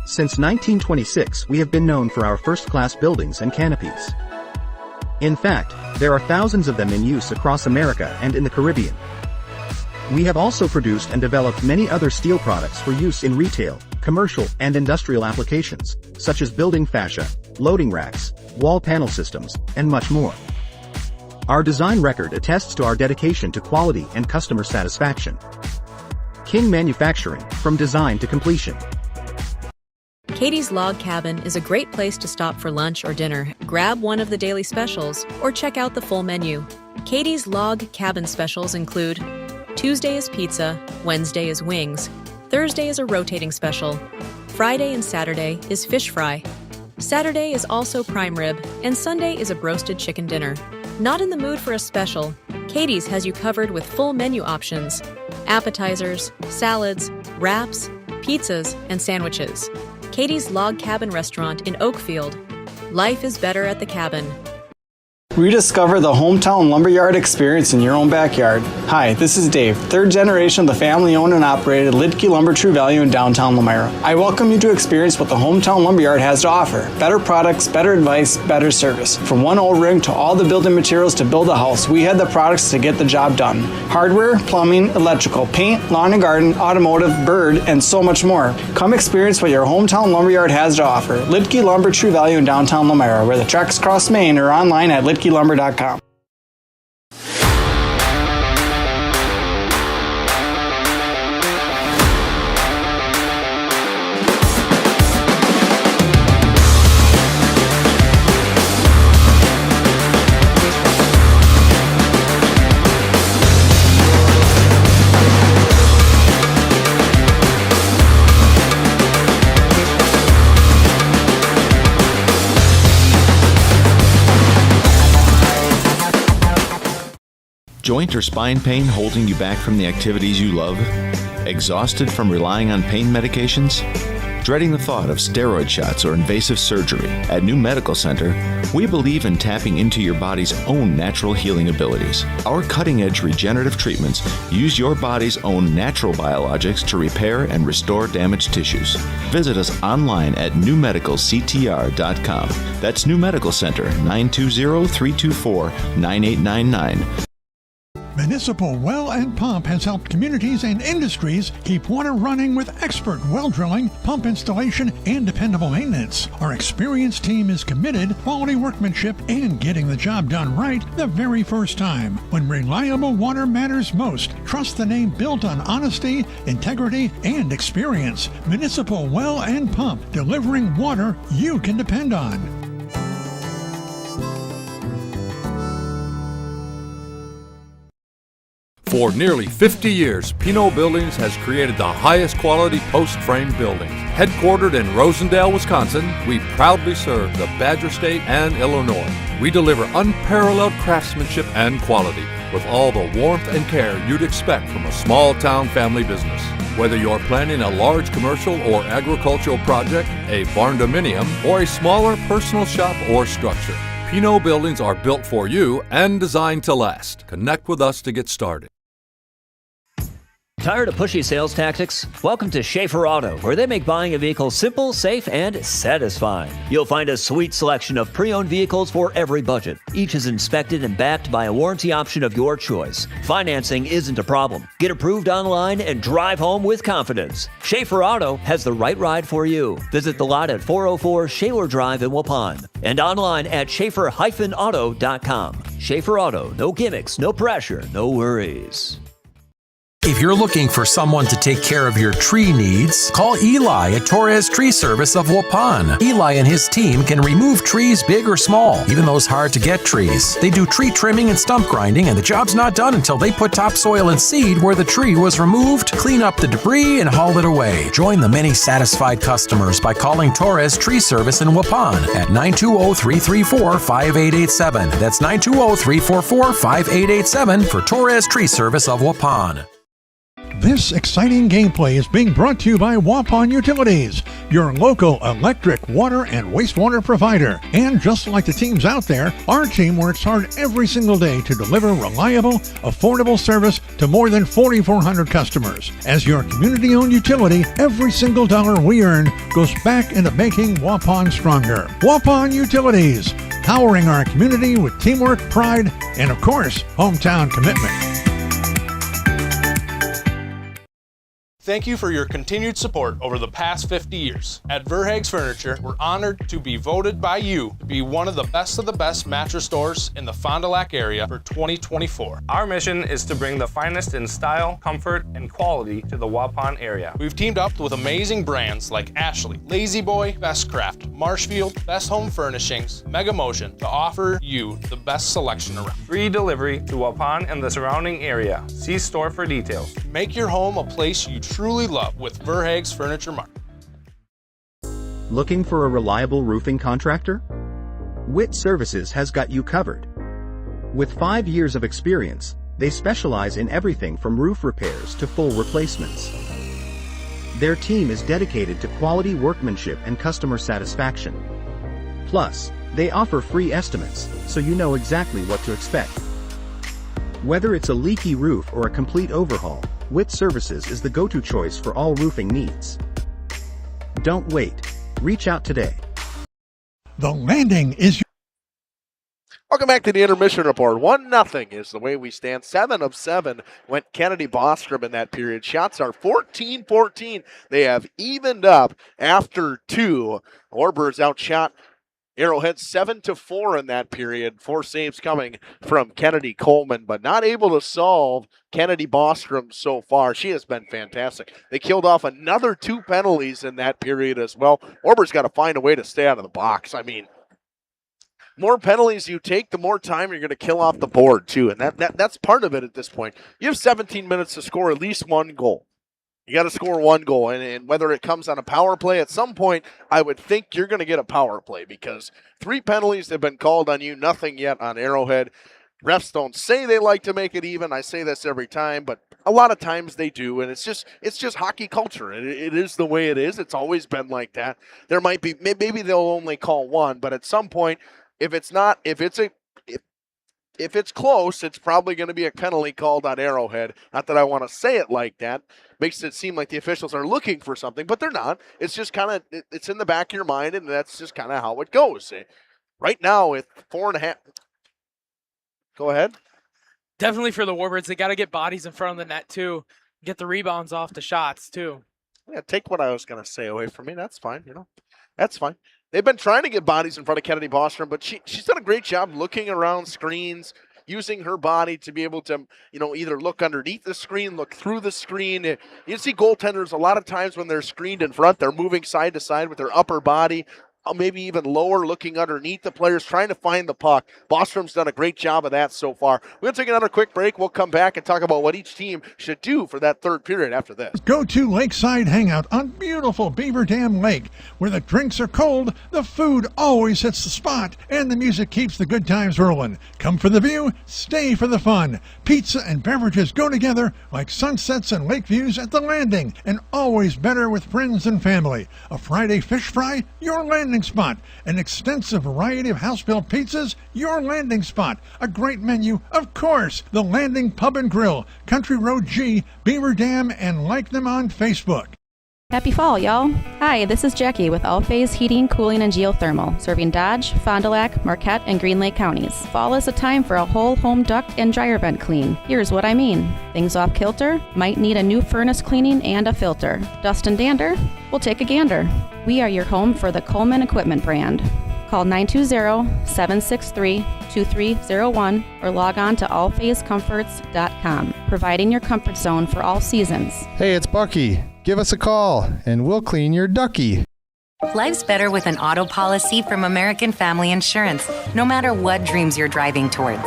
Since 1926, we have been known for our first-class buildings and canopies. In fact, there are thousands of them in use across America and in the Caribbean. We have also produced and developed many other steel products for use in retail, commercial, and industrial applications, such as building fascia, loading racks, wall panel systems, and much more. Our design record attests to our dedication to quality and customer satisfaction. King Manufacturing, from design to completion. Katie's Log Cabin is a great place to stop for lunch or dinner, grab one of the daily specials, or check out the full menu. Katie's Log Cabin specials include Tuesday is pizza, Wednesday is wings, Thursday is a rotating special, Friday and Saturday is fish fry, Saturday is also prime rib, and Sunday is a broasted chicken dinner. Not in the mood for a special? Katie's has you covered with full menu options, appetizers, salads, wraps, pizzas, and sandwiches. Katie's Log Cabin Restaurant in Oakfield. Life is better at the cabin. Rediscover the hometown lumberyard experience in your own backyard. Hi, this is Dave, third generation of the family-owned and operated Lidke Lumber True Value in downtown Lamira. I welcome you to experience what the hometown lumberyard has to offer. Better products, better advice, better service. From one O-ring to all the building materials to build a house, we had the products to get the job done. Hardware, plumbing, electrical, paint, lawn and garden, automotive, bird, and so much more. Come experience what your hometown lumberyard has to offer. Lidke Lumber True Value in downtown Lamira, where the tracks cross Main, or online at lidkelumber.com. Joint or spine pain holding you back from the activities you love? Exhausted from relying on pain medications? Dreading the thought of steroid shots or invasive surgery? At New Medical Center, we believe in tapping into your body's own natural healing abilities. Our cutting-edge regenerative treatments use your body's own natural biologics to repair and restore damaged tissues. Visit us online at newmedicalctr.com. That's New Medical Center, 920-324-9899. Municipal Well and Pump has helped communities and industries keep water running with expert well drilling, pump installation, and dependable maintenance. Our experienced team is committed, quality workmanship, and getting the job done right the very first time. When reliable water matters most, trust the name built on honesty, integrity, and experience. Municipal Well and Pump, delivering water you can depend on. For nearly 50 years, Pinot Buildings has created the highest quality post-frame buildings. Headquartered in Rosendale, Wisconsin, we proudly serve the Badger State and Illinois. We deliver unparalleled craftsmanship and quality with all the warmth and care you'd expect from a small-town family business. Whether you're planning a large commercial or agricultural project, a barn-dominium, or a smaller personal shop or structure, Pinot Buildings are built for you and designed to last. Connect with us to get started. Tired of pushy sales tactics? Welcome to Schaefer Auto, where they make buying a vehicle simple, safe, and satisfying. You'll find a sweet selection of pre-owned vehicles for every budget. Each is inspected and backed by a warranty option of your choice. Financing isn't a problem. Get approved online and drive home with confidence. Schaefer Auto has the right ride for you. Visit the lot at 404 Shaler Drive in Waupun and online at schaefer-auto.com. Schaefer Auto, no gimmicks, no pressure, no worries. If you're looking for someone to take care of your tree needs, call Eli at Torres Tree Service of Waupun. Eli and his team can remove trees big or small, even those hard-to-get trees. They do tree trimming and stump grinding, and the job's not done until they put topsoil and seed where the tree was removed, clean up the debris, and haul it away. Join the many satisfied customers by calling Torres Tree Service in Waupun at 920-334-5887. That's 920-344-5887 for Torres Tree Service of Waupun. This exciting gameplay is being brought to you by Waupun Utilities, your local electric, water, and wastewater provider. And just like the teams out there, our team works hard every single day to deliver reliable, affordable service to more than 4,400 customers. As your community-owned utility, every single dollar we earn goes back into making Waupun stronger. Waupun Utilities, powering our community with teamwork, pride, and of course, hometown commitment. Thank you for your continued support over the past 50 years. At Verhaeg's Furniture, we're honored to be voted by you to be one of the best mattress stores in the Fond du Lac area for 2024. Our mission is to bring the finest in style, comfort, and quality to the Waupun area. We've teamed up with amazing brands like Ashley, Lazy Boy, Best Craft, Marshfield, Best Home Furnishings, Mega Motion to offer you the best selection around. Free delivery to Waupun and the surrounding area. See store for details. Make your home a place you truly love with Verhaeg's Furniture Mart. Looking for a reliable roofing contractor? WIT Services has got you covered. With 5 years of experience, they specialize in everything from roof repairs to full replacements. Their team is dedicated to quality workmanship and customer satisfaction. Plus, they offer free estimates, so you know exactly what to expect. Whether it's a leaky roof or a complete overhaul, WIT Services is the go-to choice for all roofing needs. Don't wait. Reach out today. The Landing is Welcome back to the intermission report. 1-0 is the way we stand. 7 of 7 went Kennedy Bostrom in that period. Shots are 14-14. They have evened up after 2. Warbirds outshot Arrowhead 7-4 in that period. 4 saves coming from Kennedy Coleman, but not able to solve Kennedy Bostrom so far. She has been fantastic. They killed off another 2 penalties in that period as well. Warbirds got to find a way to stay out of the box. I mean, more penalties you take, the more time you're going to kill off the board too, and that's part of it at this point. You have 17 minutes to score at least 1 goal. You got to score 1 goal, and whether it comes on a power play, at some point, I would think you're going to get a power play because 3 penalties have been called on you, nothing yet on Arrowhead. Refs don't say they like to make it even. I say this every time, but a lot of times they do, and it's just hockey culture. It is the way it is. It's always been like that. There might be maybe they'll only call one, but at some point, if it's close, it's probably going to be a penalty called on Arrowhead. Not that I want to say it like that. Makes it seem like the officials are looking for something, but they're not. It's just kind of it's in the back of your mind, and that's just kind of how it goes. Right now, with 4.5. Go ahead. Definitely for the Warbirds, they got to get bodies in front of the net too. Get the rebounds off the shots too. Yeah, take what I was going to say away from me. That's fine. That's fine. They've been trying to get bodies in front of Kennedy Bostrom, but she's done a great job looking around screens, using her body to be able to, either look underneath the screen, look through the screen. You see goaltenders a lot of times when they're screened in front, they're moving side to side with their upper body, maybe even lower, looking underneath the players, trying to find the puck. Bostrom's done a great job of that so far. We're going to take another quick break. We'll come back and talk about what each team should do for that third period after this. Go to Lakeside Hangout on beautiful Beaver Dam Lake. Where the drinks are cold, the food always hits the spot, and the music keeps the good times rolling. Come for the view, stay for the fun. Pizza and beverages go together like sunsets and lake views at the Landing, and always better with friends and family. A Friday fish fry, your landing spot. An extensive variety of house-built pizzas, your landing spot. A great menu, of course. The Landing Pub and Grill, Country Road G, Beaver Dam, and like them on Facebook. Happy fall, y'all. Hi, this is Jackie with All Phase Heating, Cooling, and Geothermal, serving Dodge, Fond du Lac, Marquette, and Green Lake counties. Fall is a time for a whole home duct and dryer vent clean. Here's what I mean. Things off kilter? Might need a new furnace cleaning and a filter. Dust and dander? We'll take a gander. We are your home for the Coleman Equipment brand. Call 920-763-2301 or log on to allphasecomforts.com, providing your comfort zone for all seasons. Hey, it's Bucky. Give us a call, and we'll clean your ducky. Life's better with an auto policy from American Family Insurance, no matter what dreams you're driving towards.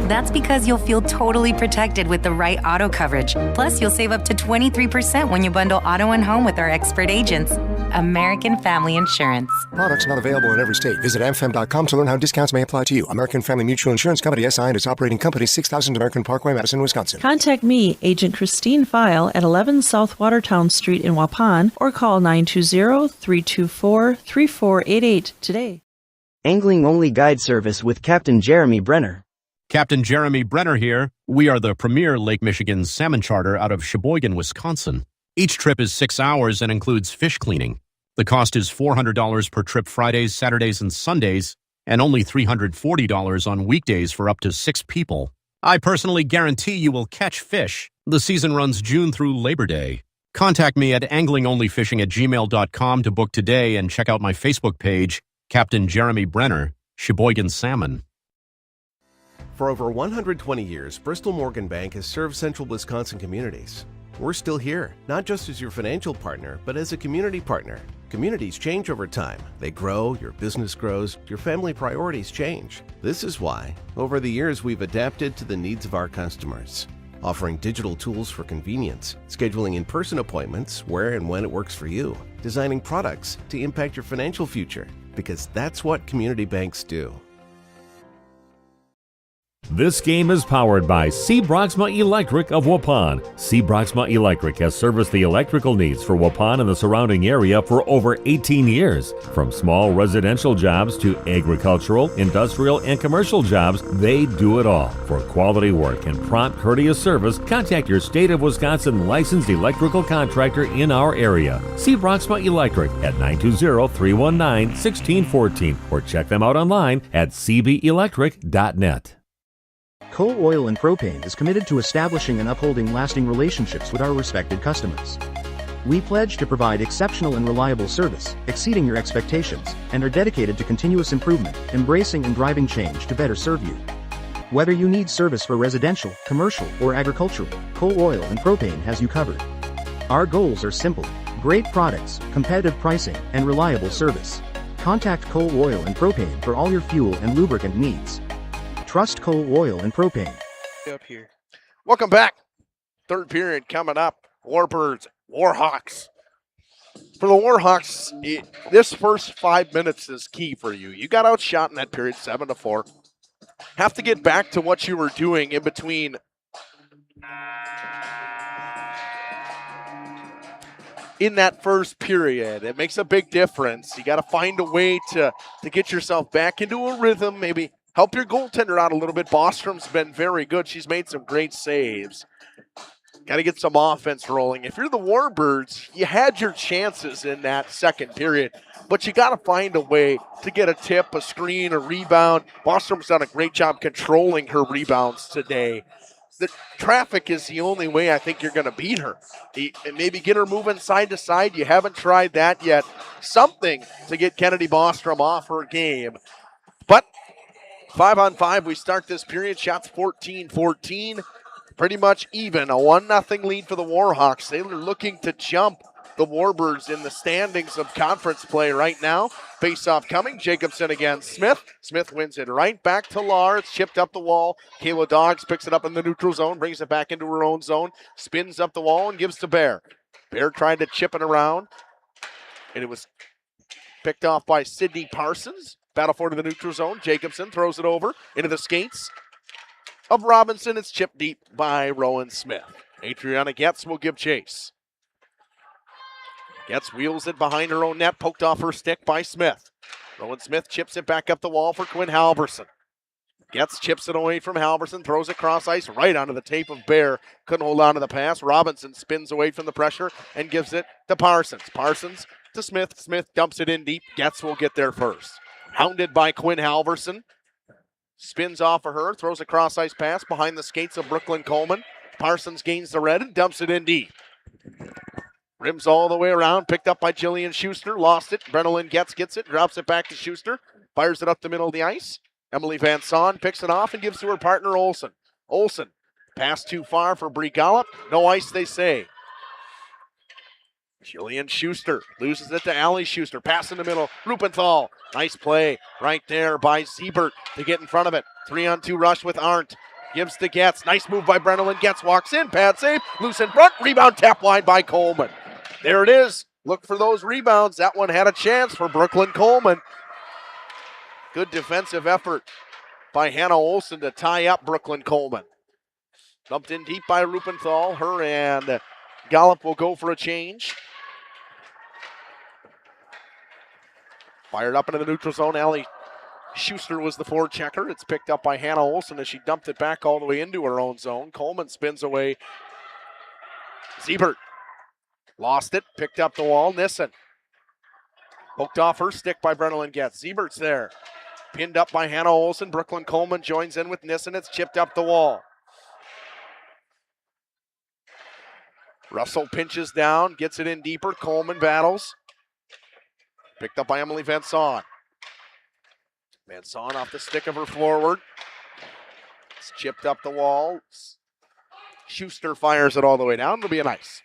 That's because you'll feel totally protected with the right auto coverage. Plus, you'll save up to 23% when you bundle auto and home with our expert agents. American Family Insurance. Products not available in every state. Visit amfam.com to learn how discounts may apply to you. American Family Mutual Insurance Company, SI, and its operating company, 6000 American Parkway, Madison, Wisconsin. Contact me, Agent Christine File, at 11 South Watertown Street in Waupun, or call 920-324-3488 today. Angling-only guide service with Captain Jeremy Brenner. Captain Jeremy Brenner here. We are the premier Lake Michigan salmon charter out of Sheboygan, Wisconsin. Each trip is 6 hours and includes fish cleaning. The cost is $400 per trip Fridays, Saturdays, and Sundays, and only $340 on weekdays for up to 6 people. I personally guarantee you will catch fish. The season runs June through Labor Day. Contact me at anglingonlyfishing@gmail.com to book today and check out my Facebook page, Captain Jeremy Brenner, Sheboygan Salmon. For over 120 years, Bristol Morgan Bank has served central Wisconsin communities. We're still here, not just as your financial partner, but as a community partner. Communities change over time. They grow, your business grows, your family priorities change. This is why, over the years, we've adapted to the needs of our customers, offering digital tools for convenience, scheduling in-person appointments where and when it works for you, designing products to impact your financial future, because that's what community banks do. This game is powered by C. Broxma Electric of Waupun. C. Broxma Electric has serviced the electrical needs for Waupun and the surrounding area for over 18 years. From small residential jobs to agricultural, industrial, and commercial jobs, they do it all. For quality work and prompt, courteous service, contact your State of Wisconsin licensed electrical contractor in our area. C. Broxma Electric at 920-319-1614 or check them out online at cbelectric.net. Coal Oil and Propane is committed to establishing and upholding lasting relationships with our respected customers. We pledge to provide exceptional and reliable service, exceeding your expectations, and are dedicated to continuous improvement, embracing and driving change to better serve you. Whether you need service for residential, commercial, or agricultural, Coal Oil and Propane has you covered. Our goals are simple: great products, competitive pricing, and reliable service. Contact Coal Oil and Propane for all your fuel and lubricant needs. Trust Coal Oil and Propane. Up here. Welcome back. Third period coming up. Warbirds, Warhawks. For the Warhawks, this first 5 minutes is key for you. You got outshot in that period 7-4. have to get back to what you were doing in between in that first period. It makes a big difference. You got to find a way to get yourself back into a rhythm, maybe help your goaltender out a little bit. Bostrom's been very good. She's made some great saves. Got to get some offense rolling. If you're the Warbirds, you had your chances in that second period, but you got to find a way to get a tip, a screen, a rebound. Bostrom's done a great job controlling her rebounds today. The traffic is the only way I think you're going to beat her. And maybe get her moving side to side. You haven't tried that yet. Something to get Kennedy Bostrom off her game. But 5-on-5, we start this period. Shots 14-14. Pretty much even. A 1-0 lead for the Warhawks. They're looking to jump the Warbirds in the standings of conference play right now. Face-off coming. Jacobson against Smith. Smith wins it right back to Lahr. It's chipped up the wall. Kayla Doggs picks it up in the neutral zone, brings it back into her own zone, spins up the wall and gives to Bear. Bear tried to chip it around, and it was picked off by Sydney Parsons. Battle for to the neutral zone. Jacobson throws it over into the skates of Robinson. It's chipped deep by Rowan Smith. Adriana Getz will give chase. Getz wheels it behind her own net, poked off her stick by Smith. Rowan Smith chips it back up the wall for Quinn Halverson. Getz chips it away from Halverson, throws it cross ice right onto the tape of Bear. Couldn't hold on to the pass. Robinson spins away from the pressure and gives it to Parsons. Parsons to Smith. Smith dumps it in deep. Getz will get there first. Hounded by Quinn Halverson. Spins off of her, throws a cross ice pass behind the skates of Brooklyn Coleman. Parsons gains the red and dumps it in deep. Rims all the way around, picked up by Jillian Schuster, lost it. Brenelin gets it, drops it back to Schuster, fires it up the middle of the ice. Emily Van Son picks it off and gives to her partner Olsen. Olsen, pass too far for Brie Gollop. No ice, they say. Jillian Schuster loses it to Allie Schuster. Pass in the middle. Rupenthal. Nice play right there by Siebert to get in front of it. 3-on-2 rush with Arndt. Gives to Getz. Nice move by Brenelin. Getz walks in. Pad save. Loose in front. Rebound tap wide by Coleman. There it is. Look for those rebounds. That one had a chance for Brooklyn Coleman. Good defensive effort by Hannah Olsen to tie up Brooklyn Coleman. Dumped in deep by Rupenthal. Her and Gollop will go for a change. Fired up into the neutral zone. Allie Schuster was the forward checker. It's picked up by Hannah Olsen as she dumped it back all the way into her own zone. Coleman spins away. Siebert lost it, picked up the wall. Nissen poked off her stick by Brenelin Getz. Siebert's there. Pinned up by Hannah Olsen. Brooklyn Coleman joins in with Nissen. It's chipped up the wall. Russell pinches down, gets it in deeper. Coleman battles. Picked up by Emily Van Son. Van Son off the stick of her forward. It's chipped up the wall. Schuster fires it all the way down. It'll be an ice.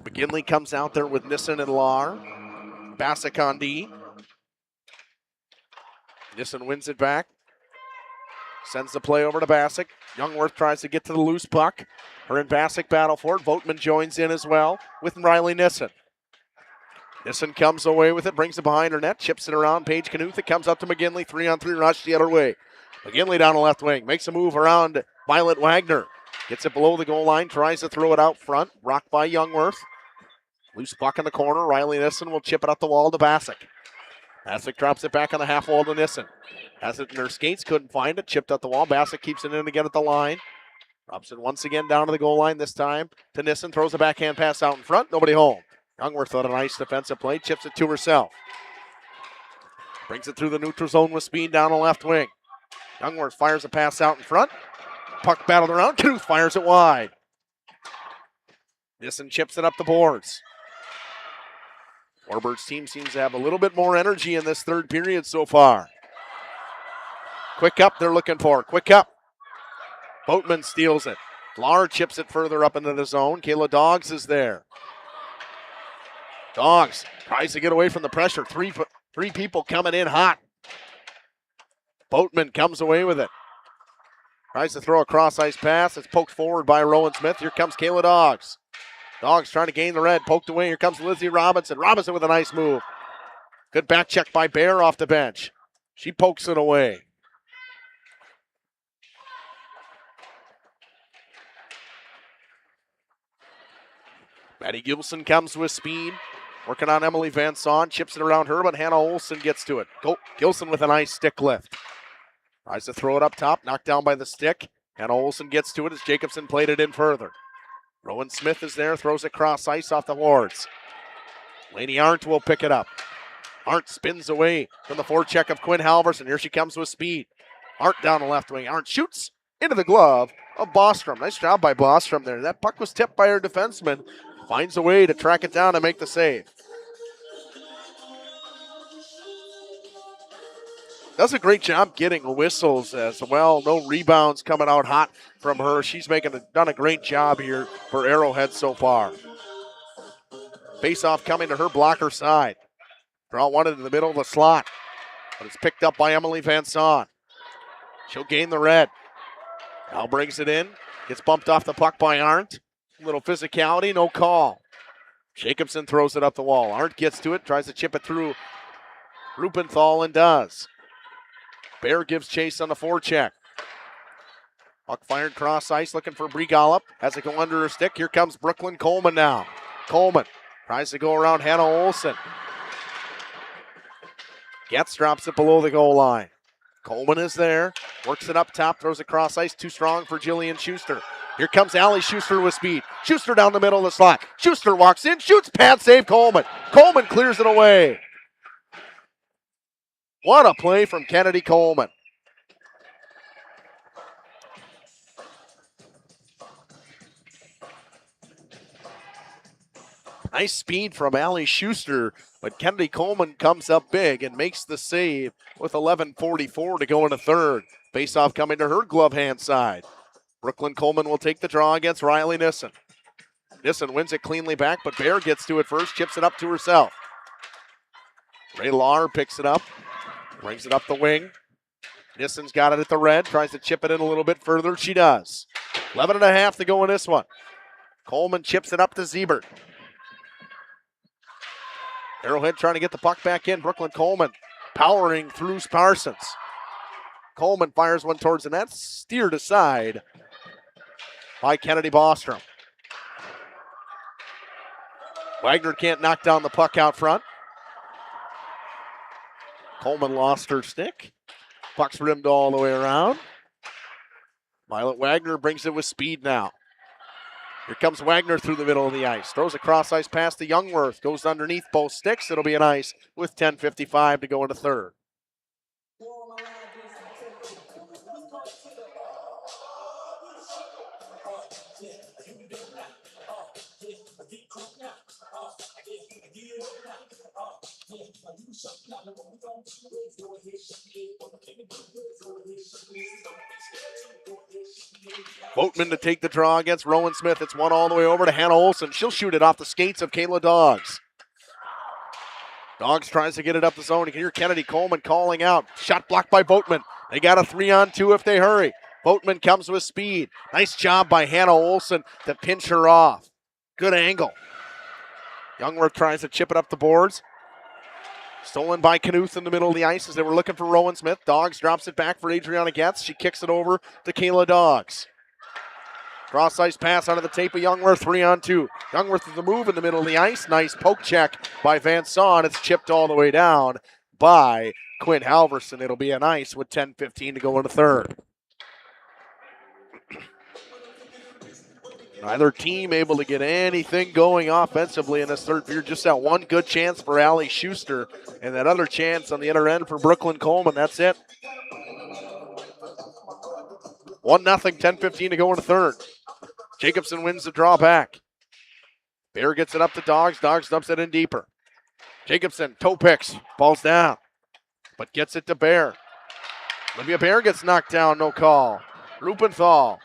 McGinley comes out there with Nissen and Lahr. Bassick on D. Nissen wins it back. Sends the play over to Bassick. Youngworth tries to get to the loose puck. Her and Bassick battle for it. Voigtman joins in as well with Riley Nissen. Nissen comes away with it, brings it behind her net, chips it around. Paige Knuth. It comes up to McGinley. 3-on-3 rush the other way. McGinley down the left wing. Makes a move around Violet Wagner. Gets it below the goal line. Tries to throw it out front. Rocked by Youngworth. Loose puck in the corner. Riley Nissen will chip it up the wall to Bassick. Bassick drops it back on the half wall to Nissen. Has it in her skates, couldn't find it. Chipped up the wall. Bassick keeps it in again at the line. Drops it once again down to the goal line this time to Nissen. Throws a backhand pass out in front. Nobody home. Youngworth on a nice defensive play. Chips it to herself. Brings it through the neutral zone with speed down the left wing. Youngworth fires a pass out in front. Puck battled around. Knuth fires it wide. Nissen chips it up the boards. Warbirds team seems to have a little bit more energy in this third period so far. Quick up they're looking for. Quick up. Boatman steals it. Lahr chips it further up into the zone. Kayla Doggs is there. Doggs tries to get away from the pressure. Three people coming in hot. Boatman comes away with it. Tries to throw a cross-ice pass. It's poked forward by Rowan Smith. Here comes Kayla Dogs. Dogs trying to gain the red. Poked away. Here comes Lizzie Robinson. Robinson with a nice move. Good back check by Bear off the bench. She pokes it away. Maddie Gilson comes with speed. Working on Emily Van Son. Chips it around her, but Hannah Olsen gets to it. Gilson with a nice stick lift. Tries to throw it up top. Knocked down by the stick. Hannah Olsen gets to it as Jacobson played it in further. Rowan Smith is there. Throws it cross ice off the boards. Lainey Arndt will pick it up. Arndt spins away from the forecheck of Quinn Halverson. Here she comes with speed. Arndt down the left wing. Arndt shoots into the glove of Bostrom. Nice job by Bostrom there. That puck was tipped by her defenseman. Finds a way to track it down and make the save. Does a great job getting whistles as well. No rebounds coming out hot from her. She's done a great job here for Arrowhead so far. Face-off coming to her blocker side. Draw one into the middle of the slot. But it's picked up by Emily Van Son. She'll gain the red. Now brings it in. Gets bumped off the puck by Arndt. A little physicality, no call. Jacobson throws it up the wall. Arndt gets to it, tries to chip it through Rupenthal and does. Bear gives chase on the forecheck. Puck fired cross ice, looking for Bree Gollop. Has it go under her stick. Here comes Brooklyn Coleman now. Coleman tries to go around Hannah Olsen. Drops it below the goal line. Coleman is there. Works it up top, throws it cross ice. Too strong for Jillian Schuster. Here comes Allie Schuster with speed. Schuster down the middle of the slot. Schuster walks in, shoots, pad save Coleman. Coleman clears it away. What a play from Kennedy Coleman. Nice speed from Allie Schuster, but Kennedy Coleman comes up big and makes the save with 11:44 to go in the third. Face-off coming to her glove hand side. Brooklyn Coleman will take the draw against Riley Nissen. Nissen wins it cleanly back, but Bear gets to it first, chips it up to herself. Ray Lahr picks it up, brings it up the wing. Nissen's got it at the red, tries to chip it in a little bit further. She does. 11.5 to go in this one. Coleman chips it up to Siebert. Arrowhead trying to get the puck back in. Brooklyn Coleman powering through Parsons. Coleman fires one towards the net, steered aside by Kennedy Bostrom. Wagner can't knock down the puck out front. Coleman lost her stick. Puck's rimmed all the way around. Violet Wagner brings it with speed now. Here comes Wagner through the middle of the ice. Throws a cross-ice pass to Youngworth. Goes underneath both sticks. It'll be an ice with 10:55 to go into third. Boatman to take the draw against Rowan Smith. It's one all the way over to Hannah Olsen. She'll shoot it off the skates of Kayla Dogs. Dogs tries to get it up the zone. You can hear Kennedy Coleman calling out. Shot blocked by Boatman. They got a 3-on-2 if they hurry. Boatman comes with speed. Nice job by Hannah Olsen to pinch her off. Good angle. Youngworth tries to chip it up the boards. Stolen by Knuth in the middle of the ice as they were looking for Rowan Smith. Dogs drops it back for Adriana Getz. She kicks it over to Kayla Dogs. Cross ice pass onto the tape of Youngworth, 3-on-2. Youngworth with the move in the middle of the ice. Nice poke check by Van Son. It's chipped all the way down by Quinn Halverson. It'll be an ice with 10:15 to go in the third. Neither team able to get anything going offensively in this third period. Just that one good chance for Allie Schuster and that other chance on the other end for Brooklyn Coleman. That's it. 1-0, 10:15 to go in the third. Jacobson wins the draw back. Bear gets it up to Dogs. Dogs dumps it in deeper. Jacobson, toe picks, falls down, but gets it to Bear. Olivia Bear gets knocked down, no call. Rupenthal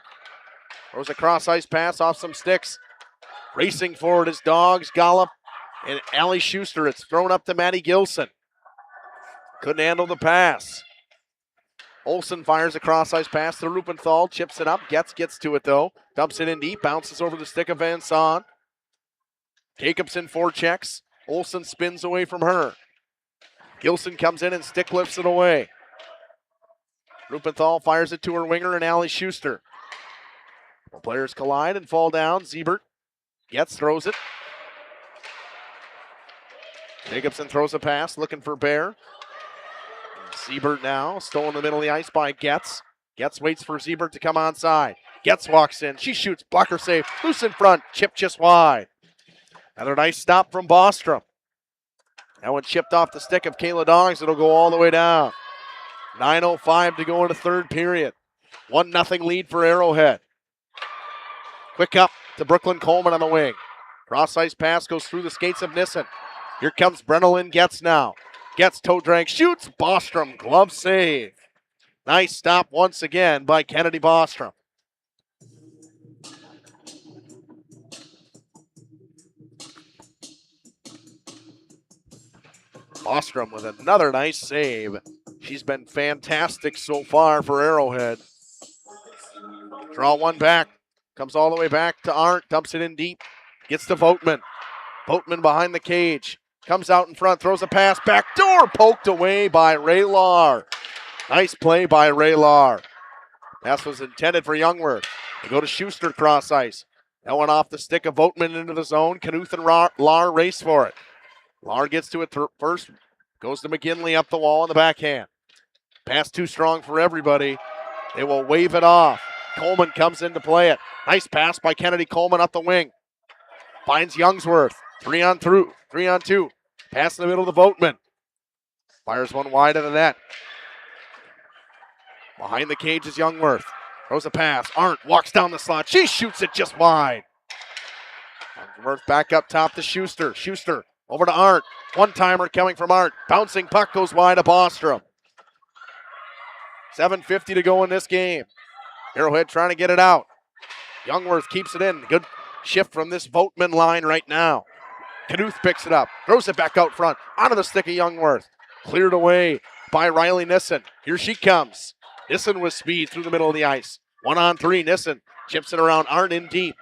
throws a cross-ice pass off some sticks. Racing forward is Dogs, Gollop, and Allie Schuster. It's thrown up to Maddie Gilson. Couldn't handle the pass. Olsen fires a cross-ice pass to Rupenthal, chips it up, gets to it though, dumps it in deep, bounces over the stick of Van Son. Jacobson forechecks, Olsen spins away from her. Gilson comes in and stick lifts it away. Rupenthal fires it to her winger and Allie Schuster. The players collide and fall down. Siebert throws it. Jacobson throws a pass, looking for Bear. Siebert now, stolen in the middle of the ice by Getz. Getz waits for Siebert to come onside. Getz walks in, she shoots, blocker save, loose in front, chip just wide. Another nice stop from Bostrom. That one chipped off the stick of Kayla Dogs, it'll go all the way down. 9:05 to go in the third period. 1-0 lead for Arrowhead. Quick up to Brooklyn Coleman on the wing. Cross-ice pass goes through the skates of Nissen. Here comes Brennan Getz now. Getz toe drag, shoots. Bostrom, glove save. Nice stop once again by Kennedy Bostrom. Bostrom with another nice save. She's been fantastic so far for Arrowhead. Draw one back. Comes all the way back to Arndt. Dumps it in deep. Gets to Voigtman. Voigtman behind the cage. Comes out in front. Throws a pass. Back door. Poked away by Raylar. Nice play by Raylar. Pass was intended for Youngworth. They go to Schuster cross ice. That one off the stick of Voigtman into the zone. Knuth and Lahr race for it. Lahr gets to it first. Goes to McGinley up the wall on the backhand. Pass too strong for everybody. They will wave it off. Coleman comes in to play it. Nice pass by Kennedy Coleman up the wing. Finds Youngsworth. 3 on 2. Pass in the middle to Voigtman. Fires one wide of the net. Behind the cage is Youngworth. Throws a pass. Arndt walks down the slot. She shoots it just wide. Youngworth back up top to Schuster. Schuster over to Arndt. One-timer coming from Arndt. Bouncing puck goes wide to Bostrom. 7:50 to go in this game. Arrowhead trying to get it out. Youngworth keeps it in. Good shift from this Voigtman line right now. Knuth picks it up. Throws it back out front. Onto the stick of Youngworth. Cleared away by Riley Nissen. Here she comes. Nissen with speed through the middle of the ice. 1-on-3. Nissen chips it around Arndt in deep.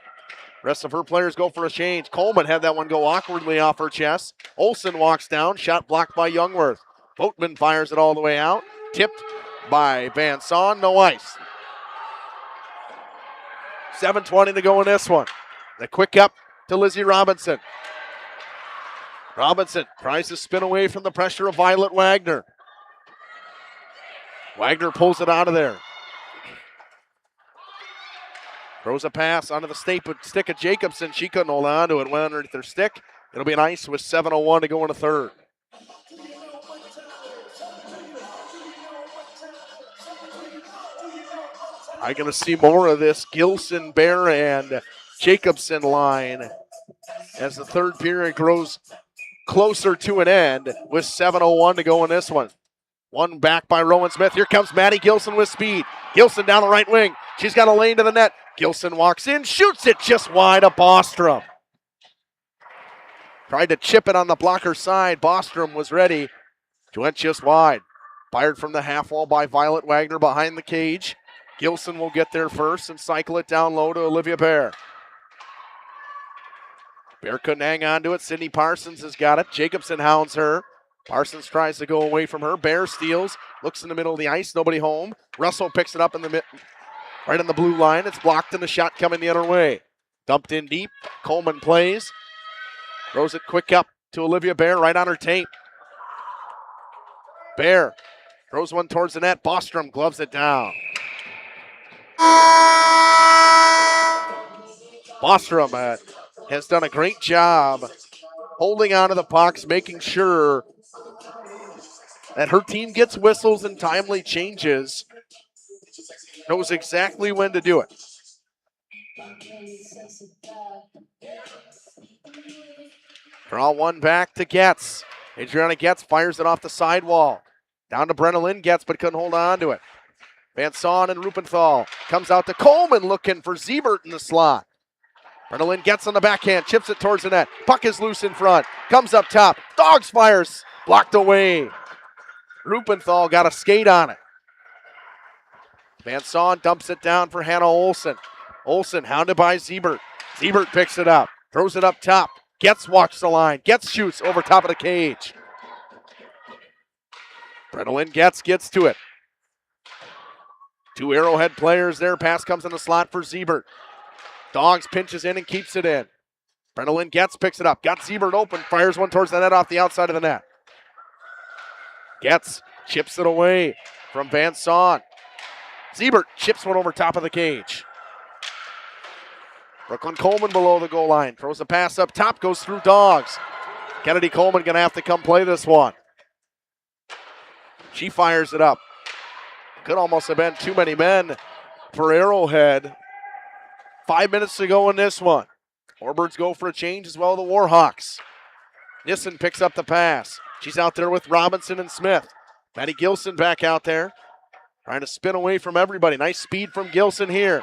Rest of her players go for a change. Coleman had that one go awkwardly off her chest. Olsen walks down. Shot blocked by Youngworth. Voigtman fires it all the way out. Tipped by Van Son. No ice. 7:20 to go in this one. The quick up to Lizzie Robinson. Robinson tries to spin away from the pressure of Violet Wagner. Wagner pulls it out of there. Throws a pass onto the stick of Jacobson. She couldn't hold on to it. Went underneath her stick. It'll be an ice with 7:01 to go in the third. I'm going to see more of this Gilson, Bear, and Jacobson line as the third period grows closer to an end with 7:01 to go in this one. One back by Rowan Smith. Here comes Maddie Gilson with speed. Gilson down the right wing. She's got a lane to the net. Gilson walks in, shoots it just wide of Bostrom. Tried to chip it on the blocker side. Bostrom was ready. It went just wide. Fired from the half wall by Violet Wagner behind the cage. Gilson will get there first and cycle it down low to Olivia Bear. Bear couldn't hang on to it. Sydney Parsons has got it. Jacobson hounds her. Parsons tries to go away from her. Bear steals. Looks in the middle of the ice. Nobody home. Russell picks it up in the right on the blue line. It's blocked and the shot coming the other way. Dumped in deep. Coleman plays. Throws it quick up to Olivia Bear right on her tape. Bear throws one towards the net. Bostrom gloves it down. Bostrom has done a great job holding on to the pucks, making sure that her team gets whistles and timely changes. Knows exactly when to do it. Draw one back to Getz. Adriana Getz fires it off the sidewall. Down to Brenna Lynn Getz, but couldn't hold on to it. Van Son and Rupenthal. Comes out to Coleman looking for Siebert in the slot. Brenna Lynn gets on the backhand, chips it towards the net. Puck is loose in front. Comes up top. Dogs fires. Blocked away. Rupenthal got a skate on it. Van Son dumps it down for Hannah Olsen. Olsen hounded by Siebert. Siebert picks it up, throws it up top. Getz walks the line. Getz shoots over top of the cage. Brennan Getz gets to it. 2 Arrowhead players there. Pass comes in the slot for Siebert. Dogs pinches in and keeps it in. Brennan Getz picks it up. Got Siebert open. Fires one towards the net off the outside of the net. Getz chips it away from Van Son. Siebert chips one over top of the cage. Brooklyn Coleman below the goal line. Throws a pass up top. Goes through Dogs. Kennedy Coleman going to have to come play this one. She fires it up. Could almost have been too many men for Arrowhead. 5 minutes to go in this one. Warbirds go for a change as well, the Warhawks. Nissen picks up the pass. She's out there with Robinson and Smith. Maddie Gilson back out there. Trying to spin away from everybody. Nice speed from Gilson here.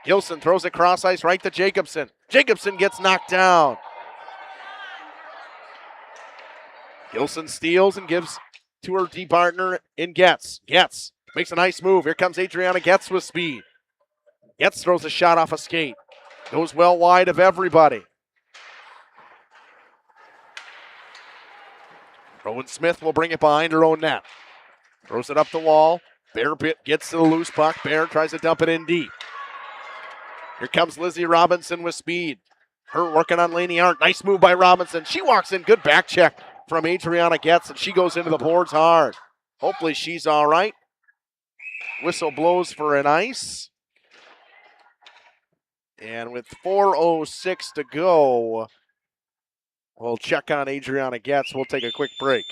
Gilson throws it cross ice right to Jacobson. Jacobson gets knocked down. Gilson steals and gives to her D partner in Getz. Getz makes a nice move. Here comes Adriana Getz with speed. Getz throws a shot off a skate. Goes well wide of everybody. Rowan Smith will bring it behind her own net. Throws it up the wall. Bear gets to the loose puck. Bear tries to dump it in deep. Here comes Lizzie Robinson with speed. Her working on Laney Arndt. Nice move by Robinson. She walks in. Good back check from Adriana Getz, and she goes into the boards hard. Hopefully she's all right. Whistle blows for an ice. And with 4:06 to go, we'll check on Adriana Getz. We'll take a quick break.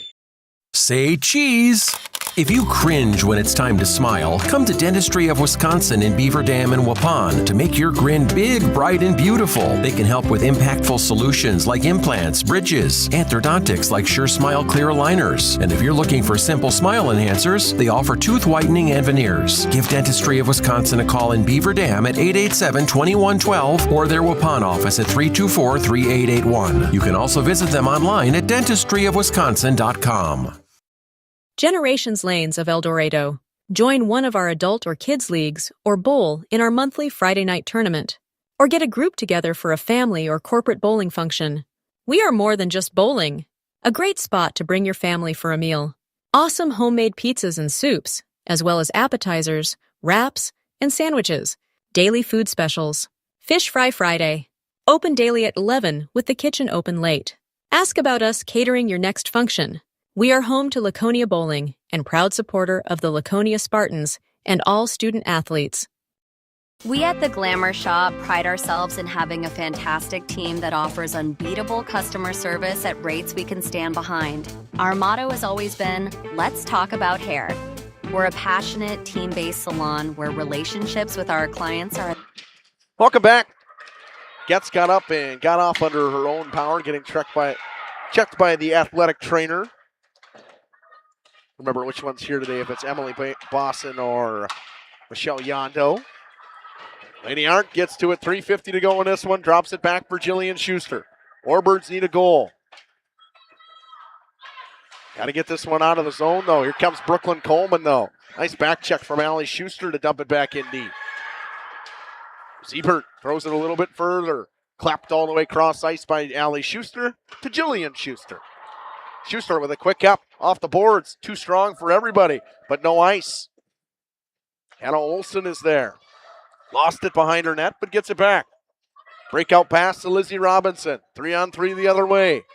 Say cheese. If you cringe when it's time to smile, come to Dentistry of Wisconsin in Beaver Dam and Waupun to make your grin big, bright, and beautiful. They can help with impactful solutions like implants, bridges, orthodontics like Sure Smile clear aligners. And if you're looking for simple smile enhancers, they offer tooth whitening and veneers. Give Dentistry of Wisconsin a call in Beaver Dam at 887-2112 or their Waupun office at 324-3881. You can also visit them online at dentistryofwisconsin.com. Generations Lanes of El Dorado. Join one of our adult or kids leagues or bowl in our monthly Friday night tournament. Or get a group together for a family or corporate bowling function. We are more than just bowling. A great spot to bring your family for a meal. Awesome homemade pizzas and soups, as well as appetizers, wraps, and sandwiches. Daily food specials. Fish Fry Friday. Open daily at 11 with the kitchen open late. Ask about us catering your next function. We are home to Laconia Bowling and proud supporter of the Laconia Spartans and all student athletes. We at The Glamour Shop pride ourselves in having a fantastic team that offers unbeatable customer service at rates we can stand behind. Our motto has always been, let's talk about hair. We're a passionate, team-based salon where relationships with our clients are... Welcome back. Getz got up and got off under her own power, getting checked by the athletic trainer. Remember which one's here today, if it's Emily Bosson or Michelle Yondo. Laney Arndt gets to it, 3:50 to go in this one, drops it back for Jillian Schuster. Warbirds need a goal. Got to get this one out of the zone, though. Here comes Brooklyn Coleman, though. Nice back check from Allie Schuster to dump it back in deep. Siebert throws it a little bit further. Clapped all the way cross ice by Allie Schuster to Jillian Schuster. Schuster with a quick up off the boards. Too strong for everybody, but no ice. Hannah Olsen is there. Lost it behind her net, but gets it back. Breakout pass to Lizzie Robinson. 3-on-3 the other way.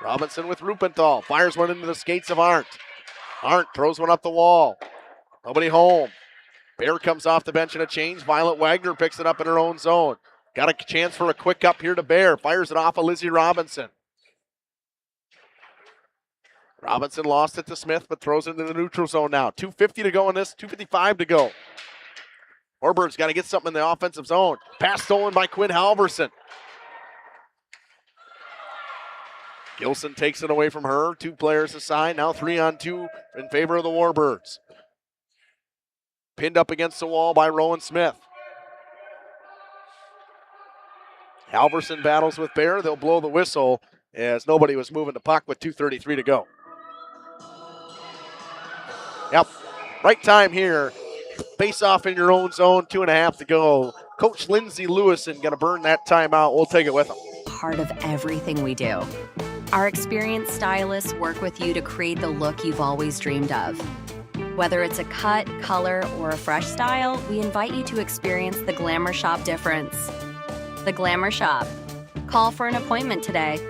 Robinson with Rupenthal. Fires one into the skates of Arndt. Arndt throws one up the wall. Nobody home. Bear comes off the bench in a change. Violet Wagner picks it up in her own zone. Got a chance for a quick up here to Bear. Fires it off of Lizzie Robinson. Robinson lost it to Smith, but throws it into the neutral zone now. 2:50 to go in this, 2:55 to go. Warbirds got to get something in the offensive zone. Pass stolen by Quinn Halverson. Gilson takes it away from her. 2 players aside. Now 3-on-2 in favor of the Warbirds. Pinned up against the wall by Rowan Smith. Halverson battles with Bear. They'll blow the whistle as nobody was moving the puck with 2:33 to go. Yep, right time here. Face off in your own zone, 2.5 to go. Coach Lindsey Lewison going to burn that timeout. We'll take it with him. Part of everything we do. Our experienced stylists work with you to create the look you've always dreamed of. Whether it's a cut, color, or a fresh style, we invite you to experience the Glamour Shop difference. The Glamour Shop. Call for an appointment today.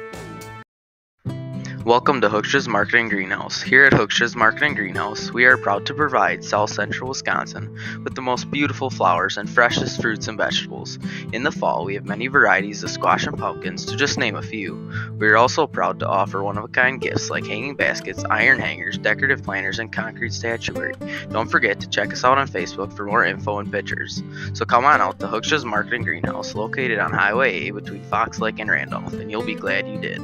Welcome to Hooksha's Marketing Greenhouse. Here at Hooksha's Marketing Greenhouse, we are proud to provide South Central Wisconsin with the most beautiful flowers and freshest fruits and vegetables. In the fall, we have many varieties of squash and pumpkins, to just name a few. We are also proud to offer one-of-a-kind gifts like hanging baskets, iron hangers, decorative planters, and concrete statuary. Don't forget to check us out on Facebook for more info and pictures. So come on out to Hooksha's Marketing Greenhouse, located on Highway A between Fox Lake and Randolph, and you'll be glad you did.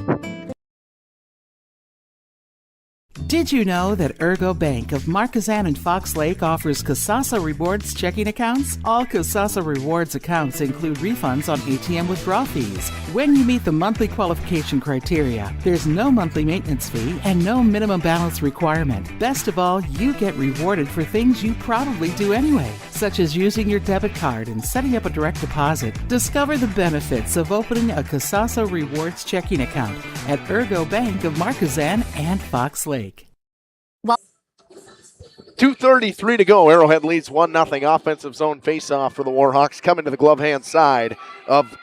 Did you know that Ergo Bank of Marquezan and Fox Lake offers Kasasa Rewards checking accounts? All Kasasa Rewards accounts include refunds on ATM withdrawal fees. When you meet the monthly qualification criteria, there's no monthly maintenance fee and no minimum balance requirement. Best of all, you get rewarded for things you probably do anyway, such as using your debit card and setting up a direct deposit. Discover the benefits of opening a Kasasa Rewards checking account at Ergo Bank of Marquezan and Fox Lake. 2:33 to go. Arrowhead leads 1-0. Offensive zone faceoff for the Warhawks. Coming to the glove hand side of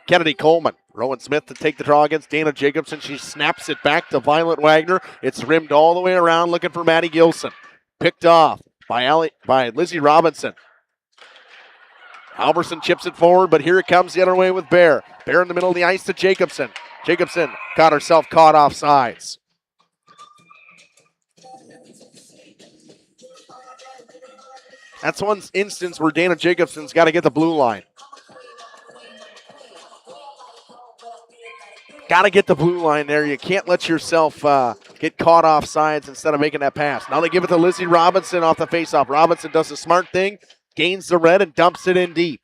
Kennedy Coleman. Rowan Smith to take the draw against Dana Jacobson. She snaps it back to Violet Wagner. It's rimmed all the way around, looking for Maddie Gilson. Picked off by Lizzie Robinson. Halverson chips it forward, but here it comes the other way with Bear. Bear in the middle of the ice to Jacobson. Jacobson got herself caught off sides. That's one instance where Dana Jacobson's got to get the blue line. Got to get the blue line there. You can't let yourself get caught off sides instead of making that pass. Now they give it to Lizzie Robinson off the faceoff. Robinson does a smart thing, gains the red, and dumps it in deep.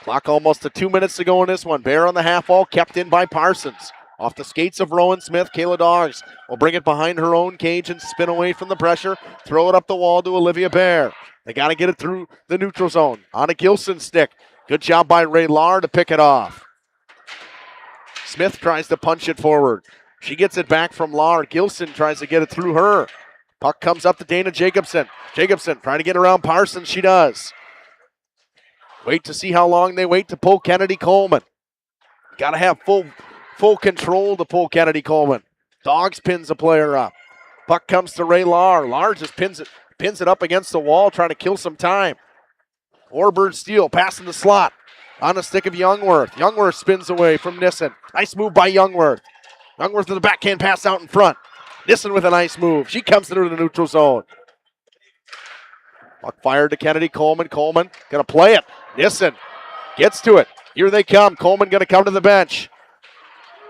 Clock almost to 2 minutes to go in this one. Bear on the half wall, kept in by Parsons. Off the skates of Rowan Smith, Kayla Doggs will bring it behind her own cage and spin away from the pressure. Throw it up the wall to Olivia Bear. They got to get it through the neutral zone. On a Gilson stick. Good job by Ray Lahr to pick it off. Smith tries to punch it forward. She gets it back from Lahr. Gilson tries to get it through her. Puck comes up to Dana Jacobson. Jacobson trying to get around Parsons. She does. Wait to see how long they wait to pull Kennedy Coleman. Got to have full control to pull Kennedy Coleman. Doggs pins a player up. Puck comes to Ray Lahr. Lahr just pins it up against the wall, trying to kill some time. Warbirds steal, passing the slot. On the stick of Youngworth. Youngworth spins away from Nissen. Nice move by Youngworth. Youngworth with the backhand pass out in front. Nissen with a nice move. She comes through the neutral zone. Puck fired to Kennedy Coleman. Coleman going to play it. Nissen gets to it. Here they come. Coleman going to come to the bench.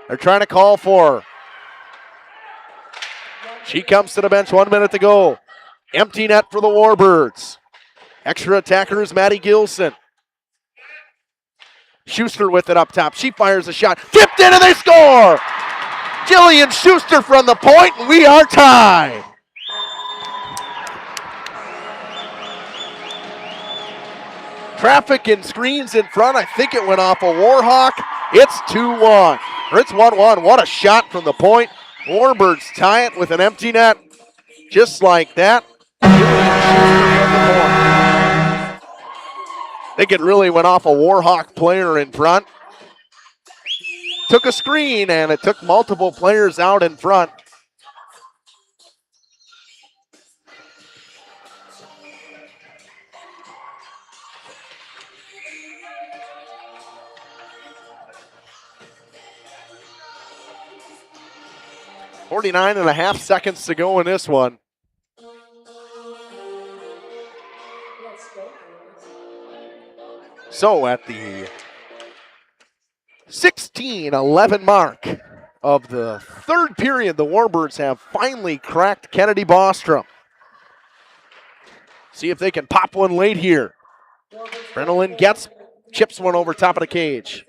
They're trying to call for her. She comes to the bench, 1 minute to go. Empty net for the Warbirds. Extra attacker is Maddie Gilson. Schuster with it up top. She fires a shot. Tipped in and they score! Jillian Schuster from the point, and we are tied. Traffic and screens in front. I think it went off a Warhawk. It's 2-1. Or it's 1-1. What a shot from the point. Warbirds tie it with an empty net. Just like that. I think it really went off a Warhawk player in front. Took a screen, and it took multiple players out in front. .49.5 seconds to go in this one. So at the 16-11 mark of the third period, the Warbirds have finally cracked Kennedy Bostrom. See if they can pop one late here. Brennan chips one over top of the cage.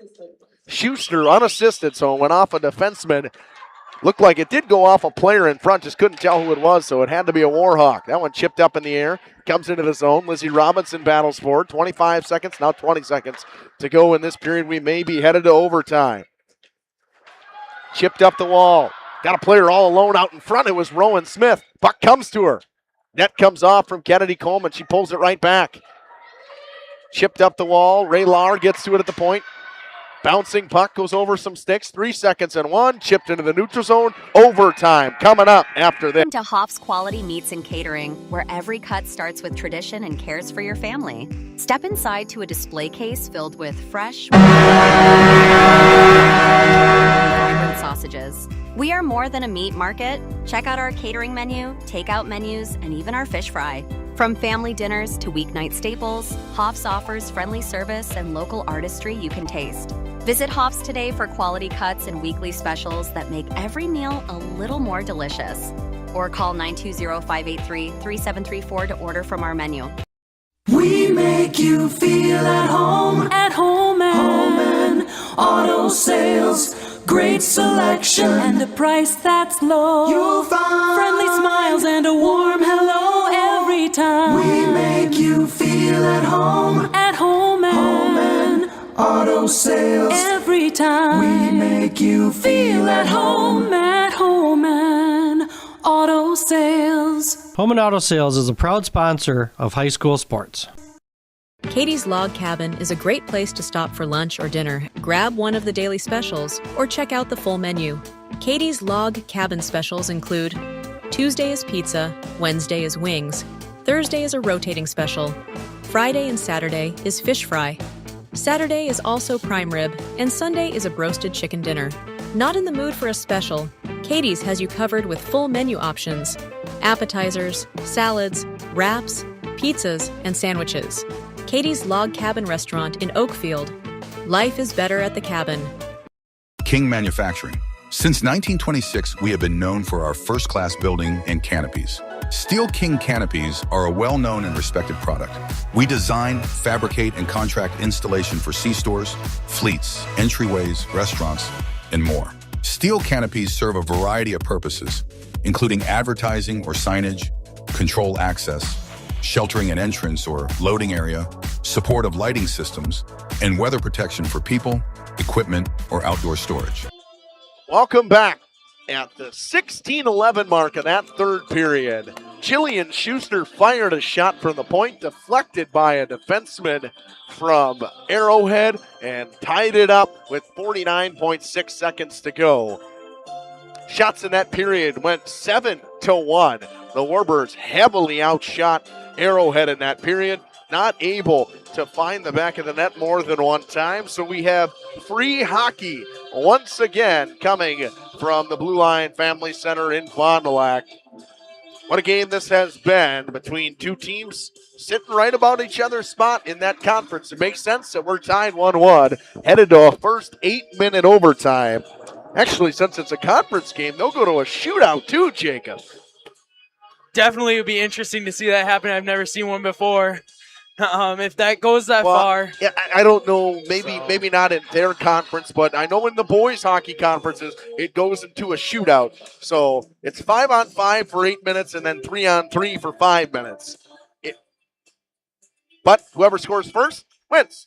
Schuster unassisted, so it went off a defenseman. Looked like it did go off a player in front, just couldn't tell who it was, so it had to be a Warhawk. That one chipped up in the air, comes into the zone. Lizzie Robinson battles for it. 25 seconds, now 20 seconds to go in this period. We may be headed to overtime. Chipped up the wall. Got a player all alone out in front. It was Rowan Smith. Puck comes to her. Net comes off from Kennedy Coleman. She pulls it right back. Chipped up the wall. Ray Lahr gets to it at the point. Bouncing puck goes over some sticks. 3 seconds and one. Chipped into the neutral zone. Overtime coming up after this. To Hoff's Quality Meats and Catering, where every cut starts with tradition and cares for your family. Step inside to a display case filled with fresh, vibrant sausages. We are more than a meat market. Check out our catering menu, takeout menus, and even our fish fry. From family dinners to weeknight staples, Hoff's offers friendly service and local artistry you can taste. Visit Hoff's today for quality cuts and weekly specials that make every meal a little more delicious. Or call 920-583-3734 to order from our menu. We make you feel at home and auto sales. Great selection and a price that's low. You'll find friendly smiles and a warm hello every time. We make you feel at home and auto sales. Every time we make you feel at home and auto sales. Home and Auto Sales is a proud sponsor of high school sports. Katie's Log Cabin is a great place to stop for lunch or dinner. Grab one of the daily specials or check out the full menu. Katie's Log Cabin specials include Tuesday is pizza, Wednesday is wings, Thursday is a rotating special, Friday and Saturday is fish fry, Saturday is also prime rib, and Sunday is a broasted chicken dinner. Not in the mood for a special? Katie's has you covered with full menu options, appetizers, salads, wraps, pizzas, and sandwiches. Katie's Log Cabin Restaurant in Oakfield. Life is better at the cabin. King Manufacturing. Since 1926, we have been known for our first-class building and canopies. Steel King canopies are a well-known and respected product. We design, fabricate, and contract installation for C-stores, fleets, entryways, restaurants, and more. Steel canopies serve a variety of purposes, including advertising or signage, control access, sheltering an entrance or loading area, support of lighting systems, and weather protection for people, equipment, or outdoor storage. Welcome back at the 16-11 mark of that third period. Jillian Schuster fired a shot from the point, deflected by a defenseman from Arrowhead, and tied it up with 49.6 seconds to go. Shots in that period went 7-1. The Warbirds heavily outshot Arrowhead in that period, not able to find the back of the net more than one time. So we have free hockey once again coming from the Blue Line Family Center in Fond du Lac. What a game this has been between two teams sitting right about each other's spot in that conference. It makes sense that we're tied 1-1, headed to a first 8-minute overtime. Actually, since it's a conference game, they'll go to a shootout too, Jacob. Definitely would be interesting to see that happen. I've never seen one before. If that goes that far. Yeah, I don't know. Maybe not in their conference, but I know in the boys hockey conferences, it goes into a shootout. So it's 5-on-5 for 8 minutes and then 3-on-3 for 5 minutes. But whoever scores first wins.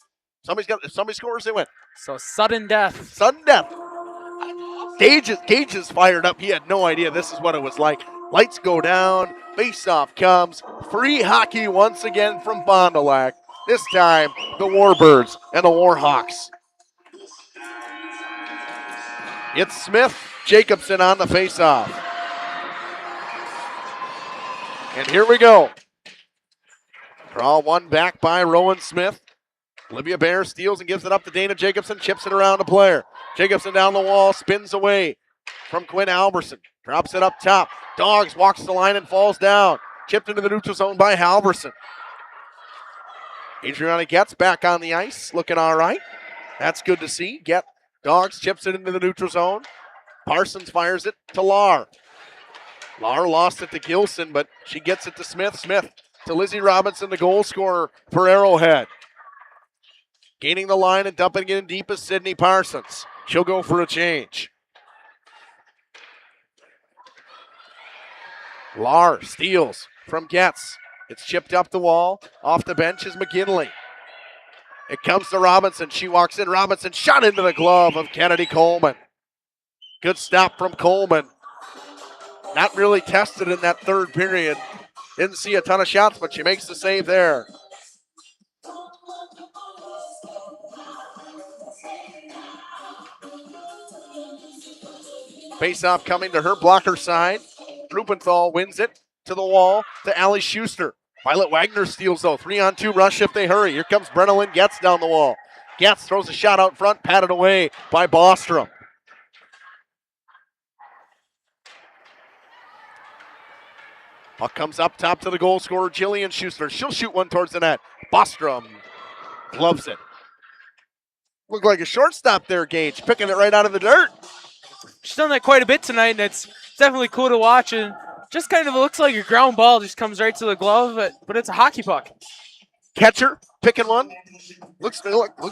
If somebody scores, they win. So sudden death. Sudden death. Gage is fired up. He had no idea this is what it was like. Lights go down, face-off comes, free hockey once again from Fond du Lac. This time, the Warbirds and the Warhawks. It's Smith, Jacobson on the face-off. And here we go. Draw one back by Rowan Smith. Olivia Bear steals and gives it up to Dana Jacobson, chips it around a player. Jacobson down the wall, spins away from Quinn Halverson. Drops it up top. Dogs walks the line and falls down. Chipped into the neutral zone by Halverson. Adriana Getz back on the ice, looking all right. That's good to see. Dogs chips it into the neutral zone. Parsons fires it to Lahr. Lahr lost it to Gilson, but she gets it to Smith. Smith to Lizzie Robinson, the goal scorer for Arrowhead. Gaining the line and dumping it in deep is Sydney Parsons. She'll go for a change. Lahr steals from Getz. It's chipped up the wall. Off the bench is McGinley. It comes to Robinson. She walks in. Robinson shot into the glove of Kennedy Coleman. Good stop from Coleman. Not really tested in that third period. Didn't see a ton of shots, but she makes the save there. Face-off coming to her blocker side. Rupenthal wins it to the wall to Allie Schuster. Violet Wagner steals though. 3-on-2 rush if they hurry. Here comes Brenna Getz down the wall. Getz throws a shot out front, patted away by Bostrom. Puck comes up top to the goal scorer, Jillian Schuster. She'll shoot one towards the net. Bostrom gloves it. Looked like a shortstop there, Gage, picking it right out of the dirt. She's done that quite a bit tonight, and it's definitely cool to watch. And just kind of looks like a ground ball, just comes right to the glove, but it's a hockey puck. Catcher picking one. Looks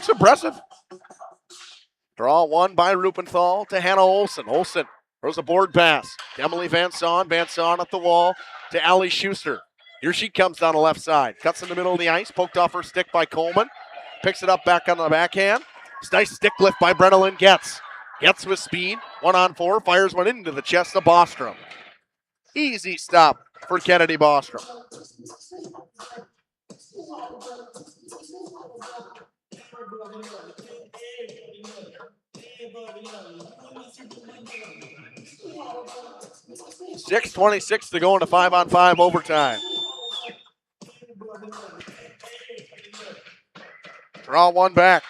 impressive. Draw one by Rupenthal to Hannah Olsen. Olsen throws a board pass. To Emily Van Son. Van Son up the wall to Allie Schuster. Here she comes down the left side. Cuts in the middle of the ice. Poked off her stick by Coleman. Picks it up back on the backhand. Nice stick lift by Brenna Getz. Getz with speed. 1-on-4. Fires one into the chest of Bostrom. Easy stop for Kennedy Bostrom. .6:26 to go in a 5-on-5 overtime. Draw one back.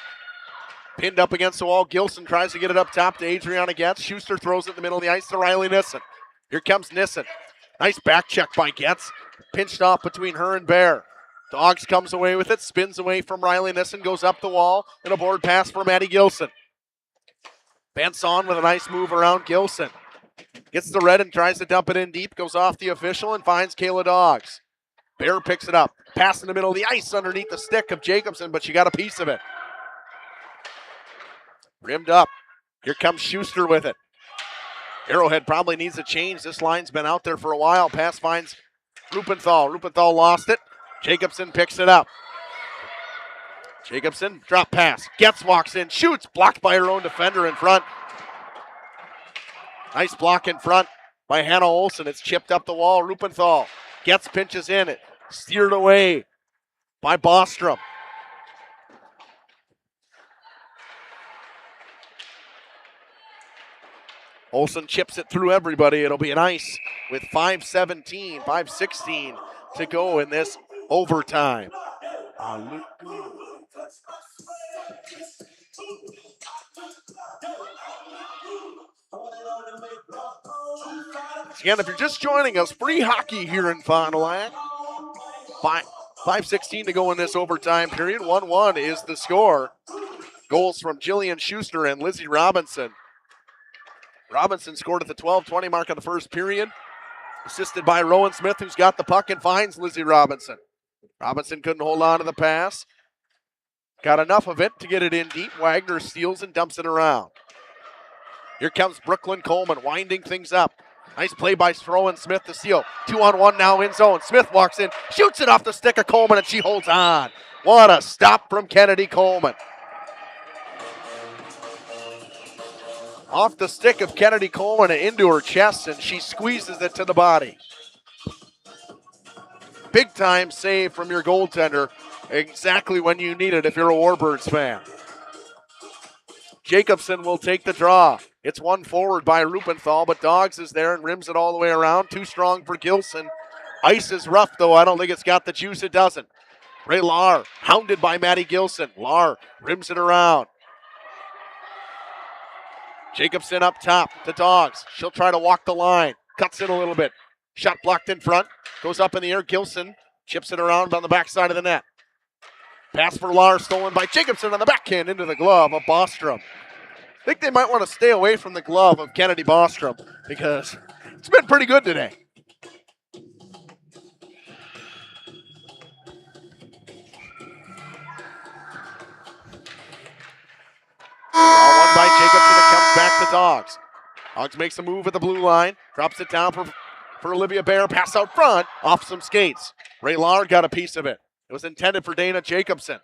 Pinned up against the wall. Gilson tries to get it up top to Adriana Getz. Schuster throws it in the middle of the ice to Riley Nissen. Here comes Nissen. Nice back check by Getz. Pinched off between her and Bear. Dogs comes away with it. Spins away from Riley Nissen. Goes up the wall. And a board pass for Maddie Gilson. Vanson with a nice move around Gilson. Gets the red and tries to dump it in deep. Goes off the official and finds Kayla Dogs. Bear picks it up. Pass in the middle of the ice underneath the stick of Jacobson, but she got a piece of it. Rimmed up. Here comes Schuster with it. Arrowhead probably needs a change. This line's been out there for a while. Pass finds Rupenthal. Rupenthal lost it. Jacobson picks it up. Jacobson, drop pass. Getz walks in, shoots, blocked by her own defender in front. Nice block in front by Hannah Olsen. It's chipped up the wall. Rupenthal. Getz pinches in it. Steered away by Bostrom. Olsen chips it through everybody. It'll be an ice with 5:16 to go in this overtime. Again, if you're just joining us, free hockey here in Fond du Lac. 5:16 to go in this overtime period. 1-1 is the score. Goals from Jillian Schuster and Lizzie Robinson. Robinson scored at the 12:20 mark of the first period. Assisted by Rowan Smith, who's got the puck and finds Lizzie Robinson. Robinson couldn't hold on to the pass. Got enough of it to get it in deep. Wagner steals and dumps it around. Here comes Brooklyn Coleman winding things up. Nice play by Rowan Smith to steal. 2-on-1 now in zone. Smith walks in, shoots it off the stick of Coleman, and she holds on. What a stop from Kennedy Coleman. Off the stick of Kennedy Coleman and into her chest, and she squeezes it to the body. Big time save from your goaltender, exactly when you need it if you're a Warbirds fan. Jacobson will take the draw. It's one forward by Rupenthal, but Dogs is there and rims it all the way around. Too strong for Gilson. Ice is rough, though. I don't think it's got the juice. It doesn't. Ray Lahr, hounded by Maddie Gilson. Lahr rims it around. Jacobson up top to Dogs. She'll try to walk the line. Cuts in a little bit. Shot blocked in front. Goes up in the air. Gilson chips it around on the backside of the net. Pass for Lahr stolen by Jacobson on the backhand into the glove of Bostrom. I think they might want to stay away from the glove of Kennedy Bostrom because it's been pretty good today. One by Jacobson. It comes back to Dogs. Dogs makes a move at the blue line. Drops it down for for Olivia Bear. Pass out front, off some skates. Ray Lard got a piece of it. It was intended for Dana Jacobson.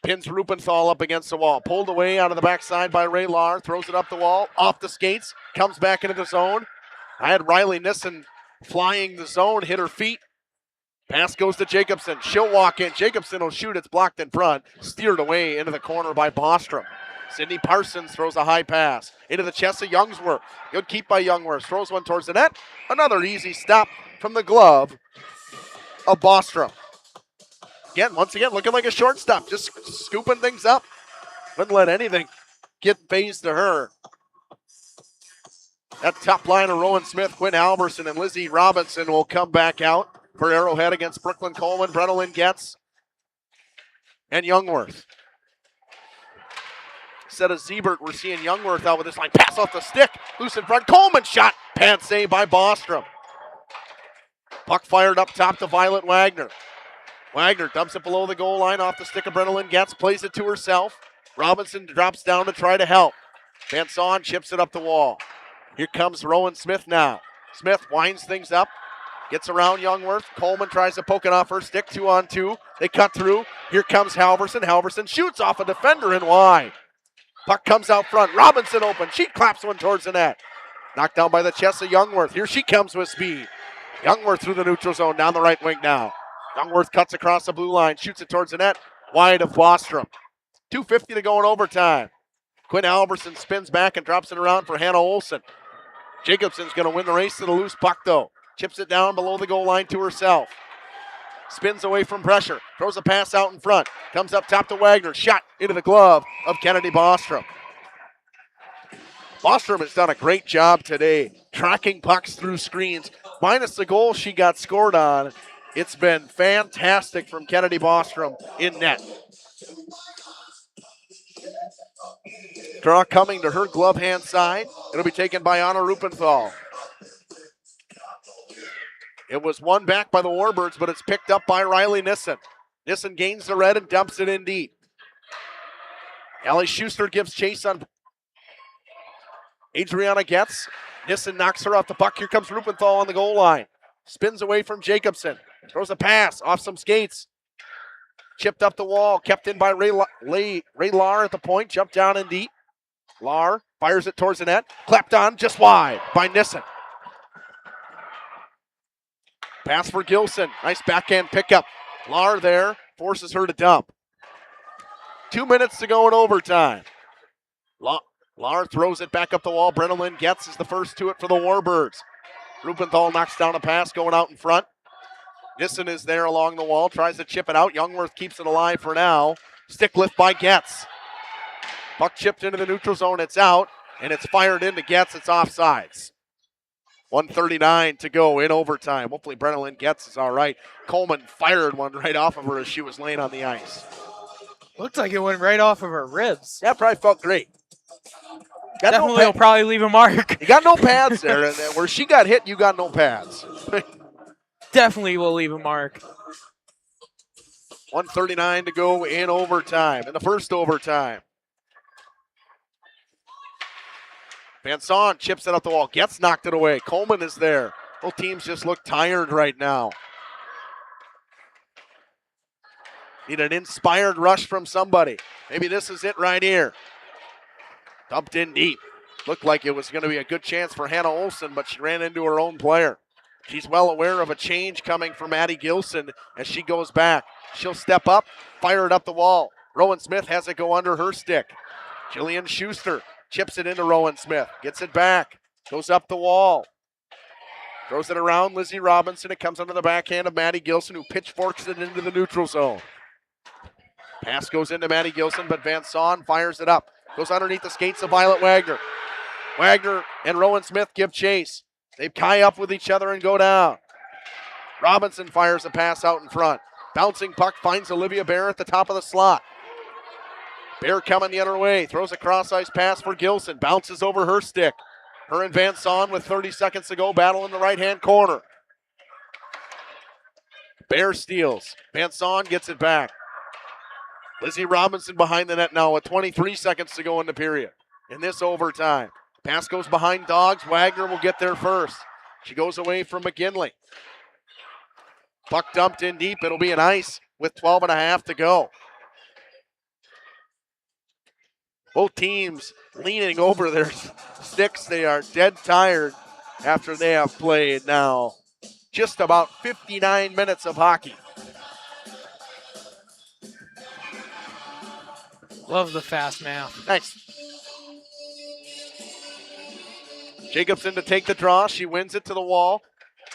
Pins Rupenthal up against the wall. Pulled away out of the backside by Ray Lard. Throws it up the wall, off the skates. Comes back into the zone. I had Riley Nissen flying the zone, hit her feet. Pass goes to Jacobson. She'll walk in. Jacobson will shoot. It's blocked in front. Steered away into the corner by Bostrom. Sydney Parsons throws a high pass into the chest of Youngsworth. Good keep by Youngsworth. Throws one towards the net. Another easy stop from the glove of Bostrom. Once again, looking like a shortstop. Just scooping things up. Wouldn't let anything get phased to her. That top line of Rowan Smith, Quinn Halverson, and Lizzie Robinson will come back out for Arrowhead against Brooklyn Coleman, Brentalyn Getz, and Youngworth. Instead of Siebert, we're seeing Youngworth out with this line. Pass off the stick. Loose in front. Coleman shot. Pad save by Bostrom. Puck fired up top to Violet Wagner. Wagner dumps it below the goal line off the stick of Brentalyn Getz. Plays it to herself. Robinson drops down to try to help. Van Son chips it up the wall. Here comes Rowan Smith now. Smith winds things up. Gets around Youngworth. Coleman tries to poke it off her stick. 2-on-2. They cut through. Here comes Halverson. Halverson shoots off a defender and wide. Puck comes out front. Robinson open. She claps one towards the net. Knocked down by the chest of Youngworth. Here she comes with speed. Youngworth through the neutral zone. Down the right wing now. Youngworth cuts across the blue line. Shoots it towards the net. Wide of Bostrom. 2:50 to go in overtime. Quinn Halverson spins back and drops it around for Hannah Olsen. Jacobson's going to win the race to the loose puck, though. Chips it down below the goal line to herself. Spins away from pressure. Throws a pass out in front. Comes up top to Wagner. Shot into the glove of Kennedy Bostrom. Bostrom has done a great job today tracking pucks through screens. Minus the goal she got scored on, it's been fantastic from Kennedy Bostrom in net. Draw coming to her glove hand side. It'll be taken by Anna Rupenthal. It was won back by the Warbirds, but it's picked up by Riley Nissen. Nissen gains the red and dumps it in deep. Allie Schuster gives chase on Adriana Getz. Nissen knocks her off the puck. Here comes Rupenthal on the goal line. Spins away from Jacobson. Throws a pass off some skates. Chipped up the wall. Kept in by Ray Lahr at the point. Jumped down in deep. Lahr fires it towards the net. Clapped on just wide by Nissen. Pass for Gilson. Nice backhand pickup. Lahr there forces her to dump. 2 minutes to go in overtime. Lahr throws it back up the wall. Brentalyn Getz is the first to it for the Warbirds. Rupenthal knocks down a pass going out in front. Nissen is there along the wall. Tries to chip it out. Youngworth keeps it alive for now. Stick lift by Getz. Puck chipped into the neutral zone. It's out. And it's fired into Getz. It's offsides. 1:39 to go in overtime. Hopefully Brentalyn Getz is all right. Coleman fired one right off of her as she was laying on the ice. Looks like it went right off of her ribs. That probably felt great. Definitely will probably leave a mark. You got no pads there. And where she got hit, you got no pads. Definitely will leave a mark. 1:39 to go in overtime, in the first overtime. Van Son chips it up the wall, gets knocked it away. Coleman is there. Both teams just look tired right now. Need an inspired rush from somebody. Maybe this is it right here. Dumped in deep. Looked like it was going to be a good chance for Hannah Olsen, but she ran into her own player. She's well aware of a change coming from Addie Gilson as she goes back. She'll step up, fire it up the wall. Rowan Smith has it go under her stick. Jillian Schuster chips it into Rowan Smith. Gets it back. Goes up the wall. Throws it around Lizzie Robinson. It comes under the backhand of Maddie Gilson, who pitchforks it into the neutral zone. Pass goes into Maddie Gilson, but Van Son fires it up. Goes underneath the skates of Violet Wagner. Wagner and Rowan Smith give chase. They tie up with each other and go down. Robinson fires a pass out in front. Bouncing puck finds Olivia Bear at the top of the slot. Bear coming the other way. Throws a cross-ice pass for Gilson. Bounces over her stick. Her and Van Son with 30 seconds to go. Battle in the right-hand corner. Bear steals. Van Son gets it back. Lizzie Robinson behind the net now with 23 seconds to go in the period. In this overtime. Pass goes behind Dogs. Wagner will get there first. She goes away from McGinley. Puck dumped in deep. It'll be an ice with 12.5 to go. Both teams leaning over their sticks. They are dead tired after they have played now just about 59 minutes of hockey. Love the fast math. Nice. Jacobson to take the draw. She wins it to the wall,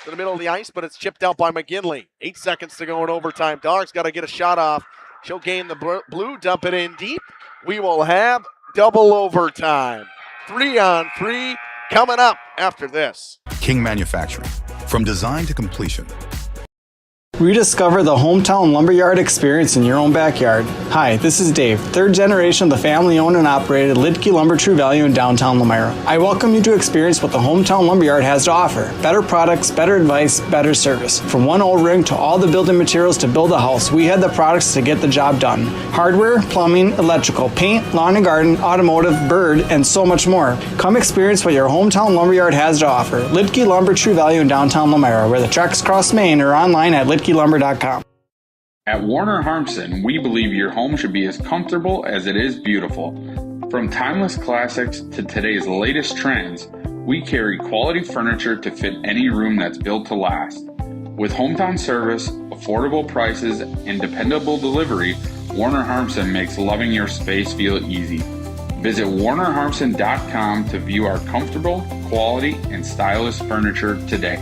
to the middle of the ice, but it's chipped out by McGinley. 8 seconds to go in overtime. Dogs got to get a shot off. She'll gain the blue, dump it in deep. We will have double overtime. 3-on-3 coming up after this. King Manufacturing. From design to completion. Rediscover the hometown lumberyard experience in your own backyard. Hi, this is Dave, third generation of the family-owned and operated Lidke Lumber True Value in downtown Lamera. I welcome you to experience what the hometown lumberyard has to offer. Better products, better advice, better service. From one O-ring to all the building materials to build a house, we had the products to get the job done. Hardware, plumbing, electrical, paint, lawn and garden, automotive, bird, and so much more. Come experience what your hometown lumberyard has to offer. Lidke Lumber True Value in downtown Lamera, where the tracks cross Main, or online at lidkelumber.com. At Warner Harmson, we believe your home should be as comfortable as it is beautiful. From timeless classics to today's latest trends, we carry quality furniture to fit any room that's built to last. With hometown service, affordable prices, and dependable delivery, Warner Harmson makes loving your space feel easy. Visit warnerharmson.com to view our comfortable, quality, and stylish furniture today.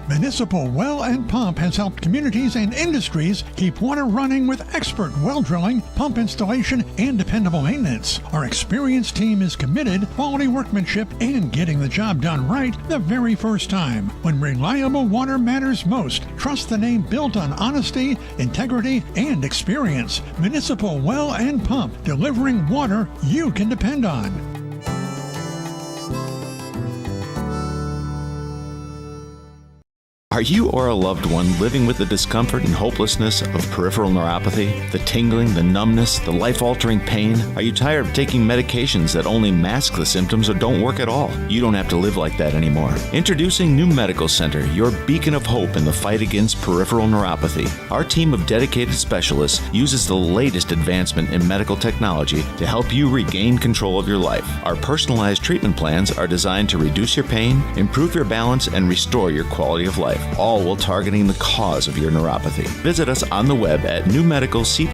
Municipal Well and Pump has helped communities and industries keep water running with expert well drilling, pump installation, and dependable maintenance. Our experienced team is committed, quality workmanship, and getting the job done right the very first time. When reliable water matters most, trust the name built on honesty, integrity, and experience. Municipal Well and Pump, delivering water you can depend on. Are you or a loved one living with the discomfort and hopelessness of peripheral neuropathy? The tingling, the numbness, the life-altering pain? Are you tired of taking medications that only mask the symptoms or don't work at all? You don't have to live like that anymore. Introducing New Medical Center, your beacon of hope in the fight against peripheral neuropathy. Our team of dedicated specialists uses the latest advancement in medical technology to help you regain control of your life. Our personalized treatment plans are designed to reduce your pain, improve your balance, and restore your quality of life, all while targeting the cause of your neuropathy. Visit us on the web at newmedicalc.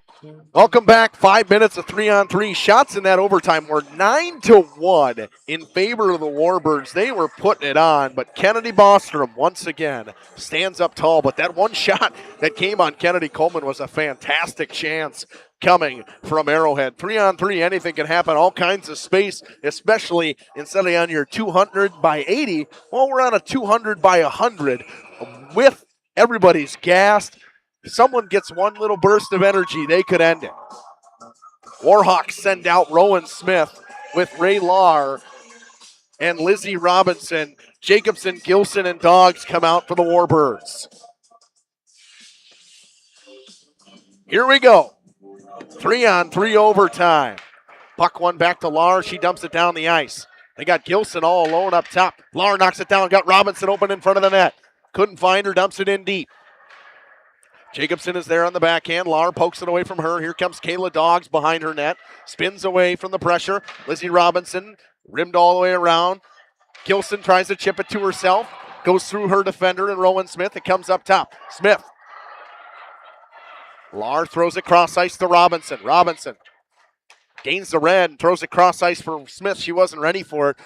Welcome back. 5 minutes of 3-on-3 shots in that overtime were 9-1 in favor of the Warbirds. They were putting it on, but Kennedy Bostrom once again stands up tall. But that one shot that came on Kennedy Coleman was a fantastic chance coming from Arrowhead. 3-on-3, anything can happen. All kinds of space, especially instead of on your 200 by 80. Well, we're on a 200 by 100 with everybody's gassed. Someone gets one little burst of energy, they could end it. Warhawks send out Rowan Smith with Ray Lahr and Lizzie Robinson. Jacobson, Gilson, and Dogs come out for the Warbirds. Here we go. 3-on-3 overtime. Puck one back to Lahr. She dumps it down the ice. They got Gilson all alone up top. Lahr knocks it down, got Robinson open in front of the net. Couldn't find her, dumps it in deep. Jacobson is there on the backhand. Lahr pokes it away from her. Here comes Kayla Dogs behind her net. Spins away from the pressure. Lizzie Robinson rimmed all the way around. Gilson tries to chip it to herself. Goes through her defender and Rowan Smith. It comes up top. Smith. Lahr throws it cross ice to Robinson. Robinson gains the red and throws it cross ice for Smith. She wasn't ready for it.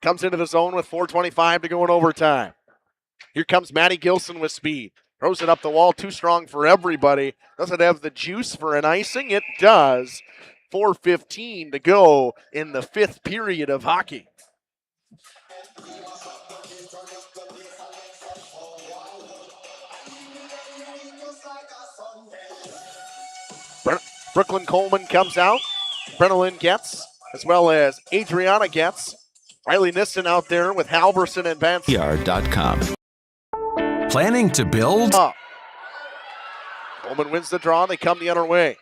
Comes into the zone with 4:25 to go in overtime. Here comes Maddie Gilson with speed. Throws it up the wall, too strong for everybody. Does it have the juice for an icing? It does. 4:15 to go in the 5th period of hockey. Brooklyn Coleman comes out. Brenna gets, as well as Adriana gets. Riley Nissen out there with Halverson and Vance. PR.com. Planning to build? Coleman wins the draw. They come the other way.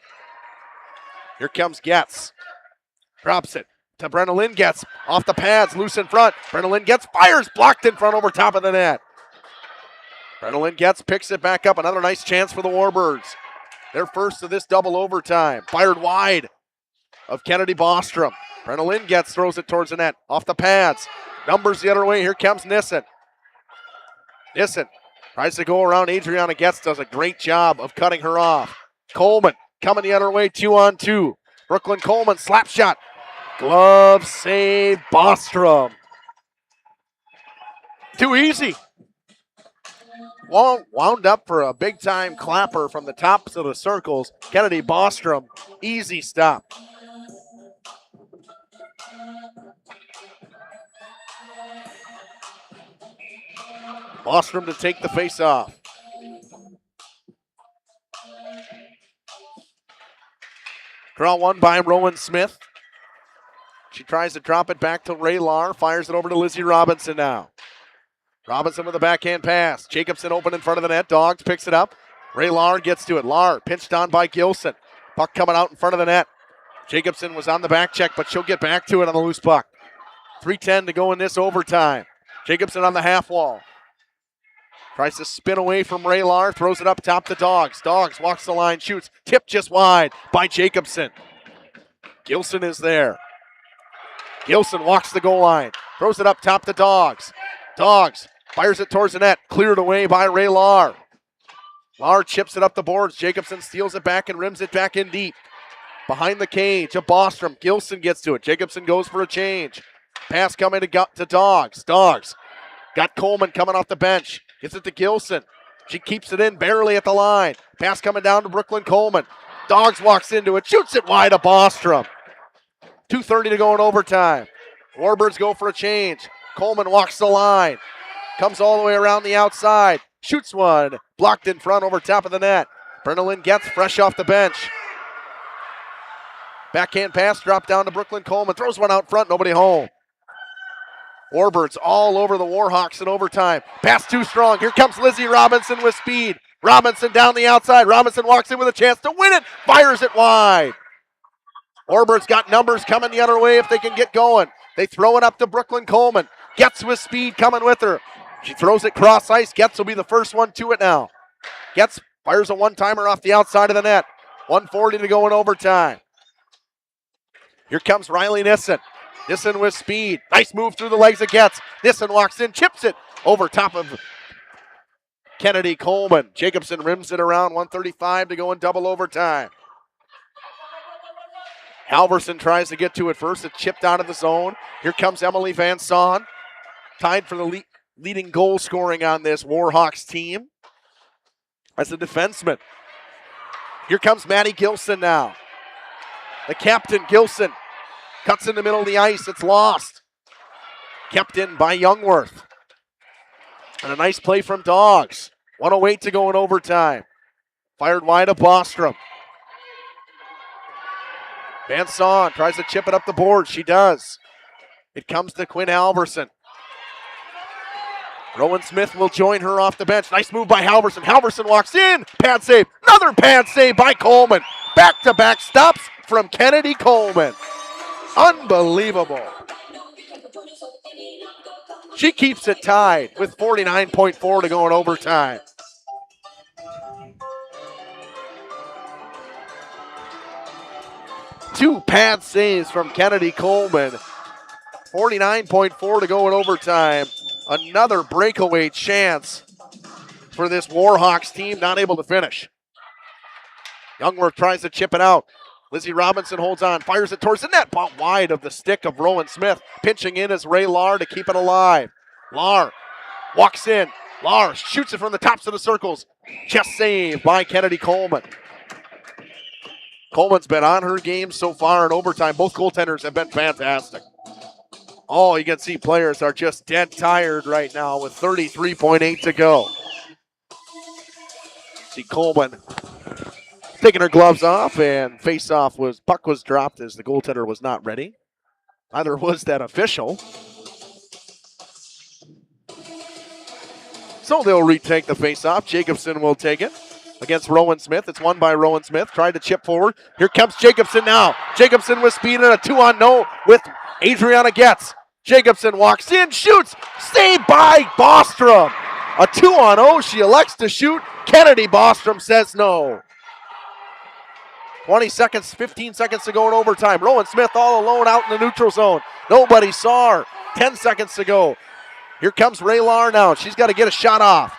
Here comes Getz. Drops it to Brenna Lynn. Getz off the pads, loose in front. Brenna Lynn gets, fires, blocked in front over top of the net. Brenna Lynn gets, picks it back up. Another nice chance for the Warbirds. Their first of this double overtime. Fired wide of Kennedy Bostrom. Brenna Lynn gets, throws it towards the net. Off the pads. Numbers the other way. Here comes Nissen. Nissen tries to go around. Adriana Getz does a great job of cutting her off. Coleman coming the other way, 2-on-2. Brooklyn Coleman, slap shot. Glove save, Bostrom. Too easy. Wound up for a big-time clapper from the tops of the circles. Kennedy Bostrom, easy stop. Bostrom to take the face-off. Draw one by Rowan Smith. She tries to drop it back to Ray Lahr. Fires it over to Lizzie Robinson now. Robinson with a backhand pass. Jacobson open in front of the net. Dogs picks it up. Ray Lahr gets to it. Lahr pinched on by Gilson. Puck coming out in front of the net. Jacobson was on the back check, but she'll get back to it on the loose puck. 3:10 to go in this overtime. Jacobson on the half wall. Tries to spin away from Ray Lahr. Throws it up top to Dogs. Dogs walks the line, shoots. Tipped just wide by Jacobson. Gilson is there. Gilson walks the goal line. Throws it up top to Dogs. Dogs fires it towards the net. Cleared away by Ray Lahr. Lahr chips it up the boards. Jacobson steals it back and rims it back in deep. Behind the cage of Bostrom. Gilson gets to it. Jacobson goes for a change. Pass coming to Dogs. Dogs got Coleman coming off the bench. Gets it to Gilson. She keeps it in barely at the line. Pass coming down to Brooklyn Coleman. Dogs walks into it. Shoots it wide of Bostrom. 2:30 to go in overtime. Warbirds go for a change. Coleman walks the line. Comes all the way around the outside. Shoots one. Blocked in front over top of the net. Brenna Lynn gets fresh off the bench. Backhand pass dropped down to Brooklyn Coleman. Throws one out front. Nobody home. Warbirds all over the Warhawks in overtime. Pass too strong. Here comes Lizzie Robinson with speed. Robinson down the outside. Robinson walks in with a chance to win it. Fires it wide. Warbirds got numbers coming the other way if they can get going. They throw it up to Brooklyn Coleman. Getz with speed coming with her. She throws it cross ice. Getz will be the first one to it now. Getz fires a one-timer off the outside of the net. 1:40 to go in overtime. Here comes Riley Nissen. Nissen with speed. Nice move through the legs of Getz. Nissen walks in, chips it over top of Kennedy Coleman. Jacobson rims it around. 1:35 to go in double overtime. Halverson tries to get to it first. It's chipped out of the zone. Here comes Emily Van Son. Tied for the leading goal scoring on this Warhawks team as a defenseman. Here comes Maddie Gilson now. The captain, Gilson, cuts in the middle of the ice. It's lost. Kept in by Youngworth. And a nice play from Dogs. 1:08 to go in overtime. Fired wide of Bostrom. Van Son tries to chip it up the board. She does. It comes to Quinn Halverson. Rowan Smith will join her off the bench. Nice move by Halverson. Halverson walks in. Pad save. Another pad save by Coleman. Back-to-back stops from Kennedy Coleman. Unbelievable. She keeps it tied with 49.4 to go in overtime. Two pad saves from Kennedy Coleman. 49.4 to go in overtime. Another breakaway chance for this Warhawks team, not able to finish. Youngworth tries to chip it out. Lizzie Robinson holds on, fires it towards the net, but wide of the stick of Rowan Smith. Pinching in is Ray Lahr to keep it alive. Lahr walks in. Lahr shoots it from the tops of the circles. Just saved by Kennedy Coleman. Coleman's been on her game so far in overtime. Both goaltenders have been fantastic. Oh, you can see players are just dead tired right now with 33.8 to go. See Coleman taking her gloves off, and puck was dropped as the goaltender was not ready. Neither was that official. So they'll retake the face-off. Jacobson will take it against Rowan Smith. It's won by Rowan Smith. Tried to chip forward. Here comes Jacobson now. Jacobson with speed and a 2-on-0 with Adriana Getz. Jacobson walks in, shoots, saved by Bostrom. A 2-on-0. She elects to shoot. Kennedy Bostrom says no. 20 seconds, 15 seconds to go in overtime. Rowan Smith all alone out in the neutral zone. Nobody saw her. 10 seconds to go. Here comes Ray Lahr now. She's got to get a shot off.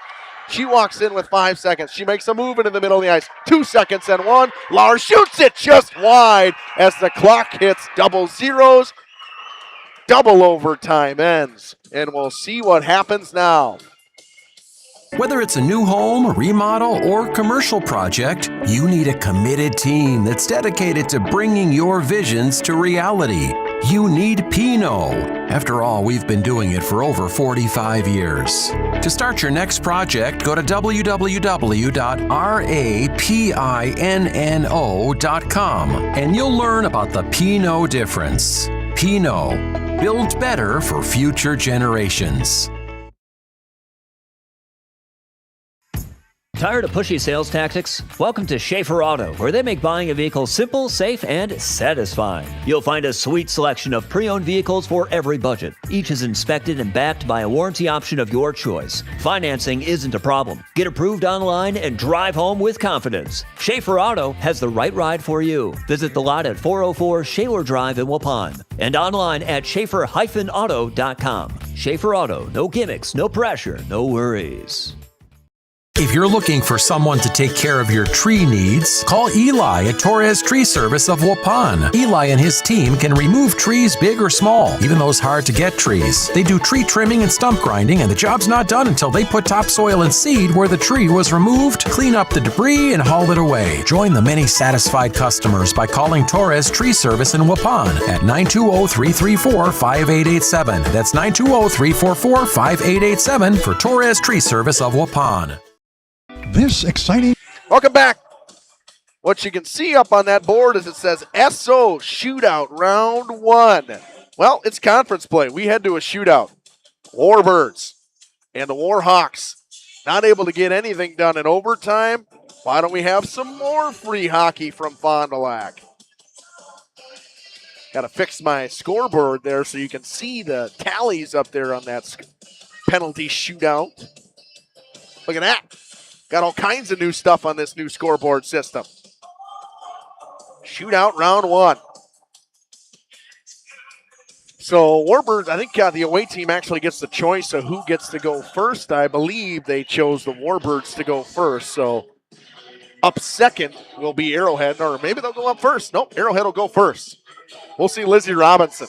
She walks in with 5 seconds. She makes a move into the middle of the ice. 2 seconds and 1. Lahr shoots it just wide as the clock hits double zeros. Double overtime ends. And we'll see what happens now. Whether it's a new home, remodel, or commercial project, you need a committed team that's dedicated to bringing your visions to reality. You need Pinot. After all, we've been doing it for over 45 years. To start your next project, go to www.rapinno.com and you'll learn about the Pinot difference. Pinot, built better for future generations. Tired of pushy sales tactics? Welcome to Schaefer Auto, where they make buying a vehicle simple, safe, and satisfying. You'll find a sweet selection of pre-owned vehicles for every budget. Each is inspected and backed by a warranty option of your choice. Financing isn't a problem. Get approved online and drive home with confidence. Schaefer Auto has the right ride for you. Visit the lot at 404 Shaler Drive in Waupun and online at schaefer-auto.com. Schaefer Auto, no gimmicks, no pressure, no worries. If you're looking for someone to take care of your tree needs, call Eli at Torres Tree Service of Waupun. Eli and his team can remove trees big or small, even those hard-to-get trees. They do tree trimming and stump grinding, and the job's not done until they put topsoil and seed where the tree was removed, clean up the debris, and haul it away. Join the many satisfied customers by calling Torres Tree Service in Waupun at 920-334-5887. That's 920-344-5887 for Torres Tree Service of Waupun. This exciting. Welcome back. What you can see up on that board is it says SO Shootout Round 1. Well, it's conference play. We head to a shootout. Warbirds and the Warhawks not able to get anything done in overtime. Why don't we have some more free hockey from Fond du Lac? Got to fix my scoreboard there so you can see the tallies up there on that penalty shootout. Look at that. Got all kinds of new stuff on this new scoreboard system. Shootout round 1. So Warbirds, I think the away team actually gets the choice of who gets to go first. I believe they chose the Warbirds to go first. So up second will be Arrowhead, or maybe they'll go up first. Nope, Arrowhead will go first. We'll see Lizzie Robinson,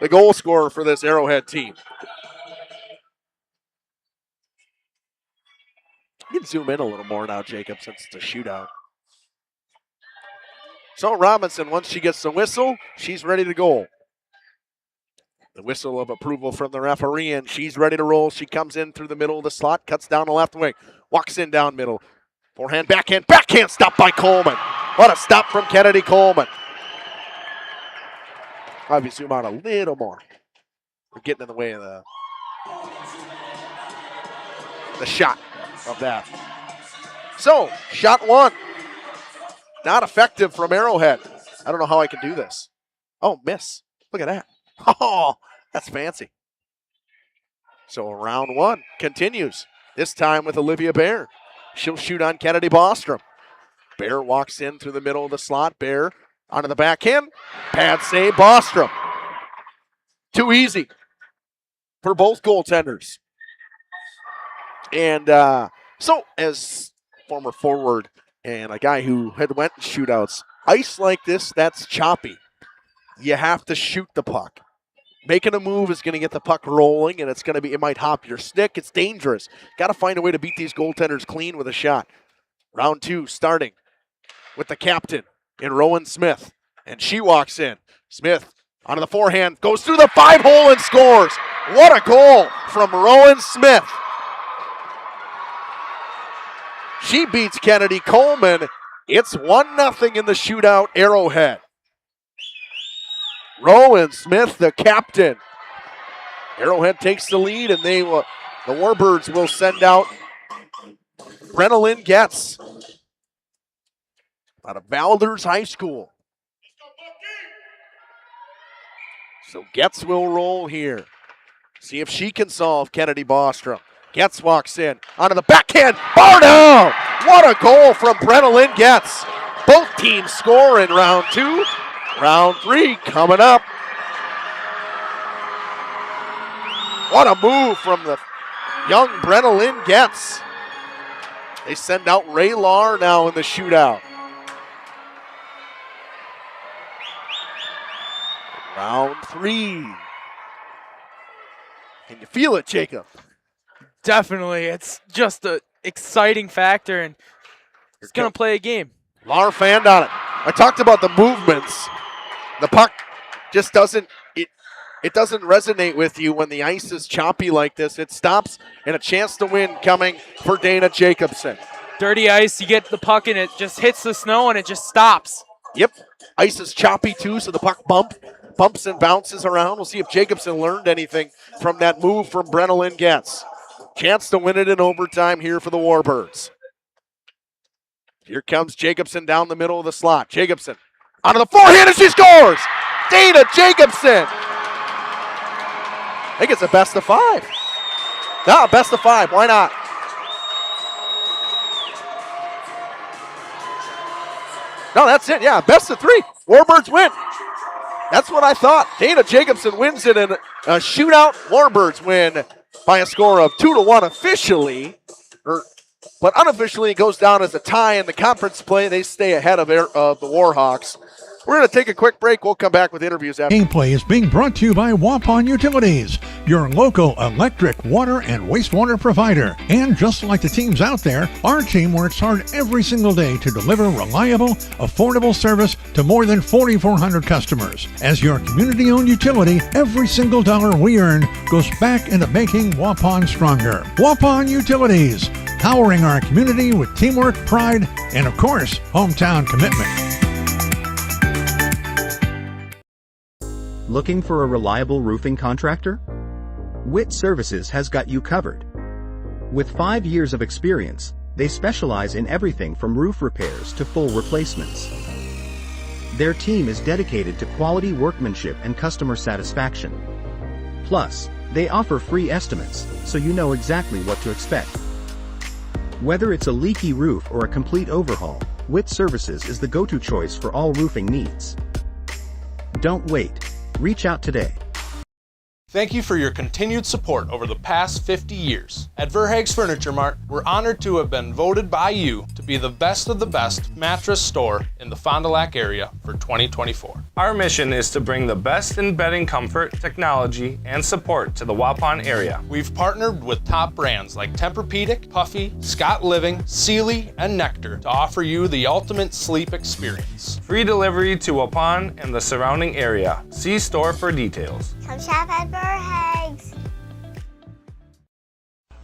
the goal scorer for this Arrowhead team. You can zoom in a little more now, Jacob, since it's a shootout. So Robinson, once she gets the whistle, she's ready to go. The whistle of approval from the referee, and she's ready to roll. She comes in through the middle of the slot, cuts down the left wing, walks in down middle. Forehand, backhand stop by Coleman. What a stop from Kennedy Coleman. I'll have you zoom out a little more. We're getting in the way of the shot of that. So, shot 1. Not effective from Arrowhead. I don't know how I can do this. Oh, miss. Look at that. Oh, that's fancy. So round 1 continues. This time with Olivia Bear. She'll shoot on Kennedy Bostrom. Bear walks in through the middle of the slot. Bear onto the backhand. Bad save, Bostrom. Too easy for both goaltenders. And so, as former forward and a guy who had went in shootouts, ice like this, that's choppy. You have to shoot the puck. making a move is going to get the puck rolling, and it might hop your stick. It's dangerous. Got to find a way to beat these goaltenders clean with a shot. Round 2 starting with the captain in Rowan Smith, and she walks in. Smith onto the forehand, goes through the 5-hole and scores. What a goal from Rowan Smith. She beats Kennedy Coleman. It's 1-0 in the shootout, Arrowhead. Rowan Smith, the captain. Arrowhead takes the lead, and the Warbirds will send out Brenna Getz out of Valders High School. So Getz will roll here. See if she can solve Kennedy Bostrom. Getz walks in onto the backhand. Bar down! What a goal from Brenna Getz. Both teams score in round 2. Round 3 coming up. What a move from the young Brenna Getz. They send out Ray Lahr now in the shootout. Round 3. Can you feel it, Jacob? Definitely. It's just an exciting factor, and it's going to play a game. Lahr fanned on it. I talked about the movements. The puck just doesn't, it doesn't resonate with you when the ice is choppy like this. It stops, and a chance to win coming for Dana Jacobson. Dirty ice, you get the puck, and it just hits the snow, and it just stops. Yep. Ice is choppy, too, so the puck bumps and bounces around. We'll see if Jacobson learned anything from that move from Brenna Getz. Chance to win it in overtime here for the Warbirds. Here comes Jacobson down the middle of the slot. Jacobson onto the forehand, and she scores! Dana Jacobson! I think it's a best of 5. No, best of 5. Why not? No, that's it. Yeah, best of 3. Warbirds win. That's what I thought. Dana Jacobson wins it in a shootout. Warbirds win by a score of 2-1 officially. But unofficially, it goes down as a tie in the conference play. They stay ahead of the Warhawks. We're going to take a quick break. We'll come back with interviews after. Gameplay is being brought to you by Waupun Utilities, your local electric, water, and wastewater provider. And just like the teams out there, our team works hard every single day to deliver reliable, affordable service to more than 4,400 customers. As your community-owned utility, every single dollar we earn goes back into making Waupun stronger. Waupun Utilities, powering our community with teamwork, pride, and of course, hometown commitment. Looking for a reliable roofing contractor? WIT Services has got you covered. With 5 years of experience, they specialize in everything from roof repairs to full replacements. Their team is dedicated to quality workmanship and customer satisfaction. Plus, they offer free estimates, so you know exactly what to expect. Whether it's a leaky roof or a complete overhaul, WIT Services is the go-to choice for all roofing needs. Don't wait. Reach out today. Thank you for your continued support over the past 50 years. At Verhaeg's Furniture Mart, we're honored to have been voted by you to be the best of the best mattress store in the Fond du Lac area for 2024. Our mission is to bring the best in bedding comfort, technology, and support to the Waupun area. We've partnered with top brands like Tempur-Pedic, Puffy, Scott Living, Sealy, and Nectar to offer you the ultimate sleep experience. Free delivery to Waupun and the surrounding area. See store for details. Come shop at Verhaeg's.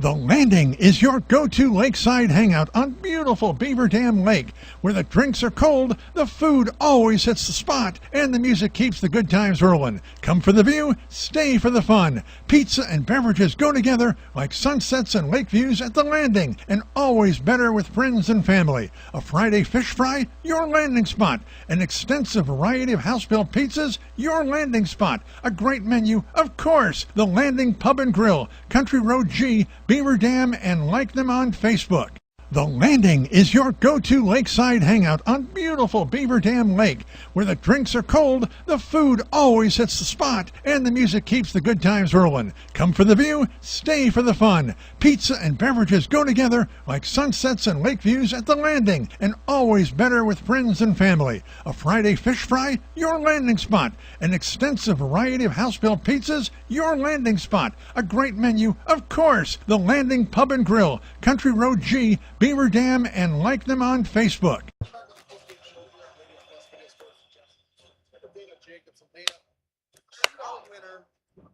The Landing is your go-to lakeside hangout on beautiful Beaver Dam Lake, where the drinks are cold, the food always hits the spot, and the music keeps the good times rolling. Come for the view, stay for the fun. Pizza and beverages go together like sunsets and lake views at The Landing, and always better with friends and family. A Friday fish fry, your landing spot. An extensive variety of house-built pizzas, your landing spot. A great menu, of course. The Landing Pub and Grill, Country Road G, Beaver Dam, and like them on Facebook. The Landing is your go-to lakeside hangout on beautiful Beaver Dam Lake. Where the drinks are cold, the food always hits the spot, and the music keeps the good times rolling. Come for the view, stay for the fun. Pizza and beverages go together like sunsets and lake views at The Landing, and always better with friends and family. A Friday fish fry, your landing spot. An extensive variety of house-built pizzas, your landing spot. A great menu, of course. The Landing Pub and Grill, Country Road G, Beaver Dam, and like them on Facebook.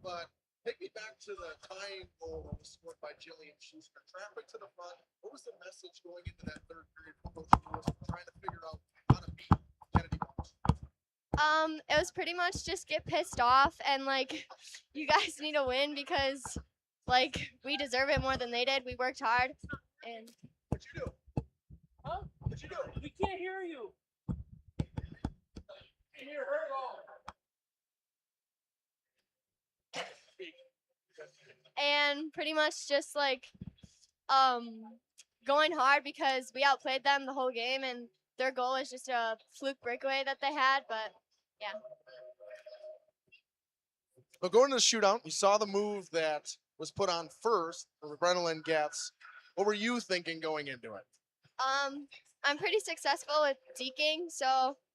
But take me back to the tying goal that was scored by Jillian Schuster. Traffic to the front. What was the message going into that third period for both of you trying to figure out how to beat Kennedy? It was pretty much just get pissed off and like you guys need to win because like we deserve it more than they did. We worked hard and what'd you do? Huh? What'd you do? We can't hear you. Can't hear her at all. And pretty much just like going hard because we outplayed them the whole game and their goal is just a fluke breakaway that they had, but yeah. But going to the shootout, you saw the move that was put on first for Brennan Getz. What were you thinking going into it? I'm pretty successful with deking,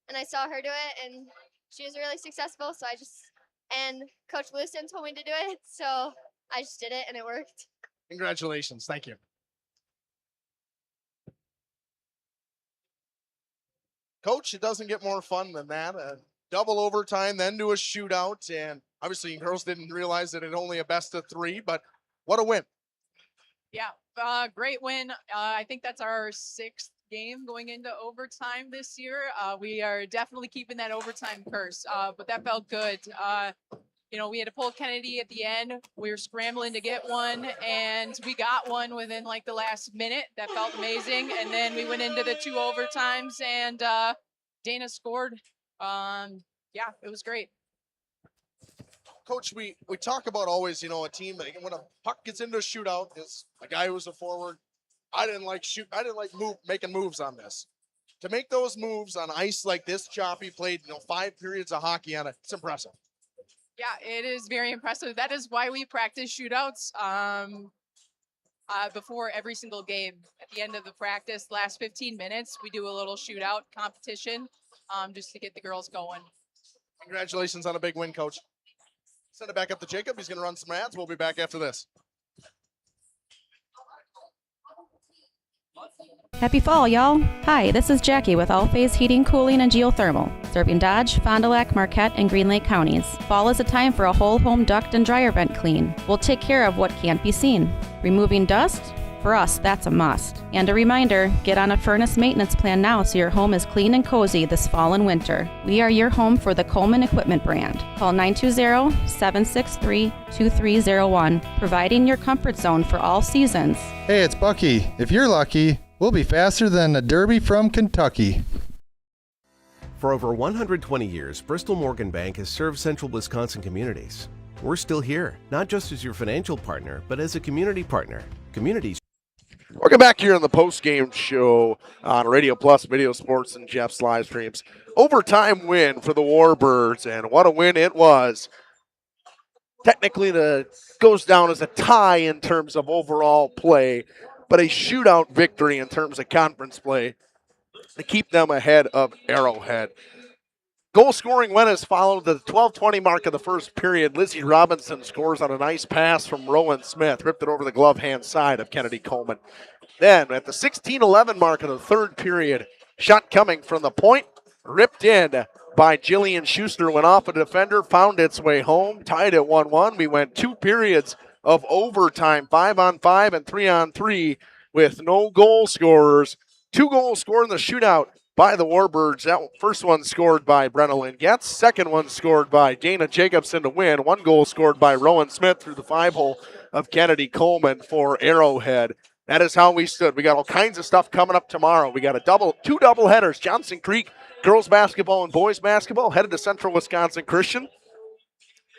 and I saw her do it and she was really successful, so and Coach Lewiston told me to do it, so I just did it and it worked. Congratulations. Thank you. Coach, it doesn't get more fun than that. Double overtime, then to a shootout. And obviously, girls didn't realize that it only a best of 3, but what a win. Yeah, great win. I think that's our 6th game going into overtime this year. We are definitely keeping that overtime curse, but that felt good. We had to pull Kennedy at the end. We were scrambling to get one, and we got one within like the last minute. That felt amazing. And then we went into the 2 overtimes, and Dana scored. It was great. Coach, we talk about always, a team that when a puck gets into a shootout, is a guy who was a forward. I didn't like making moves on this. To make those moves on ice like this, choppy, played 5 periods of hockey on it. It's impressive. Yeah, it is very impressive. That is why we practice shootouts before every single game. At the end of the practice, last 15 minutes, we do a little shootout competition just to get the girls going. Congratulations on a big win, Coach. Send it back up to Jacob. He's going to run some ads. We'll be back after this. Happy fall, y'all. Hi, this is Jackie with All Phase Heating, Cooling, and Geothermal, serving Dodge, Fond du Lac, Marquette, and Green Lake counties. Fall is a time for a whole home duct and dryer vent clean. We'll take care of what can't be seen. Removing dust? For us, that's a must. And a reminder, get on a furnace maintenance plan now so your home is clean and cozy this fall and winter. We are your home for the Coleman Equipment brand. Call 920-763-2301, providing your comfort zone for all seasons. Hey, it's Bucky. If you're lucky, we'll be faster than a Derby from Kentucky. For over 120 years, Bristol Morgan Bank has served central Wisconsin communities. We're still here, not just as your financial partner, but as a community partner. Communities. Welcome back here on the post-game show on Radio Plus, Video Sports, and Jeff's live streams. Overtime win for the Warbirds, and what a win it was. Technically, it goes down as a tie in terms of overall play, but a shootout victory in terms of conference play to keep them ahead of Arrowhead. Goal scoring went as followed. The 12:20 mark of the first period, Lizzie Robinson scores on a nice pass from Rowan Smith, ripped it over the glove hand side of Kennedy Coleman. Then at the 16:11 mark of the third period, shot coming from the point, ripped in by Jillian Schuster, went off a defender, found its way home, tied at 1-1. We went 2 periods of overtime, 5-on-5 and 3-on-3 with no goal scorers. 2 goals scored in the shootout by the Warbirds. That first one scored by Brenna Getz. Second one scored by Dana Jacobson to win. 1 goal scored by Rowan Smith through the 5-hole of Kennedy Coleman for Arrowhead. That is how we stood. We got all kinds of stuff coming up tomorrow. We got 2 double headers. Johnson Creek girls basketball and boys basketball headed to Central Wisconsin Christian.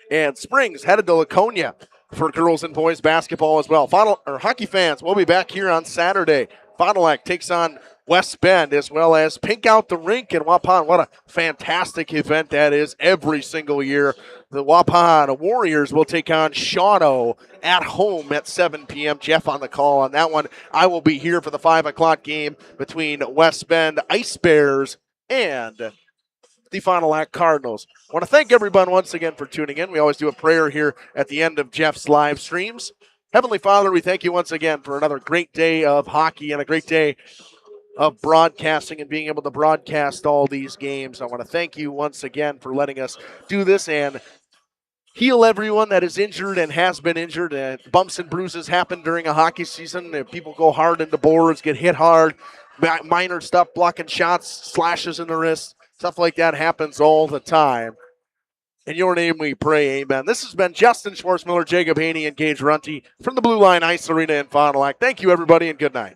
And Springs headed to Laconia for girls and boys basketball as well. Hockey fans, we'll be back here on Saturday. Fond du Lac takes on West Bend, as well as Pink Out the Rink in Waupun. What a fantastic event that is every single year. The Waupun Warriors will take on Shawano at home at 7 p.m. Jeff on the call on that one. I will be here for the 5 o'clock game between West Bend Ice Bears and the Fond du Lac Cardinals. I want to thank everyone once again for tuning in. We always do a prayer here at the end of Jeff's live streams. Heavenly Father, we thank you once again for another great day of hockey and a great day of broadcasting and being able to broadcast all these games. I want to thank you once again for letting us do this and heal everyone that is injured and has been injured. Bumps and bruises happen during a hockey season. People go hard into boards, get hit hard, minor stuff, blocking shots, slashes in the wrist, stuff like that happens all the time. In your name we pray, amen. This has been Justin Schwarzmiller, Jacob Haney, and Gage Runty from the Blue Line Ice Arena in Fond du Lac. Thank you, everybody, and good night.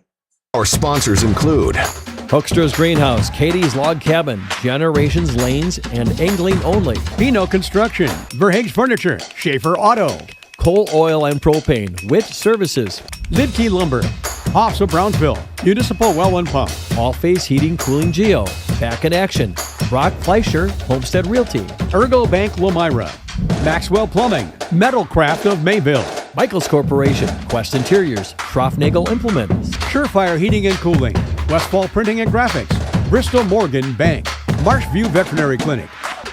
Our sponsors include Hoekstra's Greenhouse, Katie's Log Cabin, Generations Lanes, and Angling Only. Pino Construction, Verhaeg's Furniture, Schaefer Auto, Coal, Oil, and Propane, Witt Services, Lidkey Lumber, Hoffs of Brownsville, Municipal Well and Pump, All Phase Heating, Cooling Geo, Back in Action, Brock Fleischer, Homestead Realty, Ergo Bank Lamira, Maxwell Plumbing, Metalcraft of Mayville, Michaels Corporation, Quest Interiors, Schroffnagel Implements, Surefire Heating and Cooling, Westfall Printing and Graphics, Bristol Morgan Bank, Marshview Veterinary Clinic,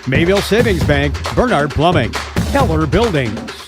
Mayville Savings Bank, Bernard Plumbing, Keller Buildings.